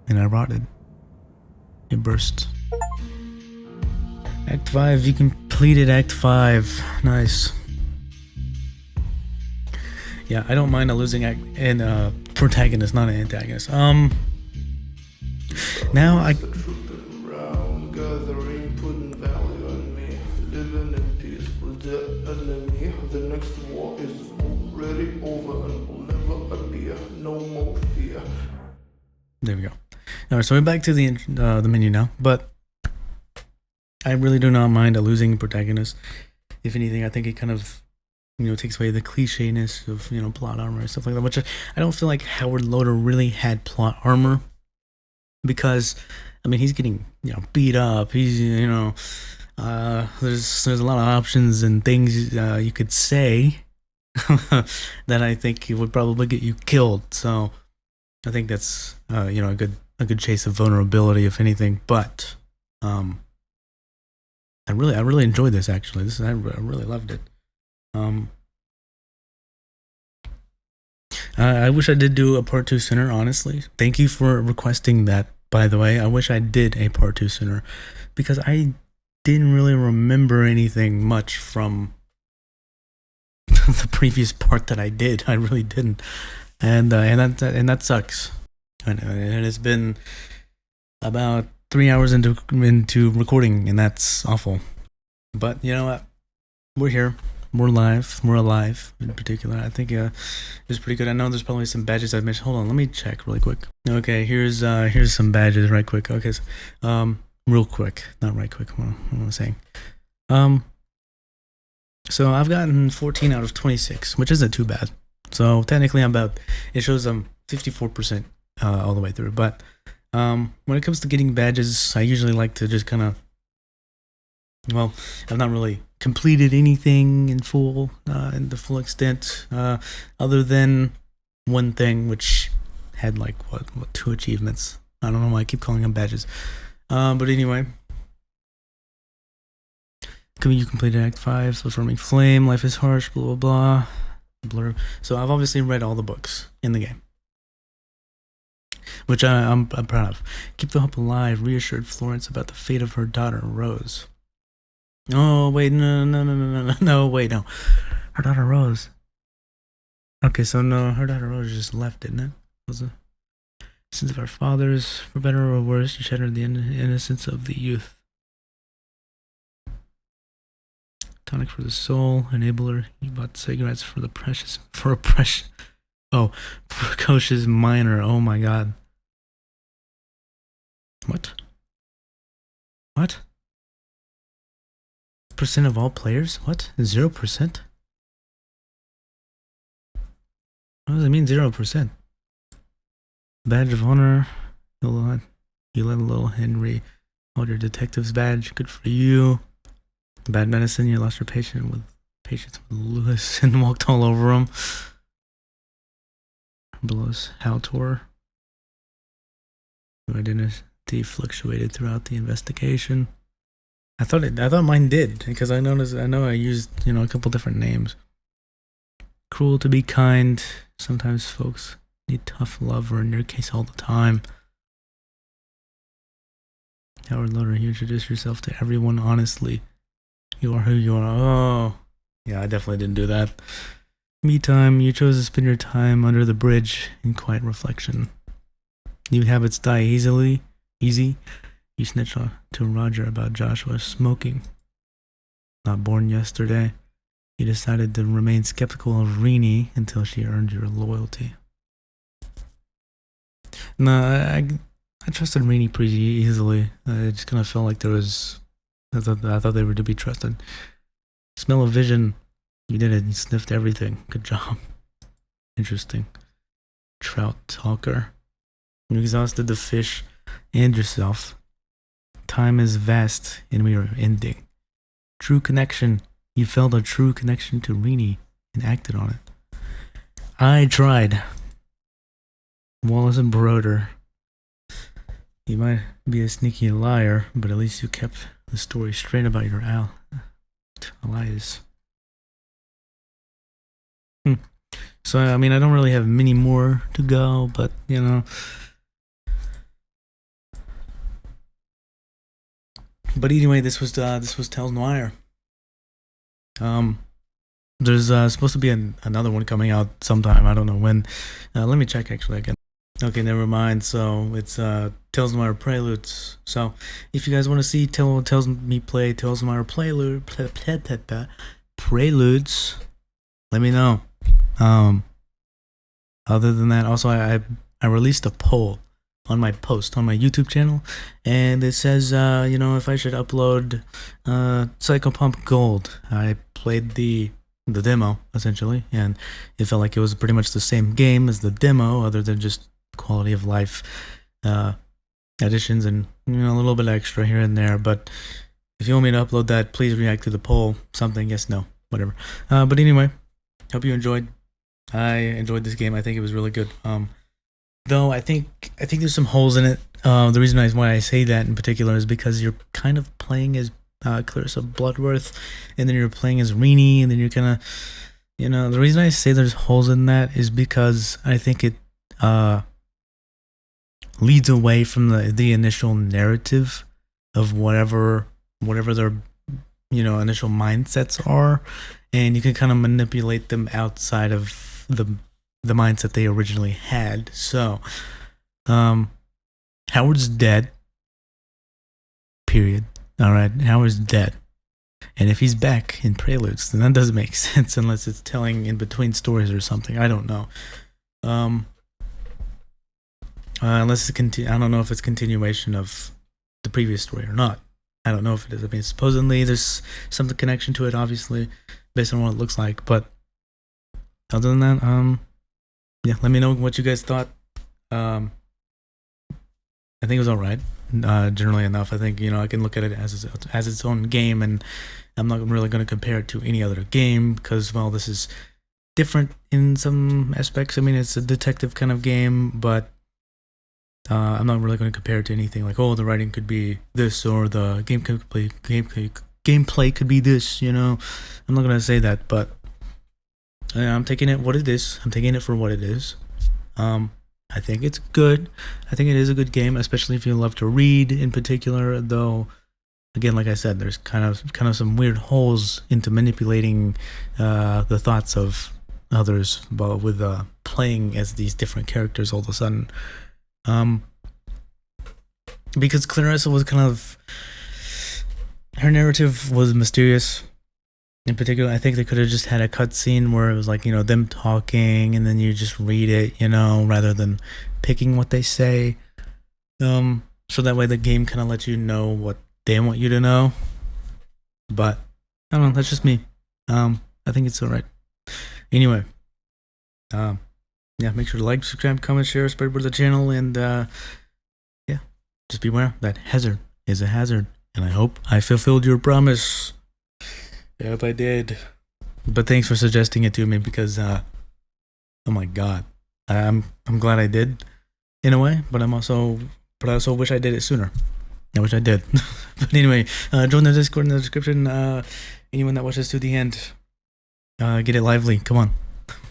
And I rotted. It burst. Act 5, you completed Act 5. Nice. Yeah, I don't mind a losing act and protagonist, not an antagonist. Now I gathering, putting value on me, living in peace with the enemy. The next war is already over and will never appear. No more fear. There we go. Alright, so we're back to the menu now, but I really do not mind a losing protagonist. If anything, I think it kind of takes away the clichéness of plot armor and stuff like that, which I don't feel like Howard Loader really had plot armor, because I mean, he's getting beat up. He's there's a lot of options and things you could say that I think would probably get you killed. So I think that's a good chase of vulnerability, if anything. But I really enjoyed this, actually. I really loved it. I wish I did do a part 2 sooner, honestly. Thank you for requesting that, by the way. I wish I did a part 2 sooner, because I didn't really remember anything much from the previous part that I did. I really didn't, and that sucks. And it's been about 3 hours into recording, and that's awful. But you know what? We're here. We're live. We're alive, in particular. I think it was pretty good. I know there's probably some badges I missed. Hold on, let me check really quick. Okay, here's some badges right quick. Okay, so, real quick, not right quick. What am I saying? So I've gotten 14 out of 26, which isn't too bad. So technically, it shows 54% all the way through. But when it comes to getting badges, I usually like to just kind of, well, I've not really completed anything in the full extent, other than one thing, which had like what 2 achievements. I don't know why I keep calling them badges. But anyway, you completed Act 5, so Affirming Flame, Life is Harsh, blah blah blah. Blur. So I've obviously read all the books in the game, which I'm proud of. Keep the hope alive. Reassured Florence about the fate of her daughter Rose. Oh wait, no, wait, no. Her daughter Rose. Okay, so no, her daughter Rose just left, didn't it? Was it? Sins of our fathers, for better or worse, to shatter the innocence of the youth. Tonic for the soul, enabler. You bought cigarettes for a precious. Oh, precocious minor. Oh my God. What? What? Percent of all players? What? 0%? What does it mean 0%? Badge of honor. You let little Henry hold your detective's badge. Good for you. Bad medicine. You lost your patience with Lewis and walked all over him. Belows Haltor. Your identity fluctuated throughout the investigation. I thought mine did, because I know I used, a couple different names. Cruel to be kind. Sometimes folks need tough love, or in your case, all the time. Howard Loder, you introduce yourself to everyone honestly. You are who you are. Oh, yeah, I definitely didn't do that. Me time. You chose to spend your time under the bridge in quiet reflection. New habits die easy. You snitched to Roger about Joshua smoking. Not born yesterday. You decided to remain skeptical of Rini until she earned your loyalty. No, I trusted Rini pretty easily. I just kind of felt like I thought they were to be trusted. Smell of vision. You did it. You sniffed everything. Good job. Interesting. Trout talker. You exhausted the fish and yourself. Time is vast and we are ending. True connection. You felt a true connection to Rini and acted on it. I tried. Wallace and Broder. You might be a sneaky liar, but at least you kept the story straight about your Elias. So, I mean, I don't really have many more to go, but, But anyway, this was Tales Noir. There's supposed to be another one coming out sometime. I don't know when. Let me check actually again. Okay, never mind. So it's Tales Noir Preludes. So if you guys want to see tells me play Tales Noir Preludes, let me know. Other than that, also I released a poll on my post on my YouTube channel, and it says if I should upload Psychopump Gold. I played the demo essentially, and it felt like it was pretty much the same game as the demo, other than just quality of life additions and a little bit extra here and there. But if you want me to upload that, please react to the poll. Something, yes, no, whatever. But anyway, hope you enjoyed. I enjoyed this game. I think it was really good. Though I think there's some holes in it. The reason why I say that in particular is because you're kind of playing as Clarissa Bloodworth, and then you're playing as Rini, and then you're kind of, the reason I say there's holes in that is because I think it leads away from the initial narrative of whatever their initial mindsets are, and you can kind of manipulate them outside of the mindset they originally had. So Howard's dead, period. All right, Howard's dead, and if he's back in Preludes, then that doesn't make sense unless it's telling in between stories or something. I don't know. Unless it's I don't know if it's continuation of the previous story or not. I don't know if it is. I mean, supposedly there's some connection to it, obviously, based on what it looks like. But other than that, yeah, let me know what you guys thought. I think it was all right, generally enough. I think I can look at it as its own game, and I'm not really going to compare it to any other game because, well, this is different in some aspects. I mean, it's a detective kind of game, but I'm not really going to compare it to anything like, oh, the writing could be this or the gameplay could be this. I'm not going to say that, but I'm taking it what it is. I'm taking it for what it is. I think it's good. I think it is a good game, especially if you love to read in particular, though again, like I said, there's kind of some weird holes into manipulating the thoughts of others, but with playing as these different characters all of a sudden. Because Clarissa was her narrative was mysterious. In particular, I think they could have just had a cutscene where it was like, them talking, and then you just read it, rather than picking what they say. so that way the game kind of lets you know what they want you to know. But I don't know, that's just me. I think it's alright. Anyway, yeah, make sure to like, subscribe, comment, share, spread word of the channel, and yeah, just beware that hazard is a hazard. And I hope I fulfilled your promise. I hope I did. But thanks for suggesting it to me, because oh my god, I'm glad I did in a way, but I also wish I did it sooner. I wish I did. But anyway, join the Discord in the description. Anyone that watches to the end, get it lively. Come on,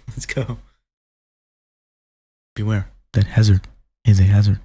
let's go. Beware that hazard is a hazard.